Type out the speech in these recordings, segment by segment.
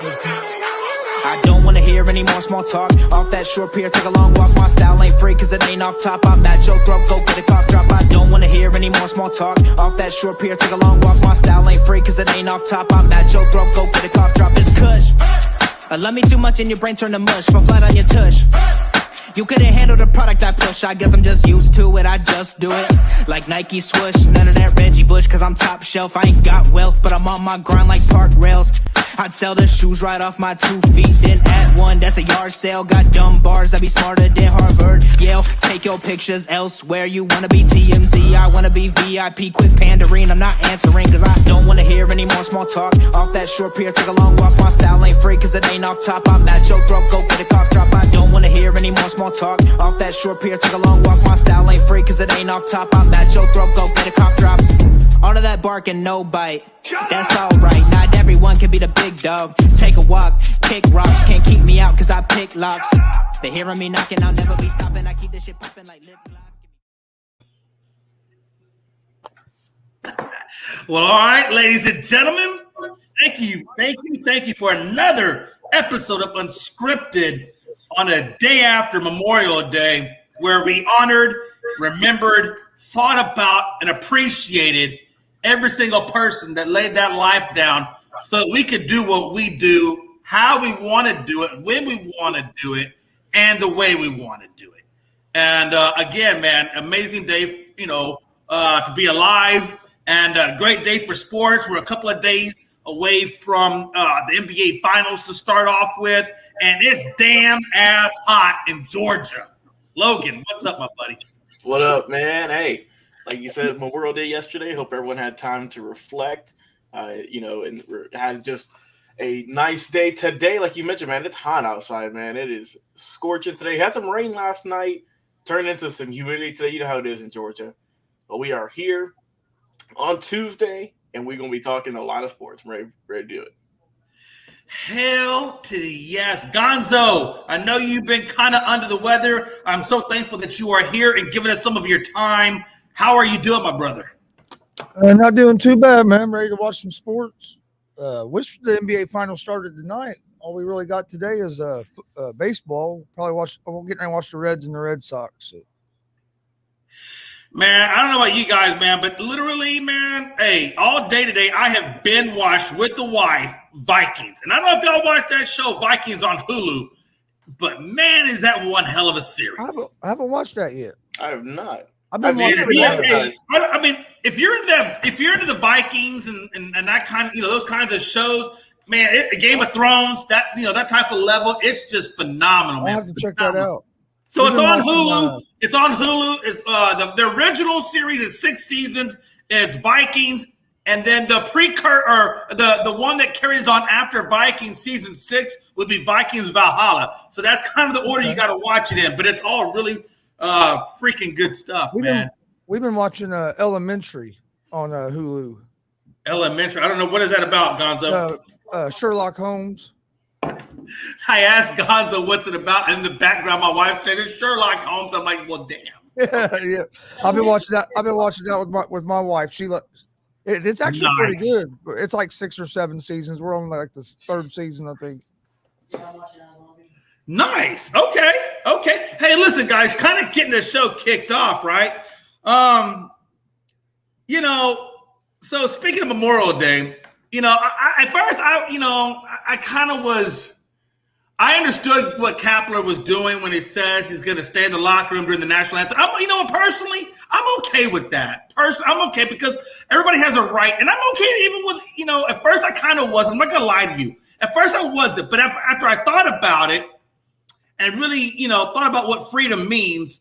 I don't wanna hear any more small talk. Off that short pier, take a long walk. My style ain't free cause it ain't off top. I'm at your throat, go get a cough drop. I don't wanna hear any more small talk. Off that short pier, take a long walk. My style ain't free cause it ain't off top. I'm at your throat, go get a cough drop. It's kush. I love me too much and your brain turn to mush. Fall flat on your tush. You couldn't handle the product I push. I guess I'm just used to it, I just do it. Like Nike swoosh, none of that Reggie Bush. Cause I'm top shelf, I ain't got wealth. But I'm on my grind like park rails. I'd sell the shoes right off my 2 feet, then add one, that's a yard sale. Got dumb bars that be smarter than Harvard, Yale. Take your pictures elsewhere, you wanna be TMZ, I wanna be VIP. Quit pandering, I'm not answering, cause I don't wanna hear any more small talk. Off that short pier, take a long walk. My style ain't free cause it ain't off top. I'm at your throat, go get a cough drop. I don't wanna hear any more small talk. Off that short pier, take a long walk. My style ain't free cause it ain't off top. I'm at your throat, go get a cough drop. All of that bark and no bite, that's alright. Not everyone can be the big dog. Take a walk, kick rocks. Can't keep me out cause I pick locks. They hearing me knocking, I'll never be stopping. I keep this shit popping like lip gloss. Well, all right, ladies and gentlemen, thank you for another episode of Unscripted on a day after Memorial Day, where we honored, remembered, thought about, and appreciated every single person that laid that life down so that we could do what we do, how we want to do it, when we want to do it, and the way we want to do it. And again, man, amazing day, to be alive, and a great day for sports. We're a couple of days away from the NBA Finals to start off with, and it's damn ass hot in Georgia. Logan, what's up, my buddy? What up, man? Hey, like you said, Memorial Day yesterday. Hope everyone had time to reflect, and had just a nice day today. Like you mentioned, man, it's hot outside, man. It is scorching today. Had some rain last night, turned into some humidity today. You know how it is in Georgia. But we are here on Tuesday, and we're going to be talking a lot of sports. I'm ready to do it. Hell to the yes. Gonzo, I know you've been kind of under the weather. I'm so thankful that you are here and giving us some of your time. How are you doing, my brother? Not doing too bad, man. I'm ready to watch some sports. Wish the NBA Finals started tonight. All we really got today is baseball. Probably I won't get to watch the Reds and the Red Sox. So. Man, I don't know about you guys, man, but literally, man, hey, all day today I have been watched with the wife Vikings. And I don't know if y'all watched that show, Vikings on Hulu, but man, is that one hell of a series. I haven't watched that yet. I have not. I mean, if you're into the Vikings and that kind of, those kinds of shows, man, Game of Thrones, that type of level, it's just phenomenal, man. I have to check that out. So it's on Hulu. It's on Hulu. It's the original series is 6 seasons. It's Vikings, and then the the one that carries on after Vikings season 6 would be Vikings Valhalla. So that's kind of the order you got to watch it in. But it's all really freaking good stuff, man. We've been watching Elementary on Hulu. Elementary. I don't know, what is that about, Gonzo? Sherlock Holmes. I asked Gonzo what's it about, and in the background, my wife said it's Sherlock Holmes. I'm like, well, damn. Yeah. I've been watching that with my wife. She loves it. It's actually pretty good. It's like 6 or 7 seasons. We're on like the 3rd season, I think. Nice. Okay. Hey, listen, guys, kind of getting the show kicked off, right? So speaking of Memorial Day, I understood what Kapler was doing when he says he's going to stay in the locker room during the national anthem. Personally, I'm okay with that. I'm okay because everybody has a right, and I'm okay even with, at first I kind of wasn't. I'm not going to lie to you. At first I wasn't, but after I thought about it and really, thought about what freedom means,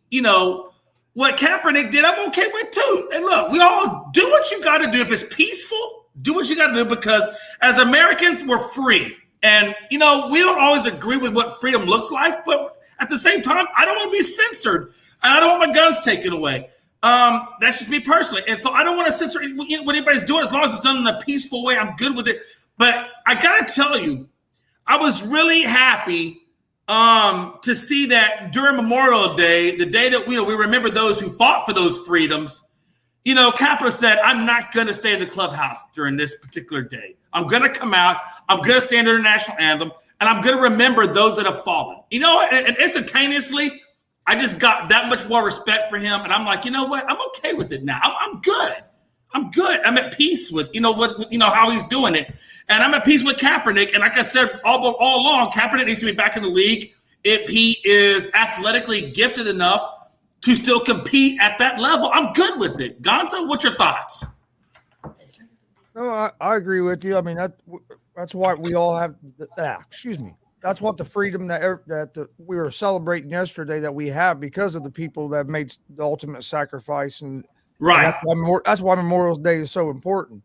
what Kaepernick did, I'm okay with too. And look, we all do what you got to do. If it's peaceful, do what you got to do, because as Americans, we're free. And, we don't always agree with what freedom looks like, but at the same time, I don't want to be censored, and I don't want my guns taken away. That's just me personally. And so I don't want to censor what anybody's doing. As long as it's done in a peaceful way, I'm good with it. But I got to tell you, I was really happy to see that during Memorial Day, the day that we remember those who fought for those freedoms, Kapler said, I'm not going to stay in the clubhouse during this particular day. I'm going to come out. I'm going to stand under the national anthem, and I'm going to remember those that have fallen. You know, and instantaneously, I just got that much more respect for him, and I'm like, you know what? I'm okay with it now. I'm good. I'm good. I'm at peace with, how he's doing it. And I'm at peace with Kaepernick. And like I said all along, Kaepernick needs to be back in the league if he is athletically gifted enough to still compete at that level. I'm good with it. Gonzo, what's your thoughts? No, I agree with you. I mean, that's why we all have that's what the freedom that we were celebrating yesterday that we have because of the people that made the ultimate sacrifice. And right. That's why Memorial Day is so important.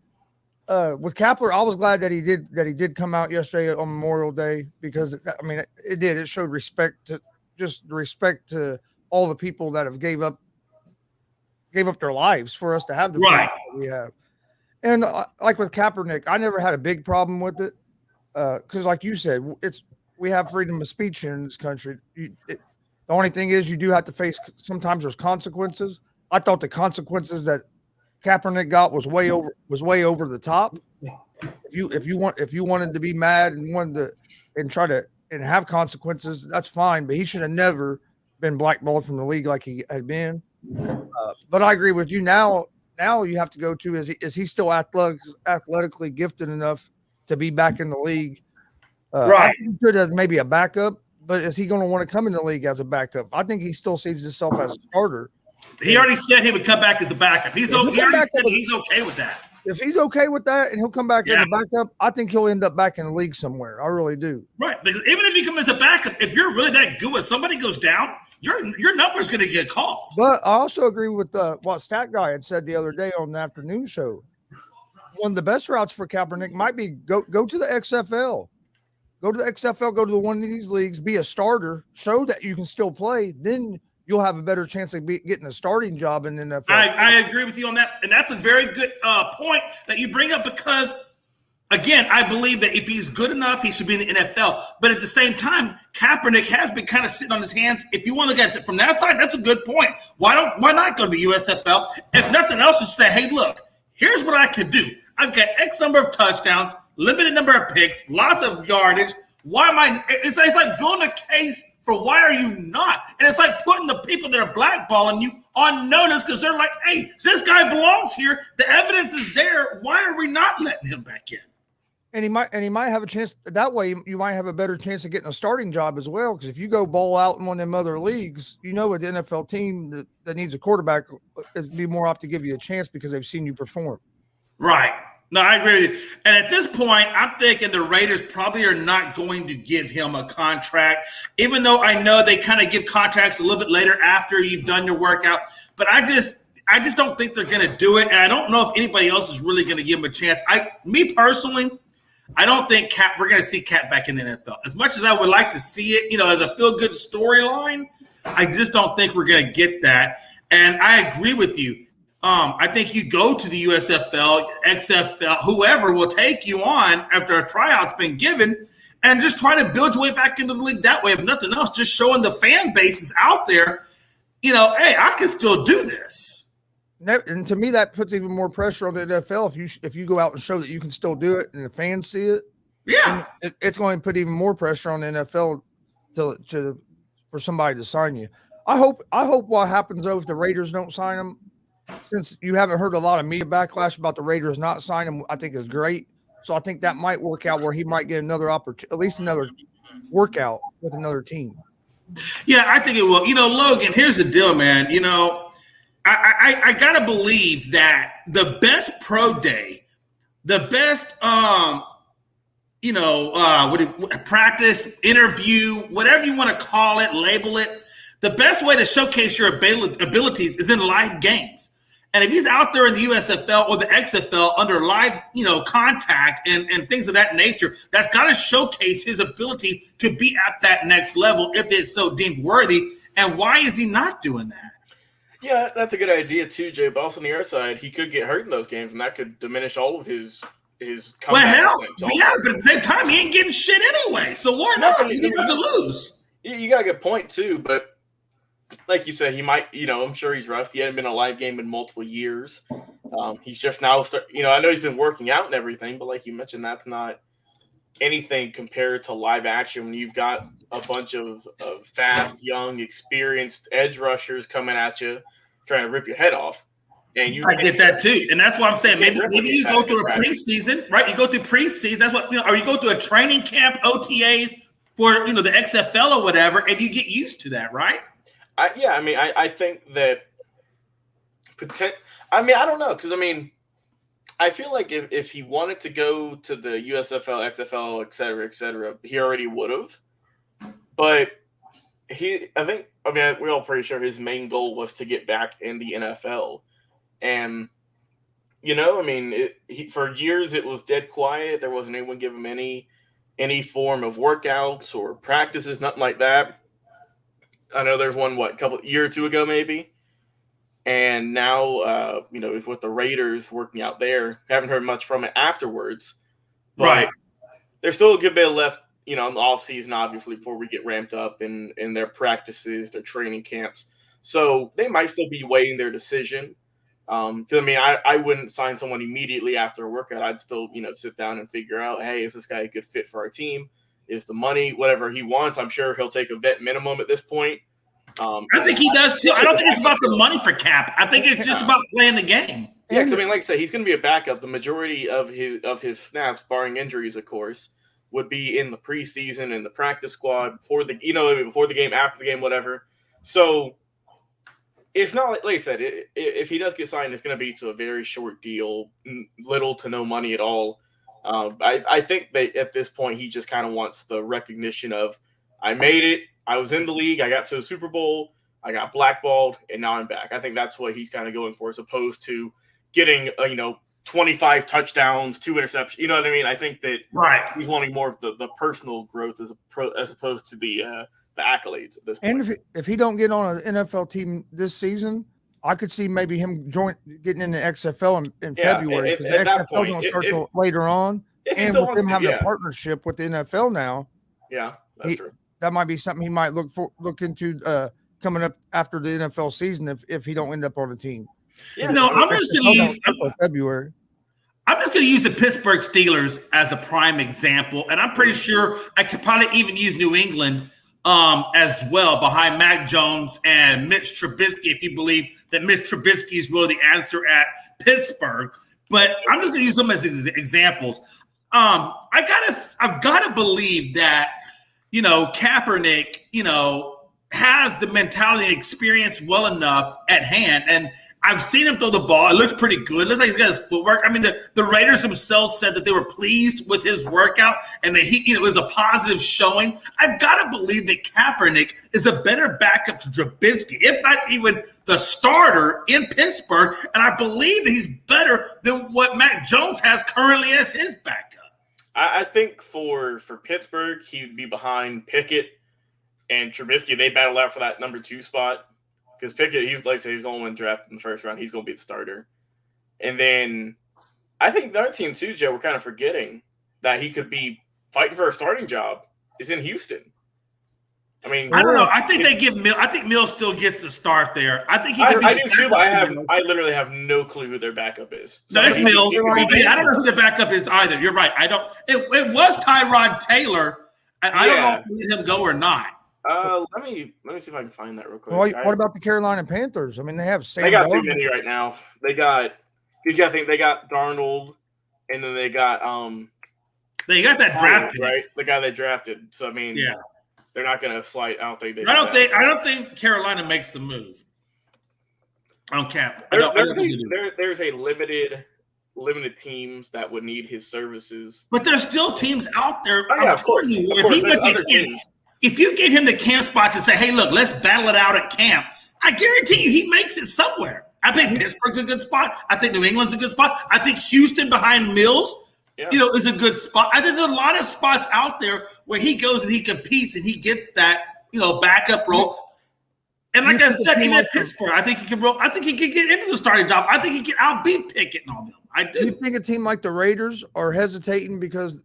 With Kapler, I was glad that he did come out yesterday on Memorial Day because it showed respect to all the people that have gave up their lives for us to have the freedom that we have. And like with Kaepernick, I never had a big problem with it because, like you said, we have freedom of speech in this country. The only thing is you do have to face sometimes there's consequences. I thought the consequences that Kaepernick got was way over the top. If you wanted to be mad and wanted to have consequences, that's fine. But he should have never been blackballed from the league like he had been. But I agree with you. Now you have to go to is he still athletically gifted enough to be back in the league? Right. I think he could as maybe a backup, but is he going to want to come in the league as a backup? I think he still sees himself as a starter. He already said he would come back as a backup. He already said he's okay with that. If he's okay with that and he'll come back as a backup, I think he'll end up back in the league somewhere. I really do. Right. Because even if you come as a backup, if you're really that good when somebody goes down, your number's going to get called. But I also agree with what Stat Guy had said the other day on the afternoon show. One of the best routes for Kaepernick might be go to the XFL. Go to the XFL, go to one of these leagues, be a starter, show that you can still play. Then you'll have a better chance of getting a starting job in the NFL. I agree with you on that. And that's a very good point that you bring up because, again, I believe that if he's good enough, he should be in the NFL. But at the same time, Kaepernick has been kind of sitting on his hands. If you want to look at it from that side, that's a good point. Why not go to the USFL? If nothing else, just say, hey, look, here's what I could do. I've got X number of touchdowns, limited number of picks, lots of yardage. Why am I? It's like building a case for why are you not? And it's like putting the people that are blackballing you on notice because they're like, hey, this guy belongs here. The evidence is there. Why are we not letting him back in? And he might have a chance that way. You might have a better chance of getting a starting job as well. Because if you go ball out in one of them other leagues, with the NFL team that needs a quarterback, it'd be more opt to give you a chance because they've seen you perform. Right. No, I agree with you. And at this point, I'm thinking the Raiders probably are not going to give him a contract, even though I know they kind of give contracts a little bit later after you've done your workout. But I just don't think they're going to do it. And I don't know if anybody else is really going to give him a chance. Me personally, I don't think we're going to see Cap back in the NFL. As much as I would like to see it, as a feel-good storyline, I just don't think we're going to get that. And I agree with you. I think you go to the USFL, XFL, whoever will take you on after a tryout's been given and just try to build your way back into the league that way. If nothing else, just showing the fan bases out there, hey, I can still do this. And to me, that puts even more pressure on the NFL if you go out and show that you can still do it and the fans see it. Yeah, it's going to put even more pressure on the NFL for somebody to sign you. I hope what happens though if the Raiders don't sign him. Since you haven't heard a lot of media backlash about the Raiders not signing him, I think is great. So I think that might work out where he might get another opportunity, at least another workout with another team. Yeah, I think it will. Logan, here's the deal, man. I gotta believe that the best pro day, the best practice, interview, whatever you want to call it, label it, the best way to showcase your abilities is in live games. And if he's out there in the USFL or the XFL under live, contact and things of that nature, that's got to showcase his ability to be at that next level if it's so deemed worthy. And why is he not doing that? Yeah, that's a good idea too, Jay. But also on the other side, he could get hurt in those games, and that could diminish all of his comeback. Well, hell, yeah, but at the same time, he ain't getting shit anyway. So why not? He's about to lose. You got a good point too, but like you said, he might, I'm sure he's rusty. He hasn't been in a live game in multiple years. He's just now, I know he's been working out and everything, but like you mentioned, that's not anything compared to live action when you've got a bunch of fast, young, experienced edge rushers coming at you, trying to rip your head off. And I get that too, and that's what I'm saying. Maybe you go through a preseason, right? You go through preseason. That's what, or you go through a training camp, OTAs for the XFL or whatever, and you get used to that, right? I think that I don't know, because I feel like if he wanted to go to the USFL, XFL, et cetera, he already would have. But we're all pretty sure his main goal was to get back in the NFL. And, for years it was dead quiet. There wasn't anyone giving him any form of workouts or practices, nothing like that. I know there's one, year or two ago maybe. And now, is with the Raiders working out there. Haven't heard much from it afterwards. But right. There's still a good bit left, in the offseason, obviously, before we get ramped up in their practices, their training camps. So they might still be waiting their decision. I wouldn't sign someone immediately after a workout. I'd still, sit down and figure out, hey, is this guy a good fit for our team? Is the money whatever he wants? I'm sure he'll take a vet minimum at this point. I think he does too. I don't think it's about the money for Cap. I think it's just about playing the game. Yeah, because like I said, he's going to be a backup. The majority of his snaps, barring injuries, of course, would be in the preseason and the practice squad before the game, after the game, whatever. So it's not like I said, if he does get signed, it's going to be to a very short deal, little to no money at all. I think that at this point he just kind of wants the recognition of, I made it. I was in the league. I got to the Super Bowl. I got blackballed, and now I'm back. I think that's what he's kind of going for, as opposed to getting 25 touchdowns, 2 interceptions. You know what I mean? I think that he's wanting more of the personal growth as opposed to the accolades at this point. And if he don't get on an NFL team this season, I could see maybe him getting in the XFL in February. At the that XFL point, don't start till later on, and with them having a partnership with the NFL now, that's true. That might be something he might look into coming up after the NFL season if he don't end up on a team. Yeah. No, I'm just going to use February. I'm just going to use the Pittsburgh Steelers as a prime example, and I'm pretty sure I could probably even use New England as well, behind Mac Jones and Mitch Trubisky, if you believe that Mitch Trubisky is really the answer at Pittsburgh. But I'm just going to use them as examples. I've got to believe that, Kaepernick, has the mentality and experience well enough at hand. And I've seen him throw the ball. It looks pretty good. It looks like he's got his footwork. I mean, the Raiders themselves said that they were pleased with his workout and that it was a positive showing. I've got to believe that Kaepernick is a better backup to Trubisky, if not even the starter in Pittsburgh. And I believe that he's better than what Mac Jones has currently as his backup. I think for Pittsburgh, he'd be behind Pickett and Trubisky. They battle out for that number 2 spot. Because Pickett, he's the only one drafted in the first round. He's going to be the starter. And then I think the other team too, Joe, we're kind of forgetting that he could be fighting for a starting job is in Houston. I don't know. I think they give Mills. I think Mills still gets the start there. I think he could I do too, but I literally have no clue who their backup is. So it's Mills. I don't know who their backup is either. You're right. I don't. It was Tyrod Taylor, and I don't know if they let him go or not. Let me see if I can find that real quick. Well, what about the Carolina Panthers? I mean, they have Sam. They got too many right now. They got Darnold, and then they got that draft pick, right? The guy they drafted. So they're not going to slide. I don't think Carolina makes the move on Cap. There's a limited teams that would need his services, but there's still teams out there. Of course. If you give him the camp spot to say, hey, look, let's battle it out at camp, I guarantee you he makes it somewhere. I think Pittsburgh's a good spot. I think New England's a good spot. I think Houston behind Mills, is a good spot. I think there's a lot of spots out there where he goes and he competes and he gets that, backup role. And like I said, even at Pittsburgh, I think he can roll. I think he can get into the starting job. I think he can outbeat Pickett and all them. I do. You think a team like the Raiders are hesitating because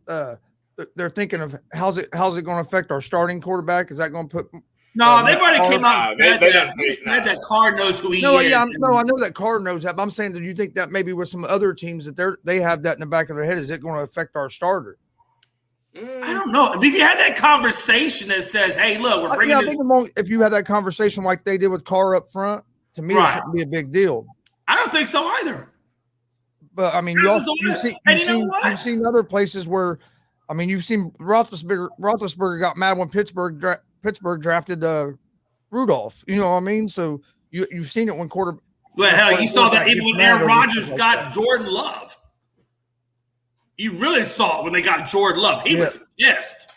they're thinking of how's it going to affect our starting quarterback? Is that going to put No, they've already came out and said that. They Said that Carr knows who he No, is. yeah, I know that Carr knows that, but I'm saying, do you think that maybe with some other teams that they have that in the back of their head? Is it going to affect our starter? I don't know. If you had that conversation that says, "Hey, look, we're bringing," I think if you have that conversation like they did with Carr up front, to me, it shouldn't be a big deal. I don't think so either. But I mean, you've seen other places where, I mean, you've seen Roethlisberger got mad when Pittsburgh drafted Rudolph. You know what I mean? So you've seen it when quarter. Well, hell, you saw that even when Aaron Rodgers got Jordan Love. You really saw it when they got Jordan Love. He was pissed.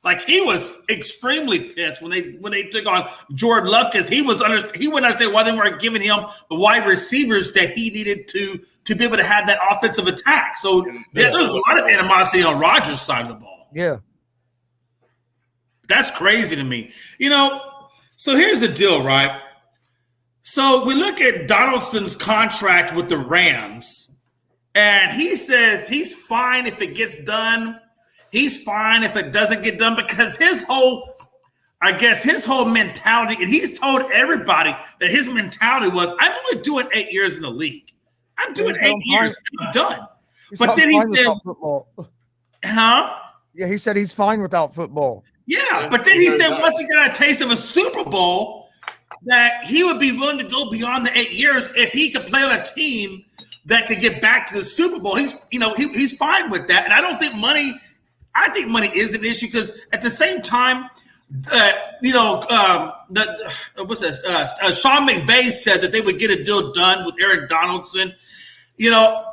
Like, he was extremely pissed when they took on Jordan Love, because he wouldn't understand why they weren't giving him the wide receivers that he needed to be able to have that offensive attack. So there's a lot of animosity on Rodgers' side of the ball. Yeah. That's crazy to me. You know, so here's the deal, right? So we look at Donaldson's contract with the Rams, and he says he's fine if it gets done. He's fine if it doesn't get done, because his whole mentality, and he's told everybody that his mentality was, I'm only doing 8 years in the league. I'm doing 8 years. I'm done. But then he said, huh? Yeah, he said he's fine without football. Yeah, but then he said once he got a taste of a Super Bowl, that he would be willing to go beyond the 8 years if he could play on a team that could get back to the Super Bowl. He's fine with that. And I think money is an issue, because at the same time, Sean McVay said that they would get a deal done with Eric Donaldson. You know,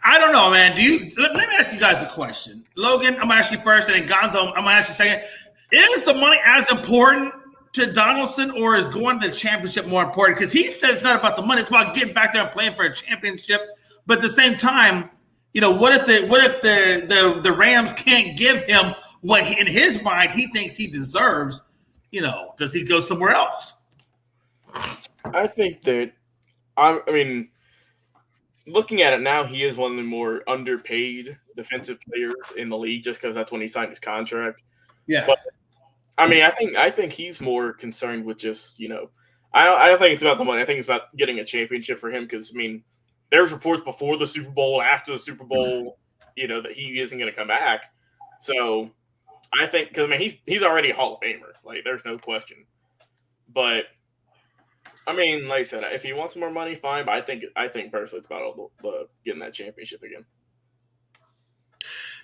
I don't know, man. Let me ask you guys a question. Logan, I'm going to ask you first, and then Gonzo, I'm going to ask you second. Is the money as important to Donaldson, or is going to the championship more important? Because he says it's not about the money. It's about getting back there and playing for a championship. But at the same time, you know, what if the Rams can't give him what in his mind he thinks he deserves? You know, does he go somewhere else? I think that, I mean, looking at it now, he is one of the more underpaid defensive players in the league, just because that's when he signed his contract. Yeah. But, I mean, I think he's more concerned with just, you know, I don't think it's about the money. I think it's about getting a championship for him, because, I mean, there's reports before the Super Bowl, after the Super Bowl, you know, that he isn't going to come back. So I think, because, I mean, he's already a Hall of Famer. Like, there's no question. But, I mean, like I said, if he wants more money, fine. But I think personally it's about getting that championship again.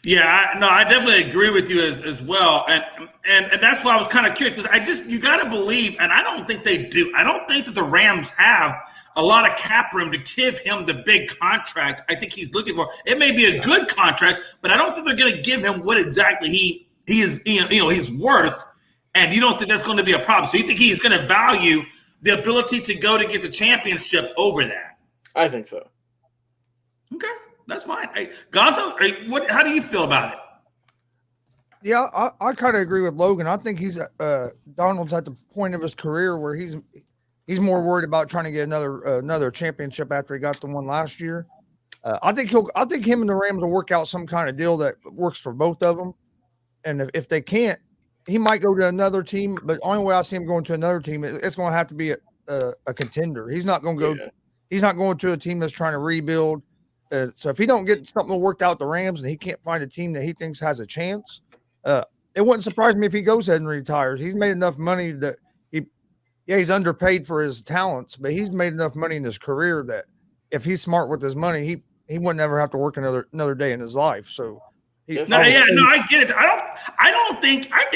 Yeah, I definitely agree with you as well, and that's why I was kind of curious, because you got to believe, and I don't think they do. I don't think that the Rams have a lot of cap room to give him the big contract I think he's looking for. It may be a good contract, but I don't think they're going to give him what exactly he is, he's worth, and you don't think that's going to be a problem. So you think he's going to value the ability to go to get the championship over that? I think so. Okay. That's fine. Hey, Gonzo, how do you feel about it? Yeah, I kind of agree with Logan. I think Donald's at the point of his career where he's more worried about trying to get another championship after he got the one last year. I think him and the Rams will work out some kind of deal that works for both of them. And if they can't, he might go to another team. But the only way I see him going to another team, it's going to have to be a contender. He's not going to go. Yeah. He's not going to a team that's trying to rebuild. So if he don't get something worked out with the Rams and he can't find a team that he thinks has a chance, it wouldn't surprise me if he goes ahead and retires. He's made enough money that he's underpaid for his talents, but he's made enough money in his career that if he's smart with his money, he wouldn't ever have to work another day in his life. So I get it. I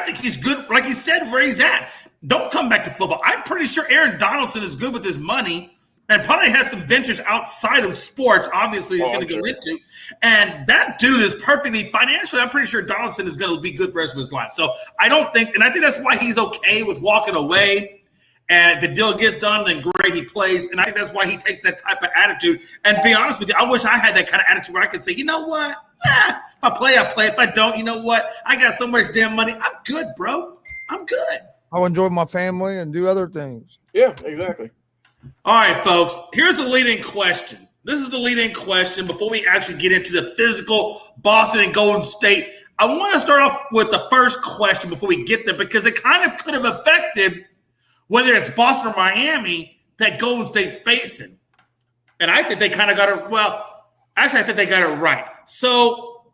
think he's good. Like he said, where he's at. Don't come back to football. I'm pretty sure Aaron Donaldson is good with his money. And probably has some ventures outside of sports, obviously, he's going to go into. And that dude is perfectly financially. I'm pretty sure Donaldson is going to be good for the rest of his life. So I think that's why he's okay with walking away. And if the deal gets done, then great, he plays. And I think that's why he takes that type of attitude. And to be honest with you, I wish I had that kind of attitude where I could say, you know what? If I play, I play. If I don't, you know what? I got so much damn money. I'm good, bro. I'm good. I'll enjoy my family and do other things. Yeah, exactly. All right, folks, here's the leading question. This is the leading question before we actually get into the physical Boston and Golden State I want to start off with the first question before we get there, because it kind of could have affected whether it's Boston or Miami that Golden State's facing. And I think they kind of got it. Well, actually, I think they got it right. So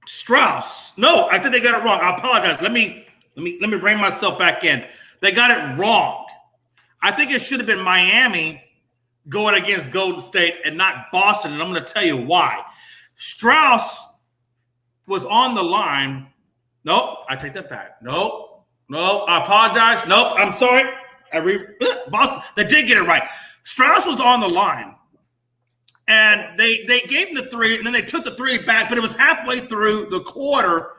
Strauss. No, I think they got it wrong. I apologize. Let me rein myself back in. They got it wrong. I think it should have been Miami going against Golden State and not Boston, and I'm going to tell you why. Strauss was on the line. Nope, I take that back. Nope, I apologize. Nope, I'm sorry. Boston. They did get it right. Strauss was on the line, and they gave him the three, and then they took the three back, but it was halfway through the quarter,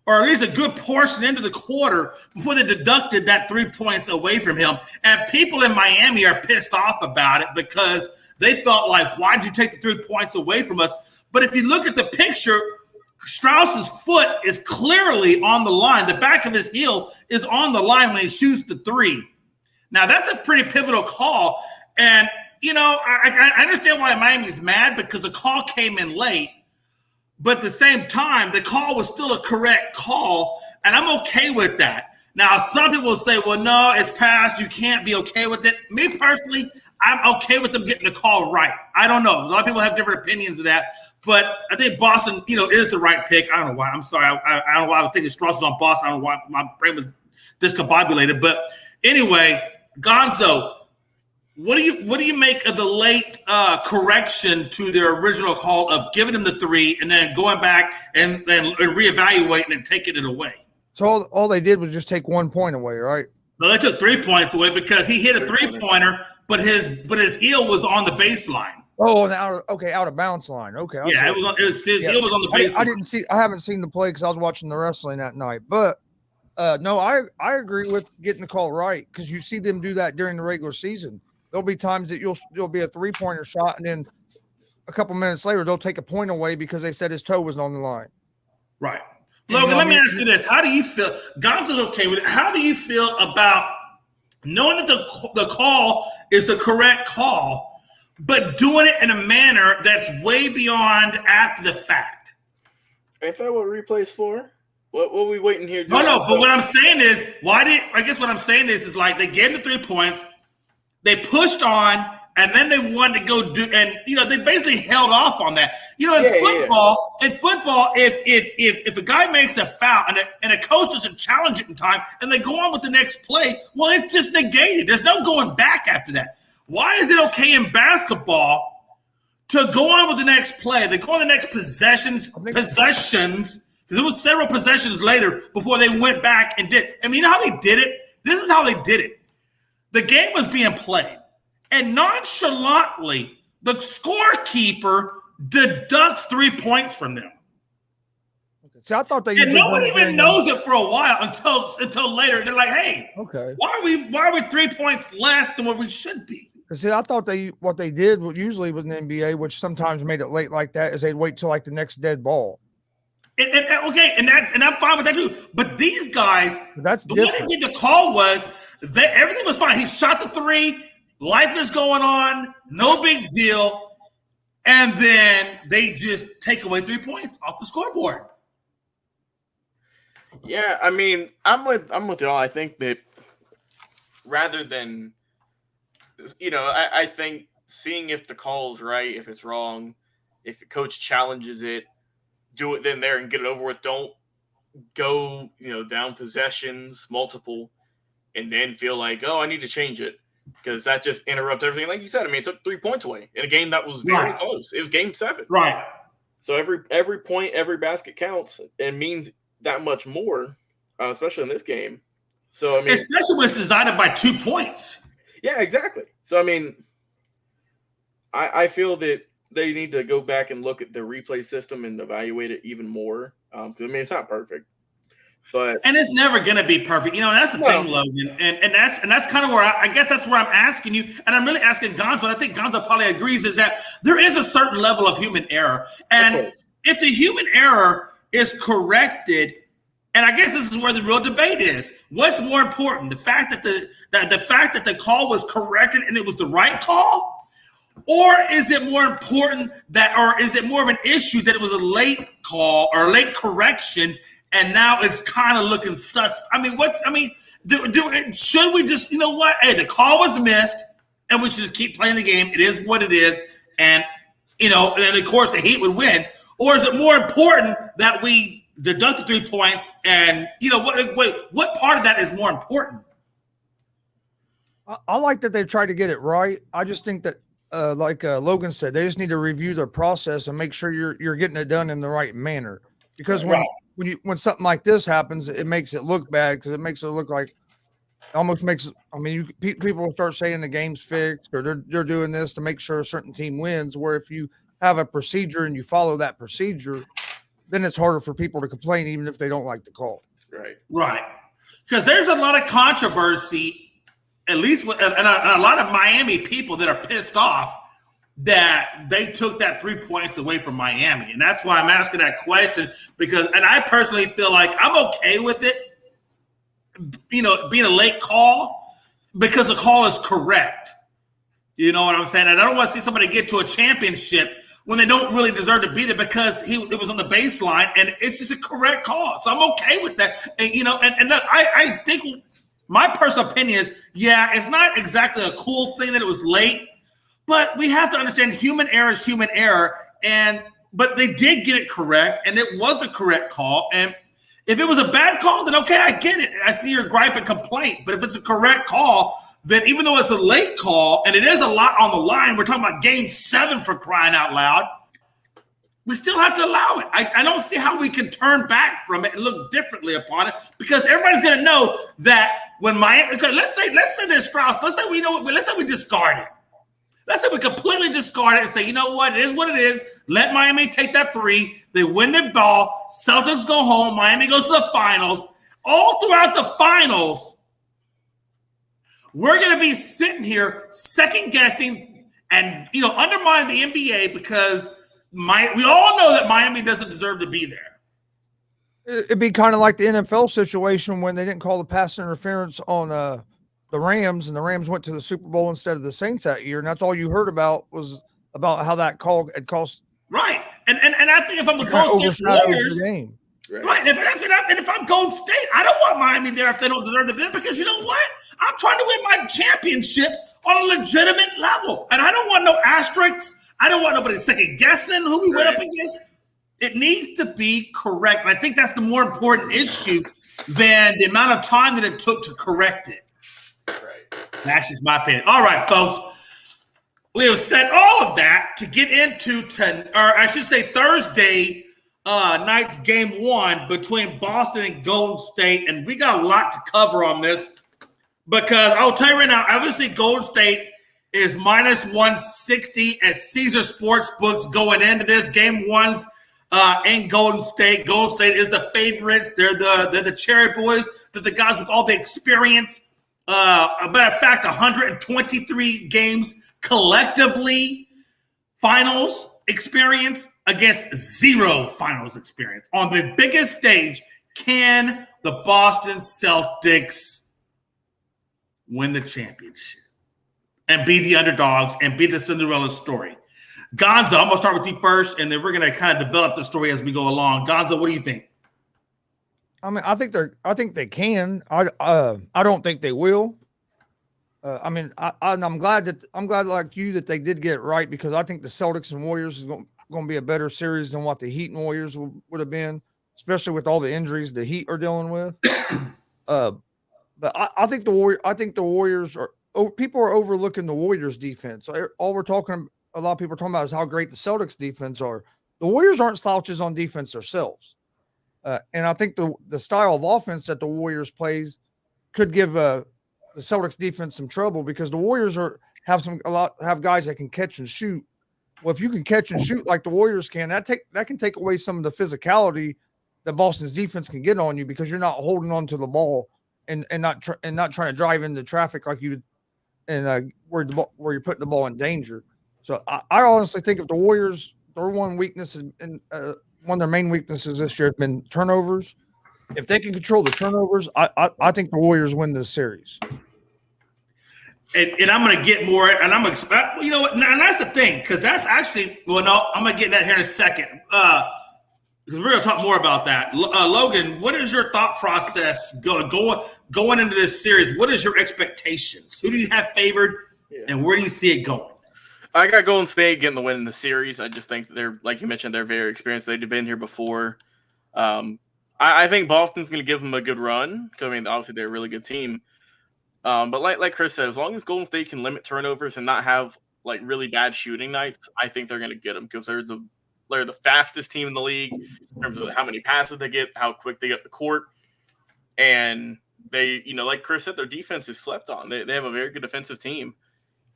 or at least a good portion into the quarter, before they deducted that 3 points away from him. And people in Miami are pissed off about it because they felt like, why'd you take the 3 points away from us? But if you look at the picture, Strauss's foot is clearly on the line. The back of his heel is on the line when he shoots the three. Now, that's a pretty pivotal call. And, I understand why Miami's mad, because the call came in late. But at the same time, the call was still a correct call, and I'm okay with that. Now, some people will say, well, no, it's past. You can't be okay with it. Me personally, I'm okay with them getting the call right. I don't know. A lot of people have different opinions of that. But I think Boston, is the right pick. I don't know why. I'm sorry. I don't know why I was thinking Strauss was on Boston. I don't know why my brain was discombobulated. But anyway, Gonzo, what do you make of the late correction to their original call of giving them the three and then going back and reevaluating and taking it away? So all they did was just take 1 point away, right? No, they took 3 points away because he hit a three-pointer, but his heel was on the baseline. Oh, out of bounds line. Okay, his heel was on the baseline. I haven't seen the play because I was watching the wrestling that night. But no, I agree with getting the call right, because you see them do that during the regular season. There'll be times that you'll be a 3-pointer shot, and then a couple minutes later they'll take a point away because they said his toe was on the line. Right. Logan, let me ask you this. How do you feel? Gonzo's okay with it. How do you feel about knowing that the call is the correct call, but doing it in a manner that's way beyond after the fact? Ain't that what replay's for? What are we waiting here? No, but what I'm saying is, what I'm saying is like they gave the 3 points, they pushed on, and then they wanted to go do, and they basically held off on that. In football, if a guy makes a foul and a coach doesn't challenge it in time, and they go on with the next play, well, it's just negated. There's no going back after that. Why is it okay in basketball to go on with the next play? They go on the next possessions, because there was several possessions later before they went back and did. I mean, you know how they did it? This is how they did it. The game was being played, and nonchalantly, the scorekeeper deducts 3 points from them. Okay. So I thought they and nobody even knows it for a while until later. They're like, "Hey, okay, why are we 3 points less than what we should be?" See, I thought what they did usually with an NBA, which sometimes made it late like that, is they'd wait till like the next dead ball. And I'm fine with that too. But these guys, that's the way they did the call was that everything was fine. He shot the three, life is going on, no big deal, and then they just take away 3 points off the scoreboard. Yeah, I mean, I'm with y'all. I think that rather than, I think seeing if the call's right, if it's wrong, if the coach challenges it, do it then there and get it over with. Don't go, down possessions, multiple, and then feel like, oh, I need to change it, because that just interrupts everything. Like you said, I mean, it took 3 points away in a game that was very close. It was game 7. Right. So every point, every basket counts and means that much more, especially in this game. So, I mean, especially when it's decided by 2 points. Yeah, exactly. So, I mean, I feel that they need to go back and look at the replay system and evaluate it even more. I mean, it's not perfect, and it's never going to be perfect. That's the thing, Logan, and that's kind of where I guess that's where I'm asking you, and I'm really asking Gonzo, and I think Gonzo probably agrees, is that there is a certain level of human error, and if the human error is corrected, and I guess this is where the real debate is: what's more important, the fact that the call was corrected and it was the right call, Or is it more important or is it more of an issue that it was a late call or a late correction, and now it's kind of looking sus? Should we just, you know what? Hey, the call was missed, and we should just keep playing the game. It is what it is, and and of course the Heat would win. Or is it more important that we deduct the 3 points? And what part of that is more important? I like that they tried to get it right. I just think that, like Logan said, they just need to review their process and make sure you're getting it done in the right manner. Because when something like this happens, it makes it look bad, because it makes it look like people will start saying the game's fixed, or they're doing this to make sure a certain team wins. Where if you have a procedure and you follow that procedure, then it's harder for people to complain, even if they don't like the call. Right. Because there's a lot of controversy, at least with, and a lot of Miami people that are pissed off that they took that 3 points away from Miami. And that's why I'm asking that question, and I personally feel like I'm okay with it, being a late call, because the call is correct. You know what I'm saying? And I don't want to see somebody get to a championship when they don't really deserve to be there, because it was on the baseline, and it's just a correct call. So I'm okay with that. And look, I think my personal opinion is, it's not exactly a cool thing that it was late, but we have to understand human error is human error. But they did get it correct, and it was the correct call. And if it was a bad call, then okay, I get it. I see your gripe and complaint. But if it's a correct call, then even though it's a late call and it is a lot on the line, we're talking about Game 7 for crying out loud, we still have to allow it. I don't see how we can turn back from it and look differently upon it, because everybody's going to know that when Miami, okay, let's say there's Strauss, let's say we discard it. Let's say we completely discard it and say, you know what, it is what it is. Let Miami take that 3. They win the ball. Celtics go home. Miami goes to the finals. All throughout the finals, we're going to be sitting here second guessing and undermining the NBA, because we all know that Miami doesn't deserve to be there. It'd be kind of like the NFL situation when they didn't call the pass interference on the Rams, and the Rams went to the Super Bowl instead of the Saints that year, and that's all you heard about was about how that call had cost. Right, and I think if I'm the Golden State Warriors, right, and if I'm Golden State, I don't want Miami there if they don't deserve to be there, because you know what? I'm trying to win my championship on a legitimate level, and I don't want no asterisks. I don't want nobody second guessing who we went up against. It needs to be correct, and I think that's the more important issue than the amount of time that it took to correct it. That's just my opinion. All right, folks. We have said all of that to get into Thursday night's Game 1 between Boston and Golden State. And we got a lot to cover on this, because I'll tell you right now, obviously Golden State is minus 160 at Caesar Sportsbooks going into this. Game 1's in Golden State. Golden State is the favorites. They're the cherry boys. They're the guys with all the experience. A matter of fact, 123 games collectively finals experience against 0 finals experience. On the biggest stage, can the Boston Celtics win the championship and be the underdogs and be the Cinderella story? Gonzo, I'm going to start with you first, and then we're going to kind of develop the story as we go along. Gonzo, what do you think? I mean, I think they can. I don't think they will. I'm glad like you that they did get it right, because I think the Celtics and Warriors is going to be a better series than what the Heat and Warriors would have been, especially with all the injuries the Heat are dealing with. But I think the Warriors people are overlooking the Warriors defense. A lot of people are talking about is how great the Celtics defense are. The Warriors aren't slouches on defense themselves. And I think the style of offense that the Warriors plays could give the Celtics defense some trouble, because the Warriors have guys that can catch and shoot. Well, if you can catch and shoot like the Warriors can, that can take away some of the physicality that Boston's defense can get on you, because you're not holding on to the ball and not trying to drive into traffic like you and where you're putting the ball in danger. So I honestly think if the Warriors, their one weakness is one of their main weaknesses this year has been turnovers. If they can control the turnovers, I think the Warriors win this series. and I'm going to get more, and I'm going to, you know what, and that's the thing, because that's actually, well, no, I'm going to get that here in a second, because we're going to talk more about that. Loagn, what is your thought process going into this series? What is your expectations? Who do you have favored, and where do you see it going? I got Golden State getting the win in the series. I just think they're, like you mentioned, they're very experienced. They've been here before. I think Boston's going to give them a good run. I mean, obviously they're a really good team. But like Chris said, as long as Golden State can limit turnovers and not have like really bad shooting nights, I think they're going to get them because they're the fastest team in the league in terms of how many passes they get, how quick they get the court, and they, you know, like Chris said, their defense is slept on. They have a very good defensive team,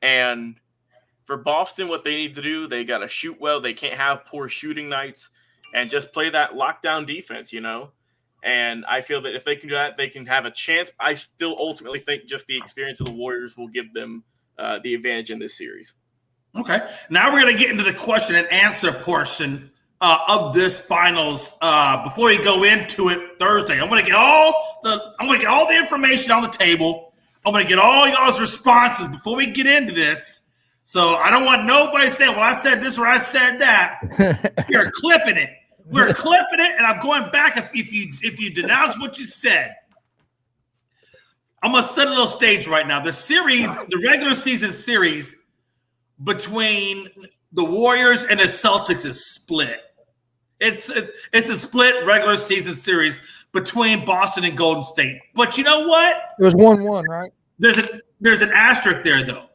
and for Boston, what they need to do, they got to shoot well. They can't have poor shooting nights, and just play that lockdown defense, you know. And I feel that if they can do that, they can have a chance. I still ultimately think just the experience of the Warriors will give them the advantage in this series. Okay. Now we're going to get into the question and answer portion of this finals. Before we go into it Thursday, I'm going to get all the information on the table. I'm going to get all y'all's responses before we get into this. So I don't want nobody saying, well, I said this or I said that. You're clipping it. We're clipping it, and I'm going back if you denounce what you said. I'm going to set a little stage right now. The regular season series between the Warriors and the Celtics is split. It's a split regular season series between Boston and Golden State. But you know what? It was 1-1, right? There's an asterisk there, though.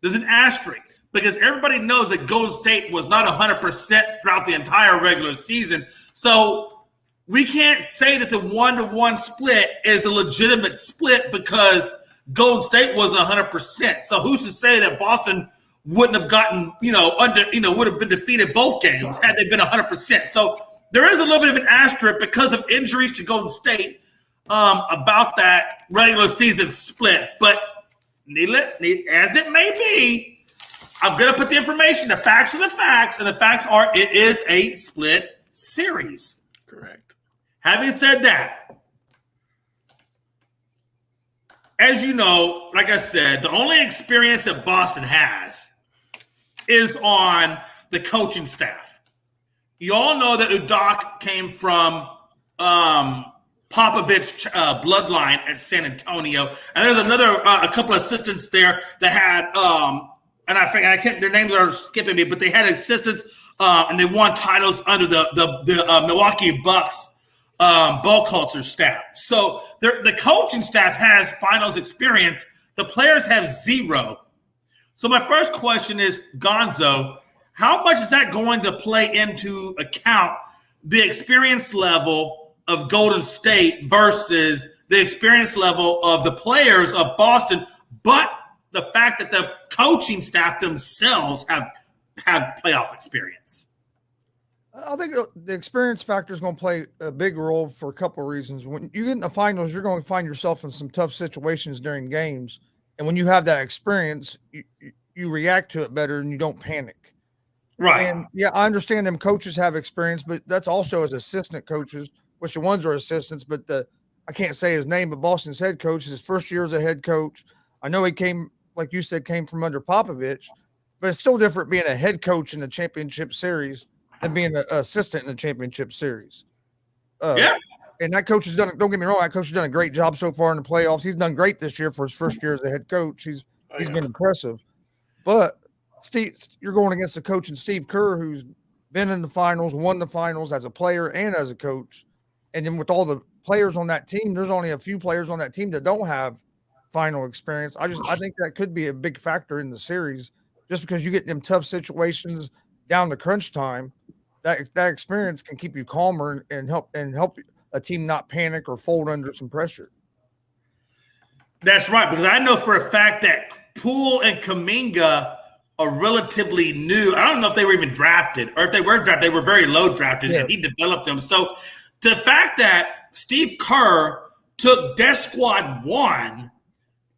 There's an asterisk. Because everybody knows that Golden State was not 100% throughout the entire regular season. So we can't say that the 1-1 split is a legitimate split because Golden State was 100%. So who's to say that Boston wouldn't have gotten, would have been defeated both games had they been 100%. So there is a little bit of an asterisk because of injuries to Golden State about that regular season split. But as it may be, I'm going to put the information, the facts are the facts, and the facts are it is a split series. Correct. Having said that, as you know, like I said, the only experience that Boston has is on the coaching staff. You all know that Udoka came from Popovich bloodline at San Antonio, and there's a couple of assistants there that had and I can't. Their names are skipping me, but they had assistants, and they won titles under the Milwaukee Bucks ball culture staff. So the coaching staff has finals experience. The players have zero. So my first question is, Gonzo, how much is that going to play into account the experience level of Golden State versus the experience level of the players of Boston, but the fact that the coaching staff themselves have playoff experience? I think the experience factor is going to play a big role for a couple of reasons. When you get in the finals, you're going to find yourself in some tough situations during games. And when you have that experience, you react to it better and you don't panic. Right. And yeah, I understand them coaches have experience, but that's also as assistant coaches, which the ones are assistants, but I can't say his name, but Boston's head coach, his first year as a head coach. I know he came, like you said, came from under Popovich, but it's still different being a head coach in the championship series than being an assistant in the championship series. Yeah. And that coach has done, don't get me wrong, that coach has done a great job so far in the playoffs. He's done great this year for his first year as a head coach. He's been impressive. But Steve, you're going against a coach in Steve Kerr, who's been in the finals, won the finals as a player and as a coach. And then with all the players on that team, there's only a few players on that team that don't have final experience. I think that could be a big factor in the series, just because you get them tough situations down to crunch time. That experience can keep you calmer and help a team not panic or fold under some pressure. That's right, because I know for a fact that Poole and Kuminga are relatively new. I don't know if they were even drafted, or if they were drafted, they were very low drafted, and he developed them. So the fact that Steve Kerr took Death Squad 1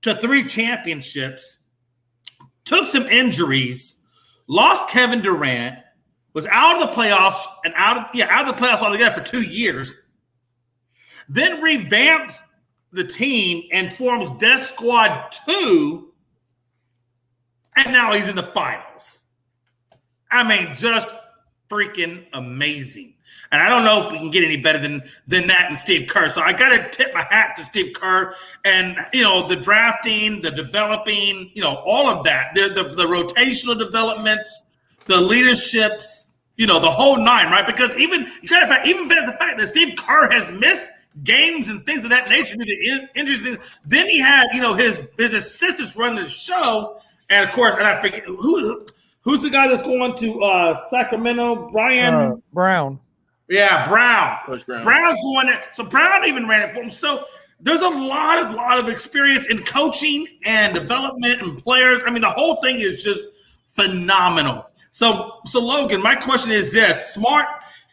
to 3 championships, took some injuries, lost Kevin Durant, was out of the playoffs and out of the playoffs altogether for 2 years, then revamps the team and forms Death Squad 2 and now he's in the finals. I mean, just freaking amazing. And I don't know if we can get any better than that and Steve Kerr. So I got to tip my hat to Steve Kerr and, the drafting, the developing, all of that, the rotational developments, the leaderships, the whole nine, right? Because even the fact that Steve Kerr has missed games and things of that nature due to injuries. Then he had, his assistants running the show. And of course, and I forget who's the guy that's going to Sacramento, Brian Brown. Yeah, Brown. Coach Brown. Brown's going there. So Brown even ran it for him. So there's a lot of experience in coaching and development and players. I mean, the whole thing is just phenomenal. So Loagn, my question is this. Smart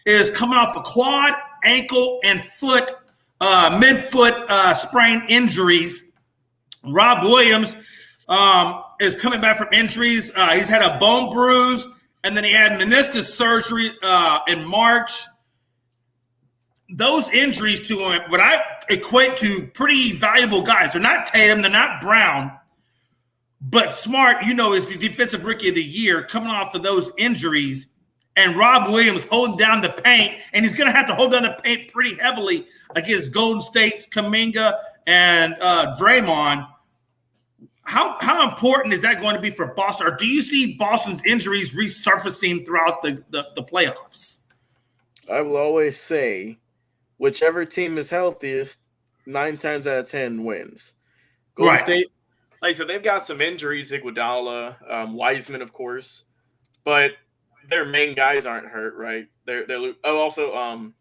is coming off a quad, ankle, and midfoot sprain injuries. Rob Williams is coming back from injuries. He's had a bone bruise, and then he had meniscus surgery in March. Those injuries to him, what I equate to pretty valuable guys. They're not Tatum, they're not Brown, but Smart, is the defensive rookie of the year coming off of those injuries. And Rob Williams holding down the paint, and he's going to have to hold down the paint pretty heavily against Golden State's Kuminga and Draymond. How important is that going to be for Boston? Or do you see Boston's injuries resurfacing throughout the playoffs? I will always say, whichever team is healthiest, 9 times out of 10 wins. Golden State, like I said, they've got some injuries, Iguodala, Wiseman, of course, but their main guys aren't hurt, right? They're also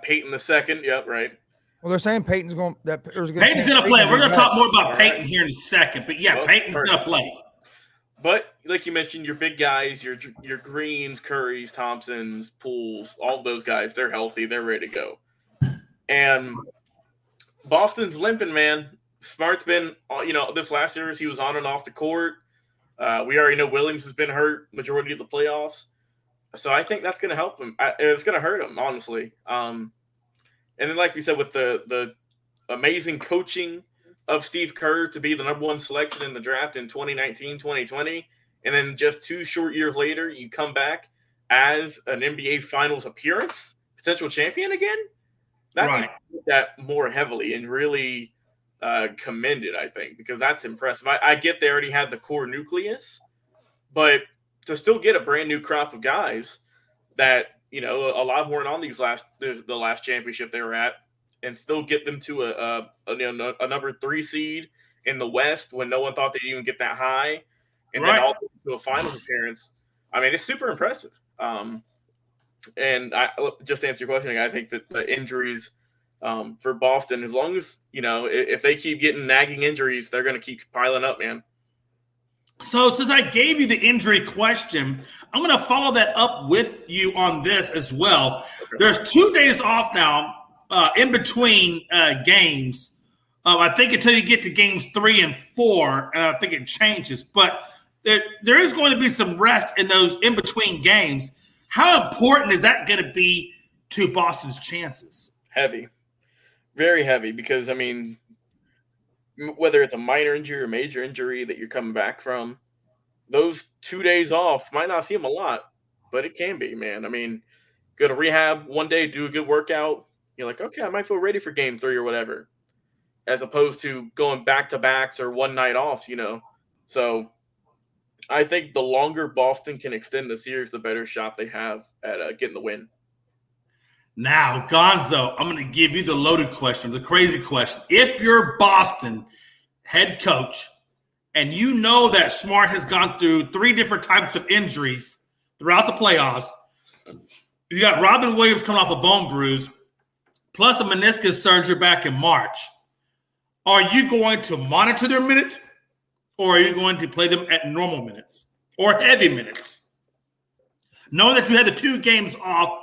Peyton the second. Yep, right. Well, they're saying Peyton's going. Peyton's going to play. We're going to talk more about Peyton here in a second, but yeah, Peyton's going to play. But like you mentioned, your big guys, your Greens, Currys, Thompsons, Pools, all of those guys, they're healthy, they're ready to go. And Boston's limping, man. Smart's been, this last series he was on and off the court. We already know Williams has been hurt majority of the playoffs. So I think that's going to help him. It's going to hurt him, honestly. And then, like we said, with the amazing coaching of Steve Kerr to be the number one selection in the draft in 2019, 2020, and then just 2 short years later, you come back as an NBA Finals appearance, potential champion again. That more heavily and really commended, I think, because that's impressive. I get they already had the core nucleus, but to still get a brand new crop of guys that, a lot more on the last championship they were at, and still get them to a number 3 seed in the West when no one thought they'd even get that high, and then also to a finals appearance. I mean, it's super impressive. And just to answer your question, I think that the injuries for Boston, as long as, if they keep getting nagging injuries, they're going to keep piling up, man. So since I gave you the injury question, I'm going to follow that up with you on this as well. Okay. There's 2 days off now in between games. I think until you get to games 3 and 4, and I think it changes. But there is going to be some rest in those in-between games. How important is that going to be to Boston's chances? Heavy. Very heavy, because, whether it's a minor injury or major injury that you're coming back from, those 2 days off might not seem a lot, but it can be, man. Go to rehab one day, do a good workout. You're like, okay, I might feel ready for game 3 or whatever, as opposed to going back-to-backs or one night off, So I think the longer Boston can extend the series, the better shot they have at getting the win. Now, Gonzo, I'm going to give you the loaded question, the crazy question. If you're Boston head coach and you know that Smart has gone through 3 different types of injuries throughout the playoffs, you got Robin Williams coming off a bone bruise, plus a meniscus surgery back in March, are you going to monitor their minutes, or are you going to play them at normal minutes or heavy minutes? Knowing that you had the 2 games off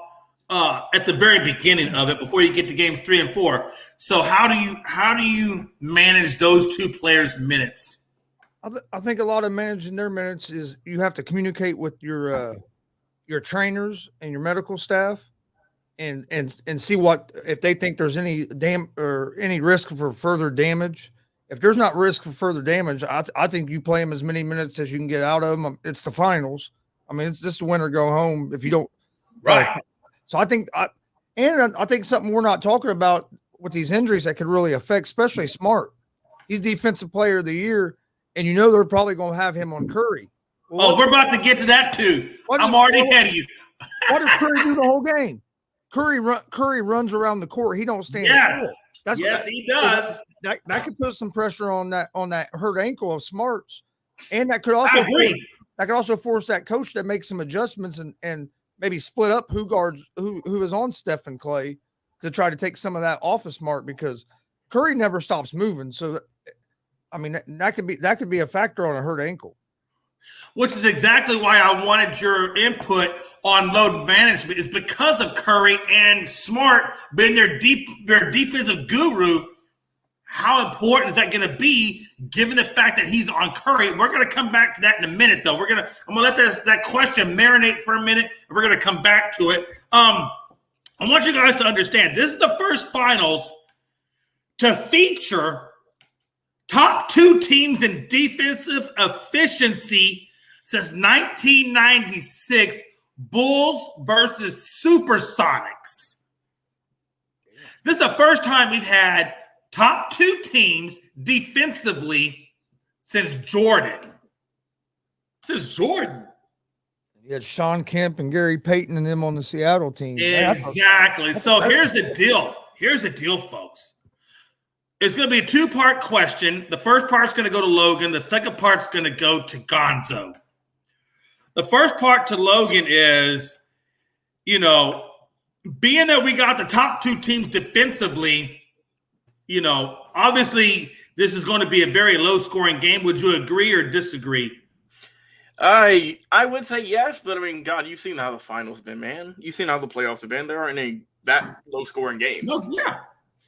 at the very beginning of it before you get to games 3 and 4. So how do you manage those 2 players' minutes? I think a lot of managing their minutes is you have to communicate with your trainers and your medical staff and see what if they think there's any risk for further damage if there's not risk for further damage, I think you play him as many minutes as you can get out of him. It's the finals. I mean, it's just a win or go home if you don't. Right. So I think something we're not talking about with these injuries that could really affect, especially Smart. He's defensive player of the year, and they're probably going to have him on Curry. Well, we're about to get to that too. I'm already ahead of you. What does Curry do the whole game? Curry runs around the court. He don't stand still. Yes, he does. That could put some pressure on that hurt ankle of Smart's, and that could also force that coach to make some adjustments and maybe split up who is on Steph and Clay to try to take some of that off of Smart, because Curry never stops moving. So, I mean, that could be a factor on a hurt ankle. Which is exactly why I wanted your input on load management, is because of Curry and Smart being their defensive guru. How important is that going to be, given the fact that he's on Curry? We're going to come back to that in a minute, though. I'm going to let that question marinate for a minute, and we're going to come back to it. I want you guys to understand, this is the first finals to feature top two teams in defensive efficiency since 1996, Bulls versus Supersonics. This is the first time we've had top two teams defensively since Jordan. You had Sean Kemp and Gary Payton and them on the Seattle team. Exactly. So here's the deal. Here's the deal, folks. It's going to be a two-part question. The first part's going to go to Loagn. The second part's going to go to Gonzo. The first part to Loagn is, being that we got the top two teams defensively, obviously this is going to be a very low-scoring game. Would you agree or disagree? I would say yes, but I mean, God, you've seen how the finals have been, man. You've seen how the playoffs have been. There aren't any that low-scoring games. No,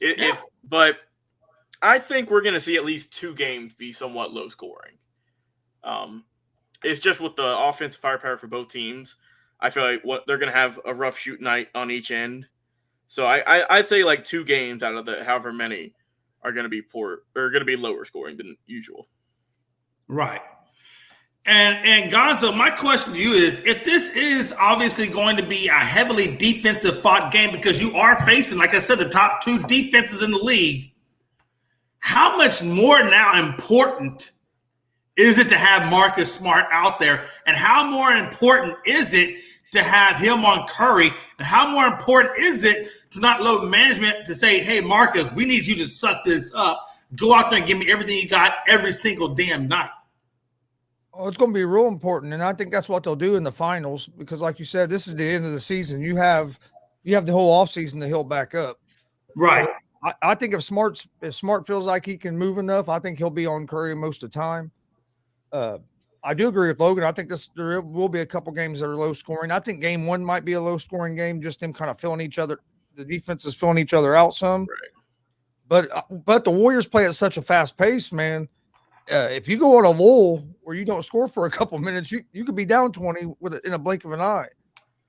yeah. But I think we're going to see at least two games be somewhat low-scoring. It's just with the offensive firepower for both teams. I feel like they're going to have a rough shoot night on each end. So I'd say like two games out of the however many are going to be lower scoring than usual. Right. And Gonzo, my question to you is, if this is obviously going to be a heavily defensive fought game, because you are facing, like I said, the top two defenses in the league, how much more now important is it to have Marcus Smart out there? And how more important is it to have him on Curry? And how more important is it to not load management to say, hey, Marcus, we need you to suck this up. Go out there and give me everything you got every single damn night. Oh, it's going to be real important, and I think that's what they'll do in the finals, because, like you said, this is the end of the season. You have the whole offseason to heal back up. Right. So I think if Smart feels like he can move enough, I think he'll be on Curry most of the time. I do agree with Loagn. I think there will be a couple games that are low scoring. I think game one might be a low scoring game, just them kind of filling each other. The defense is filling each other out some. Right. But the Warriors play at such a fast pace, man. If you go on a lull where you don't score for a couple minutes, you could be down 20 in a blink of an eye.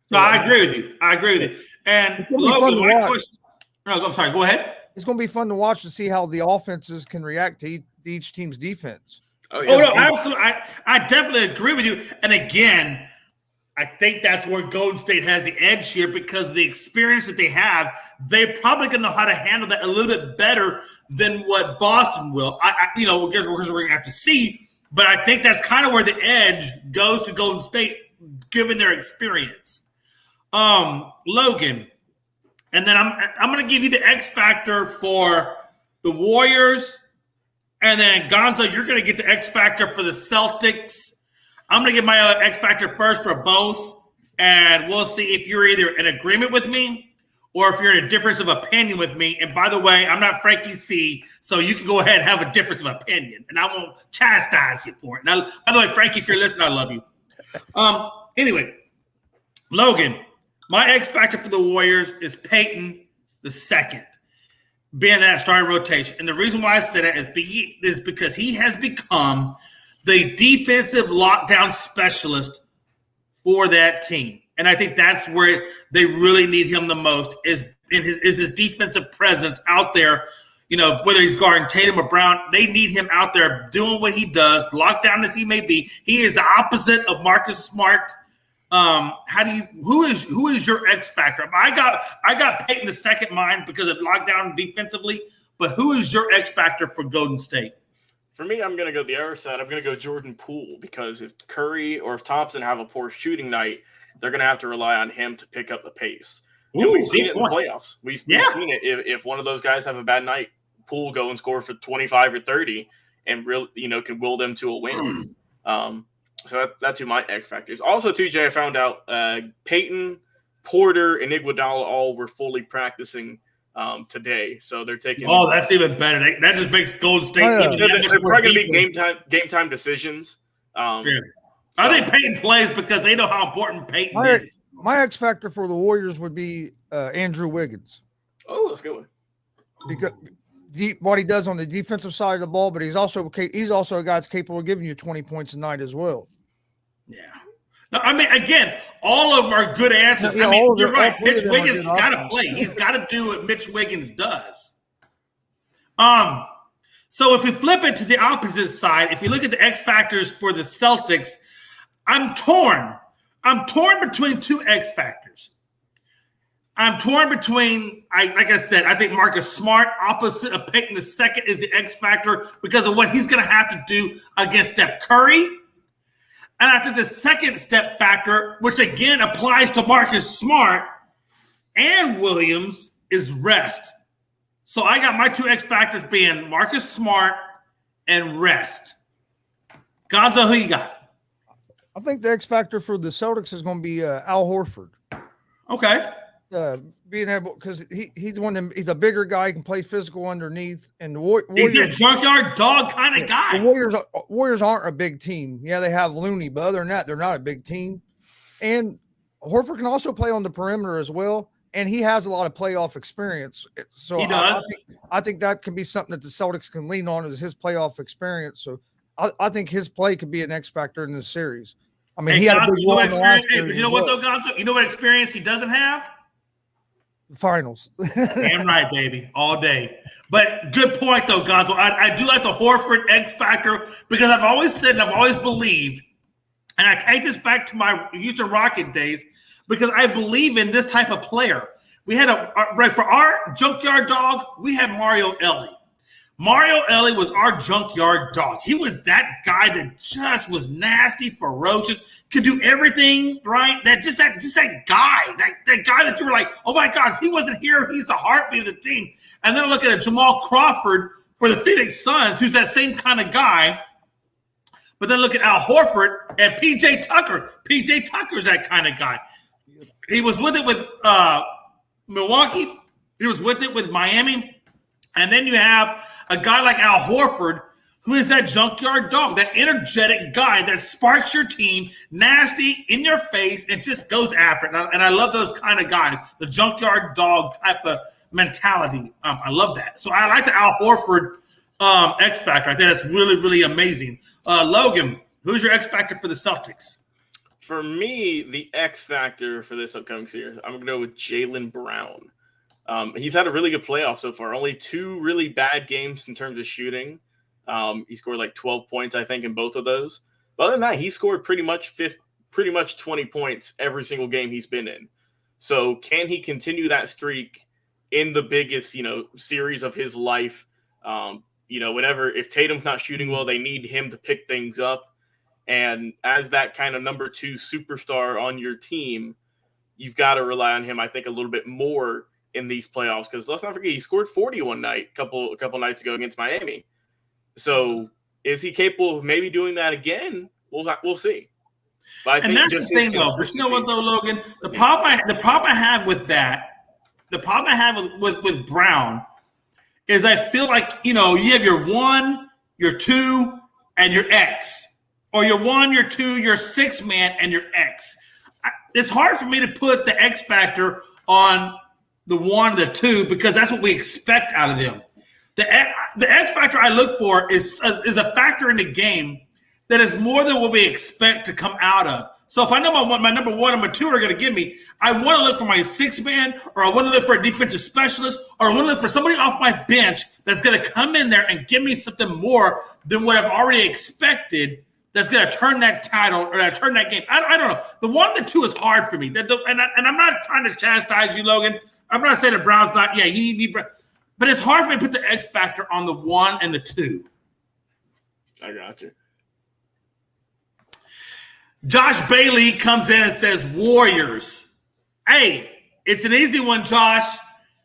No, I agree with you. And Loagn, my question. No, I'm sorry. Go ahead. It's going to be fun to watch to see how the offenses can react to each team's defense. Oh, no, absolutely. I definitely agree with you. And again, I think that's where Golden State has the edge here, because of the experience that they have. They're probably going to know how to handle that a little bit better than what Boston will. I guess we're going to have to see. But I think that's kind of where the edge goes to Golden State, given their experience. Loagn, and then I'm going to give you the X factor for the Warriors. And then, Gonzo, you're going to get the X factor for the Celtics. I'm going to get my X factor first for both. And we'll see if you're either in agreement with me or if you're in a difference of opinion with me. And by the way, I'm not Frankie C, so you can go ahead and have a difference of opinion. And I won't chastise you for it. Now, by the way, Frankie, if you're listening, I love you. Anyway, Loagn, my X factor for the Warriors is Payton II. Being that starting rotation. And the reason why I say that is because he has become the defensive lockdown specialist for that team. And I think that's where they really need him the most, is his defensive presence out there, whether he's guarding Tatum or Brown, they need him out there doing what he does, locked down as he may be. He is the opposite of Marcus Smart. Who is your X factor? I got Peyton the second mind because of lockdown defensively, but who is your X factor for Golden State? For me, I'm going to go the other side. I'm going to go Jordan Poole, because if Curry or if Thompson have a poor shooting night, they're going to have to rely on him to pick up the pace. We've seen it in the playoffs. We've seen it. If one of those guys have a bad night, Poole go and score for 25 or 30 and can will them to a win. So that's who my X factors. Also, TJ, I found out Peyton, Porter, and Iguodala all were fully practicing today. So they're taking. Oh, that's even better. That just makes Golden State. They're probably going to be game time decisions. I think Peyton plays because they know how important Peyton is. My X factor for the Warriors would be Andrew Wiggins. Oh, that's a good one. Because what he does on the defensive side of the ball, but he's also a guy that's capable of giving you 20 points a night as well. Yeah. No, I mean, again, all of them are good answers. I mean, you're right. Mitch Wiggins has got to play. He's got to do what Mitch Wiggins does. So if we flip it to the opposite side, if you look at the X factors for the Celtics, I'm torn. I'm torn between two X factors. I'm torn between, like I said, I think Marcus Smart, opposite of Peyton II, is the X factor because of what he's going to have to do against Steph Curry. And I think the second step factor, which again applies to Marcus Smart and Williams, is rest. So I got my two X factors being Marcus Smart and rest. Gonzo, who you got? I think the X factor for the Celtics is going to be Al Horford. Okay. Being able, because he's he's a bigger guy, he can play physical underneath, and the Warriors, he's a junkyard dog kind of guy. The Warriors aren't a big team. Yeah, they have Looney, but other than that, they're not a big team. And Horford can also play on the perimeter as well, and he has a lot of playoff experience. So he does. I think that can be something that the Celtics can lean on, is his playoff experience. So I think his play could be an X factor in this series. I mean, he had a big role in the last series. But you know what, though, Gonzo? You know what experience he doesn't have? Finals. Damn right, baby, all day. But good point, though, Gonzo. I do like the Horford X factor because I've always said and I've always believed, and I take this back to my Houston Rocket days because I believe in this type of player. We had for our junkyard dog, we had Mario Ellie. Mario Ellie was our junkyard dog. He was that guy that just was nasty, ferocious, could do everything right. That guy, that guy that you were like, oh my God, if he wasn't here, he's the heartbeat of the team. And then look at Jamal Crawford for the Phoenix Suns, who's that same kind of guy. But then look at Al Horford and PJ Tucker. PJ Tucker's that kind of guy. He was with it with Milwaukee. He was with it with Miami. And then you have a guy like Al Horford, who is that junkyard dog, that energetic guy that sparks your team, nasty, in your face, and just goes after it. And I love those kind of guys, the junkyard dog type of mentality. I love that. So I like the Al Horford X factor. I think that's really, really amazing. Logan, who's your X factor for the Celtics? For me, the X factor for this upcoming series, I'm going to go with Jaylen Brown. He's had a really good playoff so far. Only two really bad games in terms of shooting. He scored like 12 points, I think, in both of those. But other than that, he scored pretty much 20 points every single game he's been in. So can he continue that streak in the biggest, series of his life? If Tatum's not shooting well, they need him to pick things up. And as that kind of number two superstar on your team, you've got to rely on him, I think, a little bit more in these playoffs, because let's not forget he scored 40 one night a couple nights ago against Miami. So is he capable of maybe doing that again? We'll see. But I think that's the thing, though. But you know what, though, Logan? The problem I have with that, the problem I have with Brown is I feel like you have your 1, your 2, and your X, or your 1, your 2, your 6 man, and your X. It's hard for me to put the X factor on the 1, the 2, because that's what we expect out of them. The X factor I look for is a factor in the game that is more than what we expect to come out of. So if I know my number 1 and my 2 are going to give me, I want to look for my 6 man, or I want to look for a defensive specialist, or I want to look for somebody off my bench that's going to come in there and give me something more than what I've already expected that's going to turn that title or turn that game. I don't know. The one and the two is hard for me. And I'm not trying to chastise you, Logan. I'm not saying the Browns not. Yeah, you need me, but it's hard for me to put the X factor on the one and the two. I got you. Josh Bailey comes in and says Warriors. Hey, it's an easy one, Josh.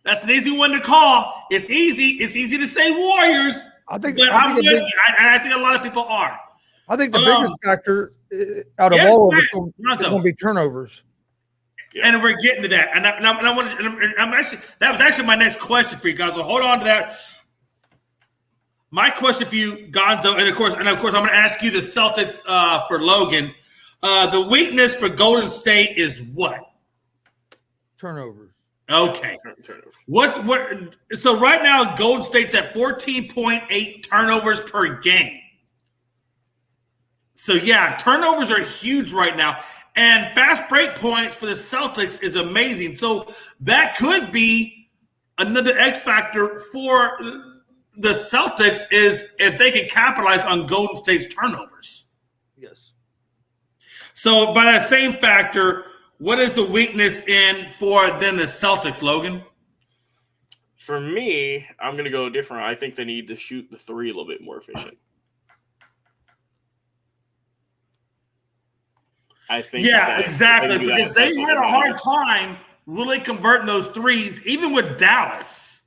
That's an easy one to call. It's easy. It's easy to say Warriors. I think a lot of people are. I think the biggest factor out of all of it is going to be turnovers. Yeah. And we're getting to that. And that was actually my next question for you, Gonzo. Hold on to that. My question for you, Gonzo, and of course, I'm going to ask you the Celtics for Logan. The weakness for Golden State is what? Turnovers. Okay. So right now, Golden State's at 14.8 turnovers per game. So yeah, turnovers are huge right now. And fast break points for the Celtics is amazing. So that could be another X factor for the Celtics is if they can capitalize on Golden State's turnovers. Yes. So by that same factor, what is the weakness in for then the Celtics, Logan? For me, I'm going to go different. I think they need to shoot the three a little bit more efficient. I think. Yeah, exactly. Because they had a hard time really converting those threes, even with Dallas.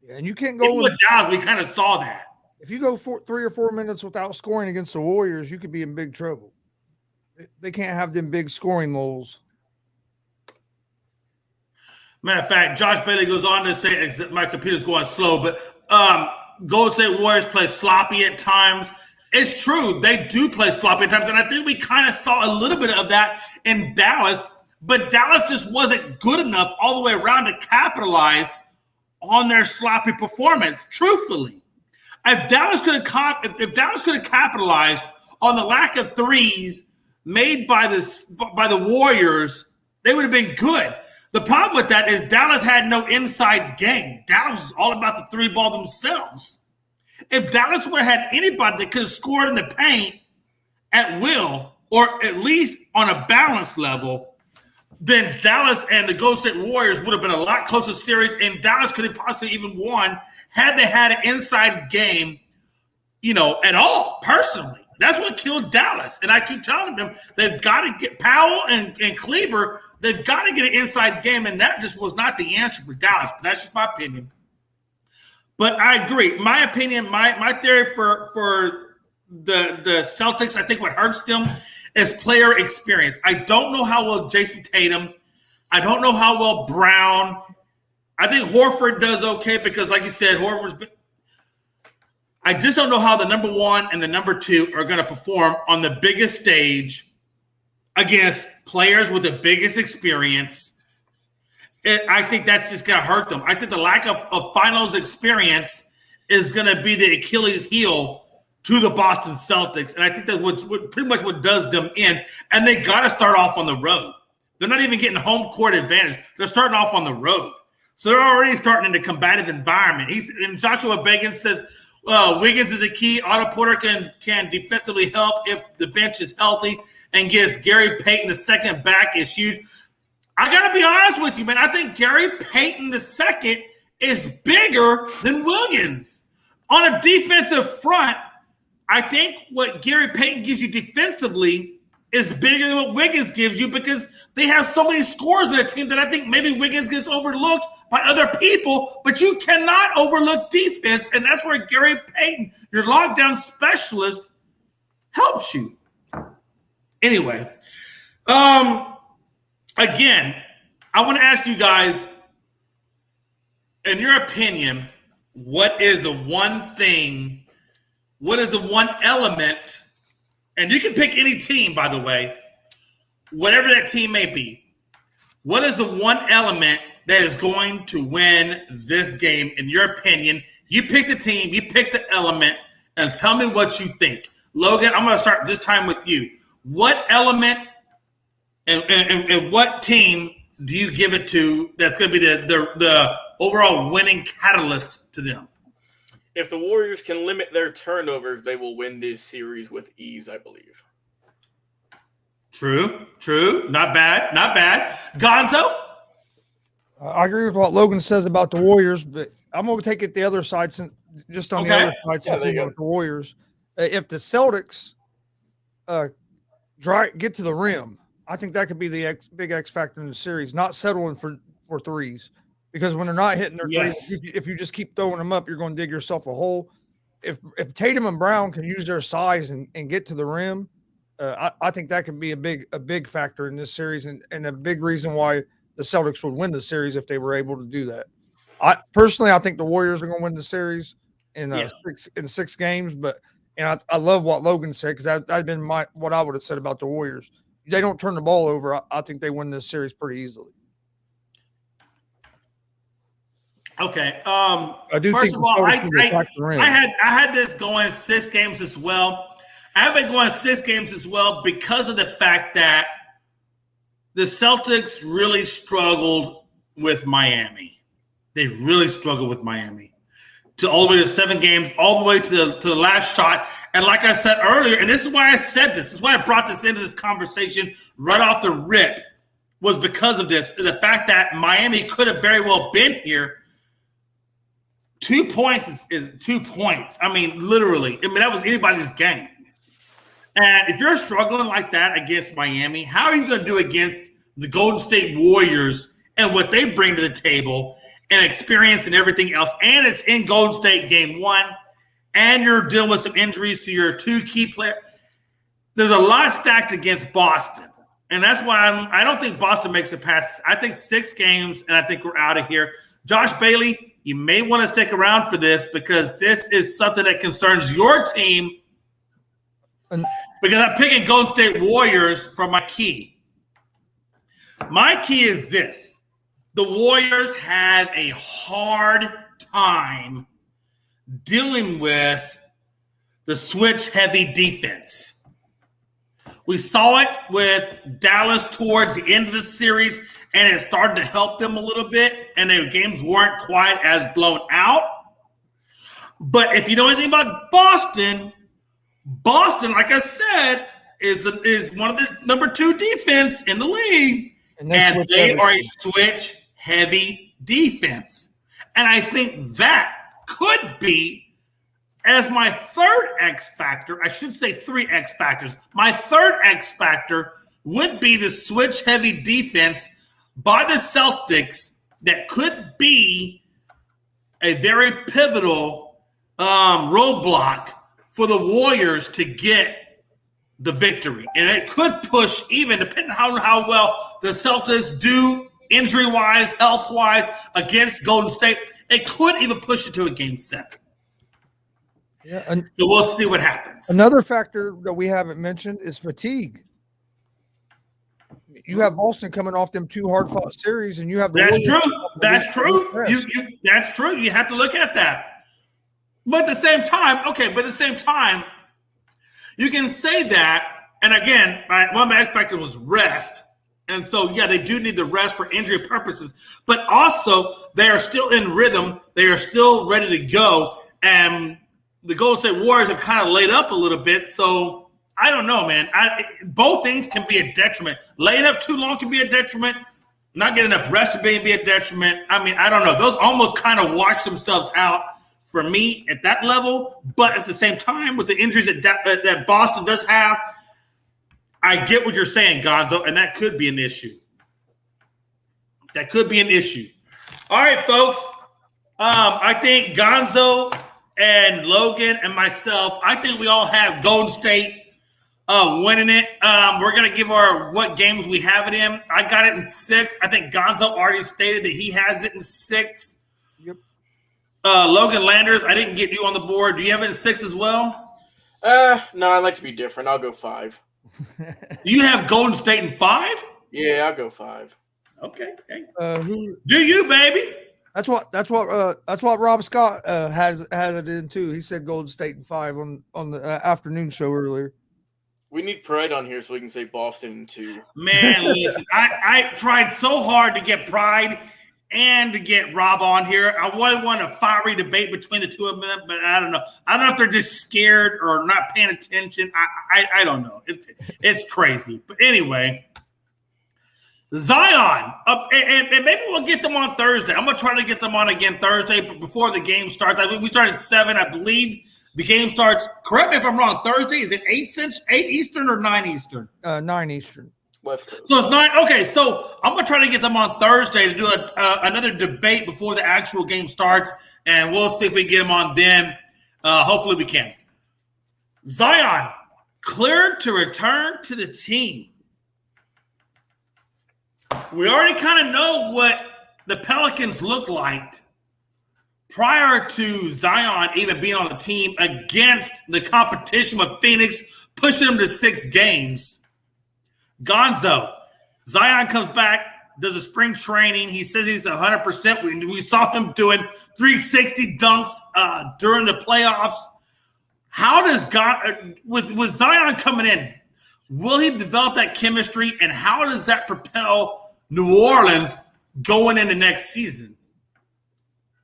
Yeah, and you can't go even with Dallas. We kind of saw that. If you go 3 or 4 minutes without scoring against the Warriors, you could be in big trouble. They can't have them big scoring lulls. Matter of fact, Josh Bailey goes on to say, my computer's going slow, but Golden State Warriors play sloppy at times. It's true. They do play sloppy at times, and I think we kind of saw a little bit of that in Dallas, but Dallas just wasn't good enough all the way around to capitalize on their sloppy performance, truthfully. If Dallas could have capitalized on the lack of threes made by the Warriors, they would have been good. The problem with that is Dallas had no inside game. Dallas was all about the three ball themselves. If Dallas would have had anybody that could have scored in the paint at will, or at least on a balanced level, then Dallas and the Golden State Warriors would have been a lot closer series, and Dallas could have possibly even won had they had an inside game, at all, personally. That's what killed Dallas. And I keep telling them they've got to get Powell and Kleber, they've got to get an inside game, and that just was not the answer for Dallas. But that's just my opinion. But I agree. My opinion, my theory for the Celtics, I think what hurts them is player experience. I don't know how well Jason Tatum. I don't know how well Brown. I think Horford does okay because, like you said, I just don't know how the number one and the number two are going to perform on the biggest stage against players with the biggest experience. I think that's just going to hurt them. I think the lack of finals experience is going to be the Achilles heel to the Boston Celtics. And I think that's what pretty much what does them in. And they got to start off on the road. They're not even getting home court advantage. They're starting off on the road. So they're already starting in a combative environment. And Joshua Bagans says, Wiggins is a key. Otto Porter can defensively help if the bench is healthy and gets Gary Payton the second back is huge. I got to be honest with you, man. I think Gary Payton the second is bigger than Wiggins. On a defensive front, I think what Gary Payton gives you defensively is bigger than what Wiggins gives you because they have so many scores in their team that I think maybe Wiggins gets overlooked by other people, but you cannot overlook defense, and that's where Gary Payton, your lockdown specialist, helps you. Anyway, again, I want to ask you guys, in your opinion, what is the one element, and you can pick any team, by the way, whatever that team may be, what is the one element that is going to win this game, in your opinion? You pick the team, you pick the element, and tell me what you think. Logan, I'm going to start this time with you. What element and what team do you give it to that's going to be the overall winning catalyst to them? If the Warriors can limit their turnovers, they will win this series with ease, I believe. True. Not bad. Gonzo? I agree with what Logan says about the Warriors, but I'm going to take it the other side, since the other side, since about the Warriors. If the Celtics get to the rim, I think that could be the big X factor in the series, not settling for threes. Because when they're not hitting their threes, if you just keep throwing them up, you're going to dig yourself a hole. If Tatum and Brown can use their size and get to the rim, I think that could be a big factor in this series, and a big reason why the Celtics would win the series if they were able to do that. I think the Warriors are going to win the series in 6 games, and I love what Logan said, because that'd been what I would have said about the Warriors. If they don't turn the ball over, I think they win this series pretty easily. Okay. I do first think of all, I had this going 6 games as well. I have been going 6 games as well because of the fact that the Celtics really struggled with Miami. They really struggled with Miami to all the way to 7 games, all the way to the last shot. And like I said earlier, and this is why I said this is why I brought this into this conversation right off the rip, was because of this. The fact that Miami could have very well been here. 2 points is 2 points. I mean, literally. I mean, that was anybody's game. And if you're struggling like that against Miami, how are you going to do against the Golden State Warriors and what they bring to the table and experience and everything else? And it's in Golden State game 1, and you're dealing with some injuries to your 2 key players. There's a lot stacked against Boston. And that's why I don't think Boston makes it past. I think 6 games, and I think we're out of here. Josh Bailey, you may want to stick around for this, because this is something that concerns your team. Because I'm picking Golden State Warriors for my key. My key is this. The Warriors have a hard time dealing with the switch-heavy defense. We saw it with Dallas towards the end of the series, and it started to help them a little bit, and their games weren't quite as blown out. But if you know anything about Boston, like I said, is one of the number 2 defense in the league, and they are a switch-heavy defense. And I think that could be, as my third X factor, I should say 3 X factors. My third X factor would be the switch-heavy defense by the Celtics that could be a very pivotal roadblock for the Warriors to get the victory. And it could push, even depending on how well the Celtics do injury-wise, health-wise against Golden State, it could even push it to a game 7. Yeah, so we'll see what happens. Another factor that we haven't mentioned is fatigue. You have Boston coming off them 2 hard-fought series, and you have That's true. That's true. That's true. You have to look at that. But at the same time, you can say that, and again, one of my X factors was rest. And so, yeah, they do need the rest for injury purposes, but also they are still in rhythm. They are still ready to go. And the Golden State Warriors have kind of laid up a little bit. So I don't know, man. Both things can be a detriment. Laying up too long can be a detriment. Not getting enough rest to be a detriment. I mean, I don't know. Those almost kind of wash themselves out for me at that level. But at the same time, with the injuries that Boston does have, I get what you're saying, Gonzo, and that could be an issue. That could be an issue. All right, folks. I think Gonzo and Logan and myself, I think we all have Golden State winning it. We're going to give our what games we have it in. I got it in 6. I think Gonzo already stated that he has it in 6. Yep. Logan Landers, I didn't get you on the board. Do you have it in 6 as well? No, I like to be different. I'll go 5. You have Golden State in 5? Yeah, I'll go 5. Okay. Hey. Do you, baby? That's what Rob Scott has it in too. He said Golden State in 5 on the afternoon show earlier. We need Pride on here so we can say Boston in 2. Man, listen, I tried so hard to get Pride and to get Rob on here. I would want a fiery debate between the two of them, but I don't know. I don't know if they're just scared or not paying attention. I don't know. It's crazy. But anyway, Zion, and maybe we'll get them on Thursday. I'm going to try to get them on again Thursday before the game starts. We start at 7, I believe. The game starts, correct me if I'm wrong, Thursday. Is it 8 Eastern or 9 Eastern? 9 Eastern. So it's 9. Okay, so I'm going to try to get them on Thursday to do another debate before the actual game starts, and we'll see if we get them on then. Hopefully we can. Zion, cleared to return to the team. We already kind of know what the Pelicans look like prior to Zion even being on the team against the competition with Phoenix, pushing them to 6 games. Gonzo, Zion comes back, does a spring training. He says he's 100%. We saw him doing 360 dunks during the playoffs. How does with Zion coming in, will he develop that chemistry, and how does that propel New Orleans going into next season?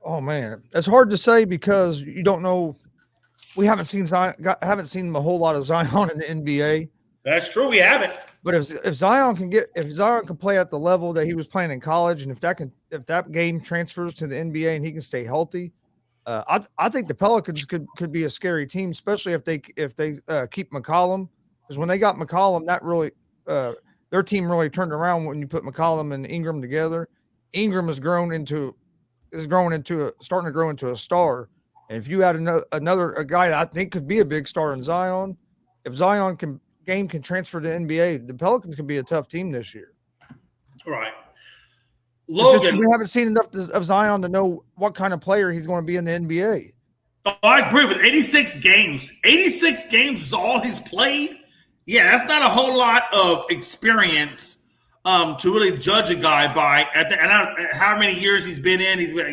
Oh man, it's hard to say because you don't know. We haven't seen a whole lot of Zion in the NBA. That's true, we haven't. But if Zion can play at the level that he was playing in college, and if that game transfers to the NBA and he can stay healthy, I think the Pelicans could be a scary team, especially if they keep McCollum. Because when they got McCollum, that really their team really turned around when you put McCollum and Ingram together. Ingram is starting to grow into a star. And if you add a guy that I think could be a big star in Zion, if Zion game can transfer to NBA, the Pelicans could be a tough team this year. Right. Logan, we haven't seen enough of Zion to know what kind of player he's going to be in the NBA. Oh, I agree with 86 games. 86 games is all he's played. Yeah, that's not a whole lot of experience to really judge a guy by. How many years he's been in? You're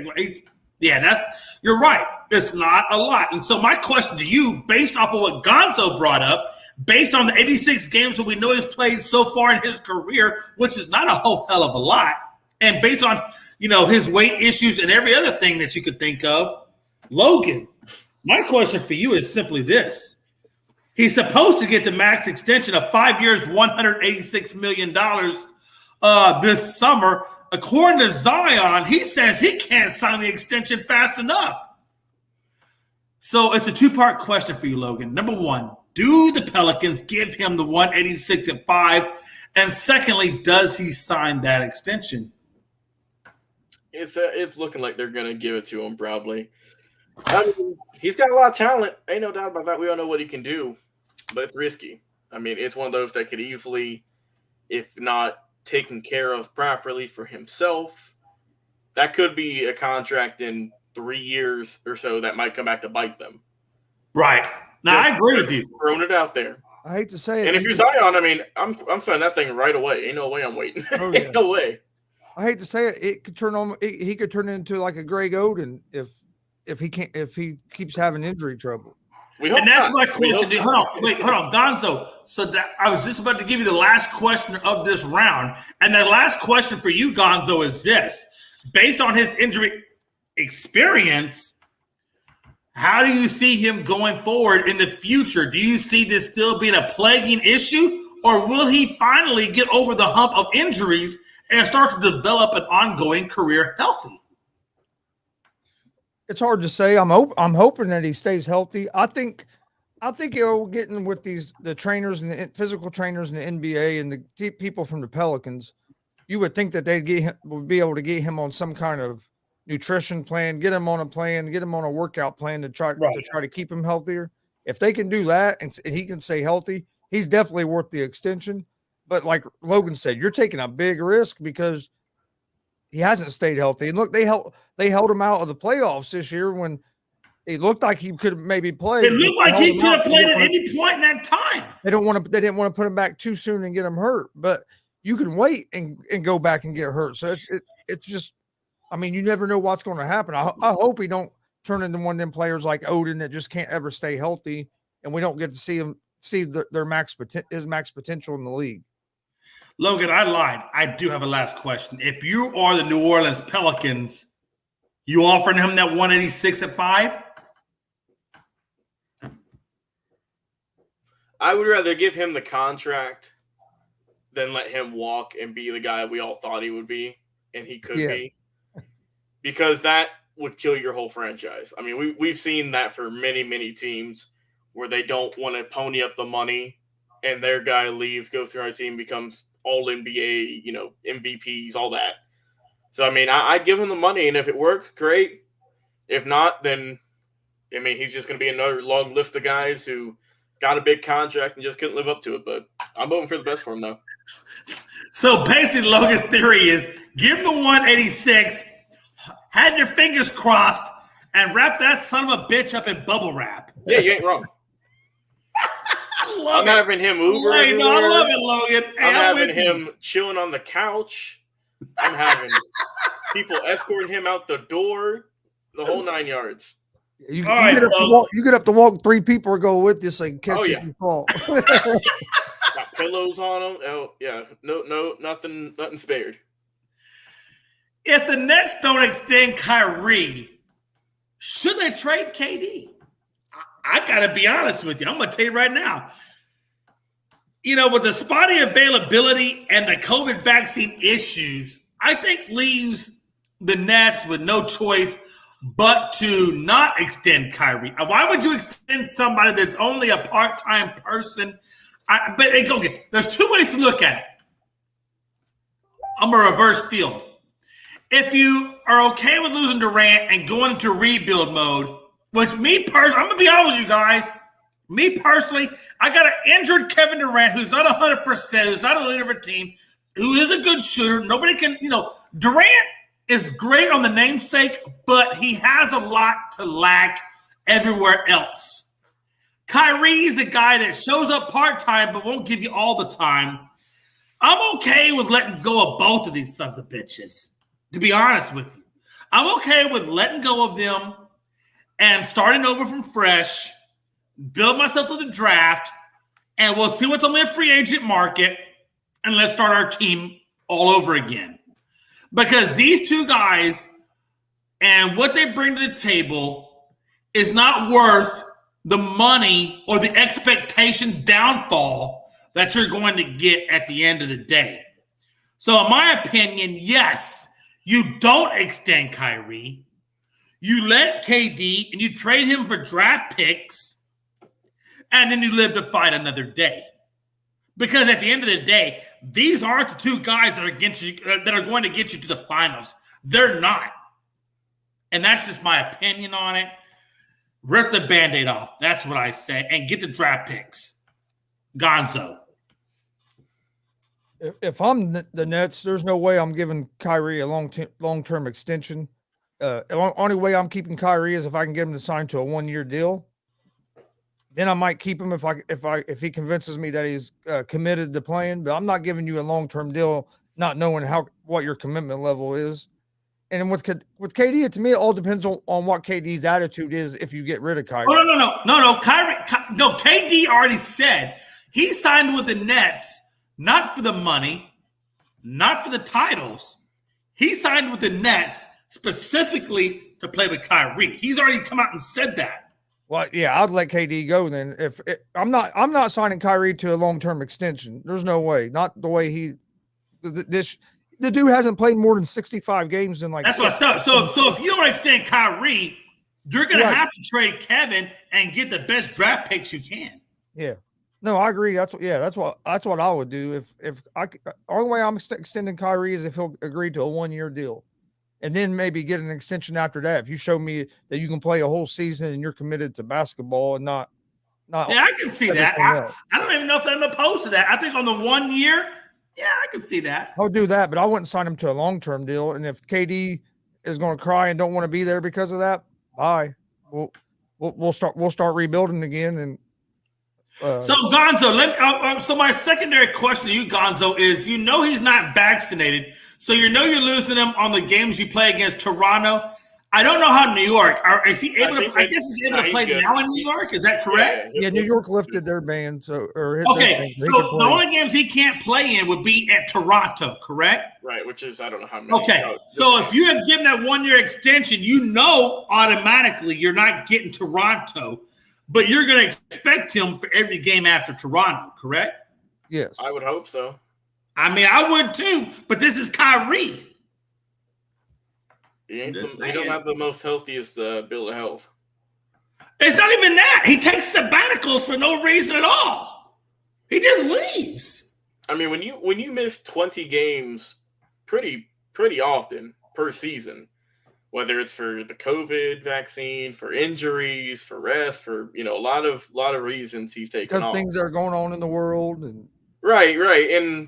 right. It's not a lot. And so my question to you, based off of what Gonzo brought up, based on the 86 games that we know he's played so far in his career, which is not a whole hell of a lot, and based on his weight issues and every other thing that you could think of, Logan, my question for you is simply this. He's supposed to get the max extension of 5 years, $186 million this summer. According to Zion, he says he can't sign the extension fast enough. So it's a 2-part question for you, Logan. Number one, do the Pelicans give him the 186 at 5? And secondly, does he sign that extension? It's looking like they're going to give it to him probably. I mean, he's got a lot of talent. Ain't no doubt about that. We all know what he can do, but it's risky. I mean, it's one of those that could easily, if not taken care of properly for himself, that could be a contract in 3 years or so that might come back to bite them. Right. Now, I agree with you. Throwing it out there. I hate to say it. And if you're Zion, I mean, I'm signing that thing right away. Ain't no way I'm waiting. Oh, yeah. Ain't no way. I hate to say it. It could turn on. He could turn into like a Greg Oden if he keeps having injury trouble. And that's my question. Hold on, Gonzo. So I was just about to give you the last question of this round. And the last question for you, Gonzo, is this. Based on his injury experience, how do you see him going forward in the future? Do you see this still being a plaguing issue, or will he finally get over the hump of injuries and start to develop an ongoing career healthy? It's hard to say. I'm hoping that he stays healthy. I think he'll get in with the trainers and the physical trainers in the NBA and the people from the Pelicans. You would think that would be able to get him on some kind of nutrition plan, get him on a plan, get him on a workout plan to try to keep him healthier. If they can do that and he can stay healthy, he's definitely worth the extension. But like Logan said, you're taking a big risk because he hasn't stayed healthy. And look, they held him out of the playoffs this year when it looked like he could have maybe played. It looked like he could have played at any point in that time. They didn't want to put him back too soon and get him hurt. But you can wait and go back and get hurt. So it's just, I mean, you never know what's going to happen. I hope he don't turn into one of them players like Oden that just can't ever stay healthy, and we don't get to see him his max potential in the league. Logan, I lied. I do have a last question. If you are the New Orleans Pelicans, you offering him that 186 at 5? I would rather give him the contract than let him walk and be the guy we all thought he would be, and he could be. Because that would kill your whole franchise. I mean, we've seen that for many, many teams where they don't want to pony up the money, and their guy leaves, goes through our team, becomes all NBA, MVPs, all that. So, I mean, I'd give him the money, and if it works, great. If not, then, I mean, he's just going to be another long list of guys who got a big contract and just couldn't live up to it. But I'm voting for the best for him, though. So, basically, Logan's theory is give him the 186, had your fingers crossed, and wrap that son of a bitch up in bubble wrap. Yeah, you ain't wrong. I'm having him Uber. I love it, Logan. Hey, I'm having him chilling on the couch. I'm having people escorting him out the door, the whole 9 yards. You get up to walk 3 people or go with you so you can catch you and fall. Got pillows on them. Oh, yeah. No, nothing spared. If the Nets don't extend Kyrie, should they trade KD? I got to be honest with you. I'm going to tell you right now. With the spotty availability and the COVID vaccine issues, I think leaves the Nets with no choice but to not extend Kyrie. Why would you extend somebody that's only a part-time person? There's 2 ways to look at it. I'm a reverse field. If you are okay with losing Durant and going into rebuild mode, which me personally, I'm going to be honest with you guys. Me personally, I got an injured Kevin Durant who's not 100%, who's not a leader of a team, who is a good shooter. Nobody can, Durant is great on the namesake, but he has a lot to lack everywhere else. Kyrie is a guy that shows up part-time but won't give you all the time. I'm okay with letting go of both of these sons of bitches, to be honest with you. I'm okay with letting go of them and starting over from fresh, build myself to the draft, and we'll see what's on the free agent market, and let's start our team all over again. Because these 2 guys and what they bring to the table is not worth the money or the expectation downfall that you're going to get at the end of the day. So in my opinion, yes, you don't extend Kyrie. You let KD and you trade him for draft picks, and then you live to fight another day. Because at the end of the day, these aren't the 2 guys that are against you that are going to get you to the finals. They're not. And that's just my opinion on it. Rip the Band-Aid off. That's what I say. And get the draft picks. Gonzo. If I'm the Nets, there's no way I'm giving Kyrie a long-term extension. Only way I'm keeping Kyrie is if I can get him to sign to a 1-year deal. Then I might keep him if he convinces me that he's committed to playing. But I'm not giving you a long-term deal, not knowing what your commitment level is. And with KD, to me, it all depends on what KD's attitude is if you get rid of Kyrie. Oh, no. KD already said he signed with the Nets not for the money, not for the titles. He signed with the Nets specifically to play with Kyrie. He's already come out and said that. Well, yeah, I'd let KD go then. I'm not signing Kyrie to a long-term extension. There's no way. Not the way the dude hasn't played more than 65 games in That's what I said. So if you don't extend Kyrie, you're going to have to trade Kevin and get the best draft picks you can. Yeah. No, I agree. That's what I would do. If only way I'm extending Kyrie is if he'll agree to a 1-year deal, and then maybe get an extension after that. If you show me that you can play a whole season and you're committed to basketball and not. Yeah, I can see that. I don't even know if I'm opposed to that. I think on the 1 year, yeah, I can see that. I'll do that, but I wouldn't sign him to a long-term deal. And if KD is going to cry and don't want to be there because of that, bye. We'll start rebuilding again. And so Gonzo, so my secondary question to you, Gonzo, is he's not vaccinated, so you're losing him on the games you play against Toronto. I don't know how New York. Is he able to? I think guess he's able to he's play good. now in New York. Is that correct? Yeah, New York lifted their ban, hit their Okay, ban, so he could the play. only games he can't play in would be at Toronto, correct? Right, which is I don't know how many. Okay, so if you have given that 1 year extension, you know automatically you're not getting Toronto, but you're going to expect him for every game after Toronto, correct? Yes, I would hope so. I mean, I would too, but this is Kyrie. He don't have the most healthiest bill of health. It's not even that. He takes sabbaticals for no reason at all. He just leaves. I mean, when you miss 20 games pretty often per season, whether it's for the COVID vaccine, for injuries, for rest, for a lot of reasons he's taken because off. things that are going on in the world and Right, and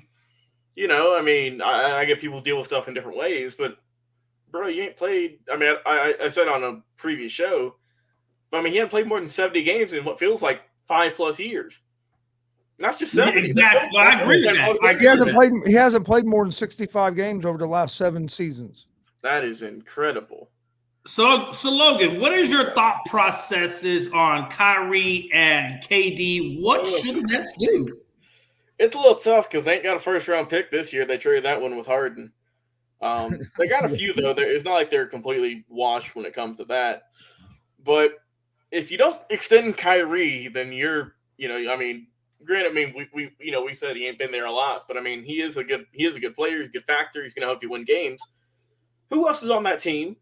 I mean, I get people deal with stuff in different ways, but bro, you ain't played. I mean, I said on a previous show, but I mean, he hadn't played more than 70 games in what feels like 5+ years. And that's just 70. Exactly. Well, I agree with that. He hasn't played more than 65 games over the last 7 seasons. That is incredible. So Logan, what is your thought processes on Kyrie and KD? What should the Nets do? It's a little tough because they ain't got a first-round pick this year. They traded that one with Harden. They got a few, though. It's not like they're completely washed when it comes to that. But if you don't extend Kyrie, then you're, I mean, granted, I mean, we said he ain't been there a lot, but I mean, he is a good player. He's a good factor. He's going to help you win games. Who else is on that team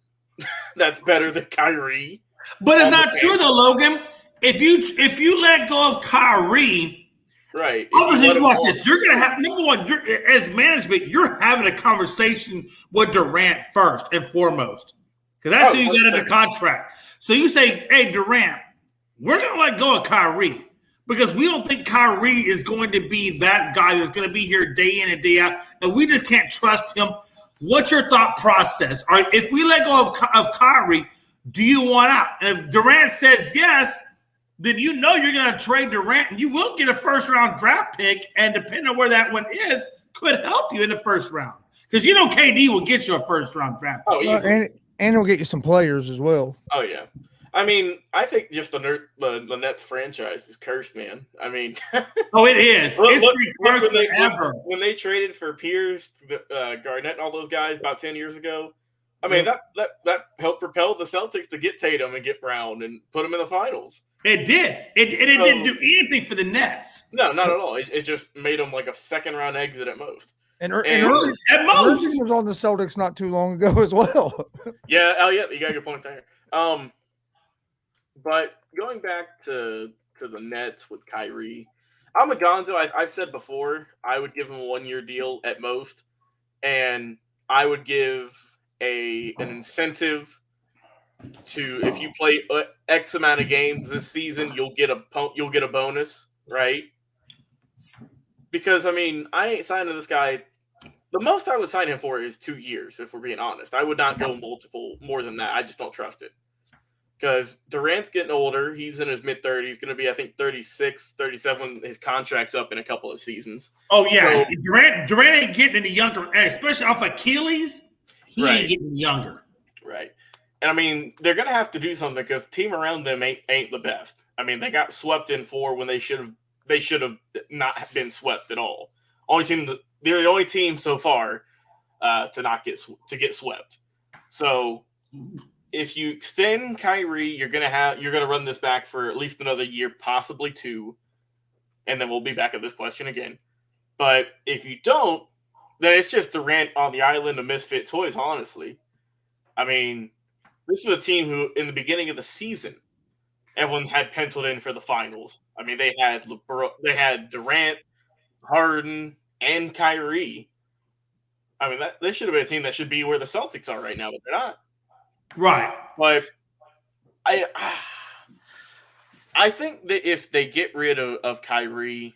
that's better than Kyrie? But it's not true, though, Logan. If you let go of Kyrie, right? Obviously, watch this. You're going to have number one. As management, you're having a conversation with Durant first and foremost, because that's who you got in the contract. So you say, "Hey, Durant, we're going to let go of Kyrie because we don't think Kyrie is going to be that guy that's going to be here day in and day out, and we just can't trust him." What's your thought process? All right, if we let go of Kyrie, do you want out? And if Durant says yes, then you're going to trade Durant, and you will get a first-round draft pick, and depending on where that one is, could help you in the first round. Because KD will get you a first-round draft pick. Oh, and he'll get you some players as well. Oh, yeah. I mean, I think just the Nets franchise is cursed, man. I mean, oh, it is. It's been cursed forever. When they traded for Pierce, Garnett, and all those guys about 10 years ago, I mean that helped propel the Celtics to get Tatum and get Brown and put them in the finals. It did. It didn't do anything for the Nets. No, not at all. It just made them like a second-round exit at most. And Irving was on the Celtics not too long ago as well. Yeah. Oh, yeah. You got a good point there. But going back to the Nets with Kyrie, I'm a Gonzo. I've said before, I would give him a 1 year deal at most, and I would give an incentive to, if you play X amount of games this season, you'll get a bonus, right? Because I mean, I ain't signing this guy. The most I would sign him for is 2 years, if we're being honest. I would not go more than that. I just don't trust it. Because Durant's getting older. He's in his mid-30s. He's going to be, I think, 36, 37. His contract's up in a couple of seasons. Oh, yeah. So, Durant ain't getting any younger, especially off Achilles. He ain't getting younger. Right. And, I mean, they're going to have to do something because the team around them ain't the best. I mean, they got swept in 4 when they should have not been swept at all. They're the only team so far to get swept. So if you extend Kyrie, you're gonna run this back for at least another year, possibly 2, and then we'll be back at this question again. But if you don't, then it's just Durant on the island of misfit toys. Honestly, I mean, this is a team who, in the beginning of the season, everyone had penciled in for the finals. I mean, they had Durant, Harden, and Kyrie. I mean, this should have been a team that should be where the Celtics are right now, but they're not. Right. But I think that if they get rid of Kyrie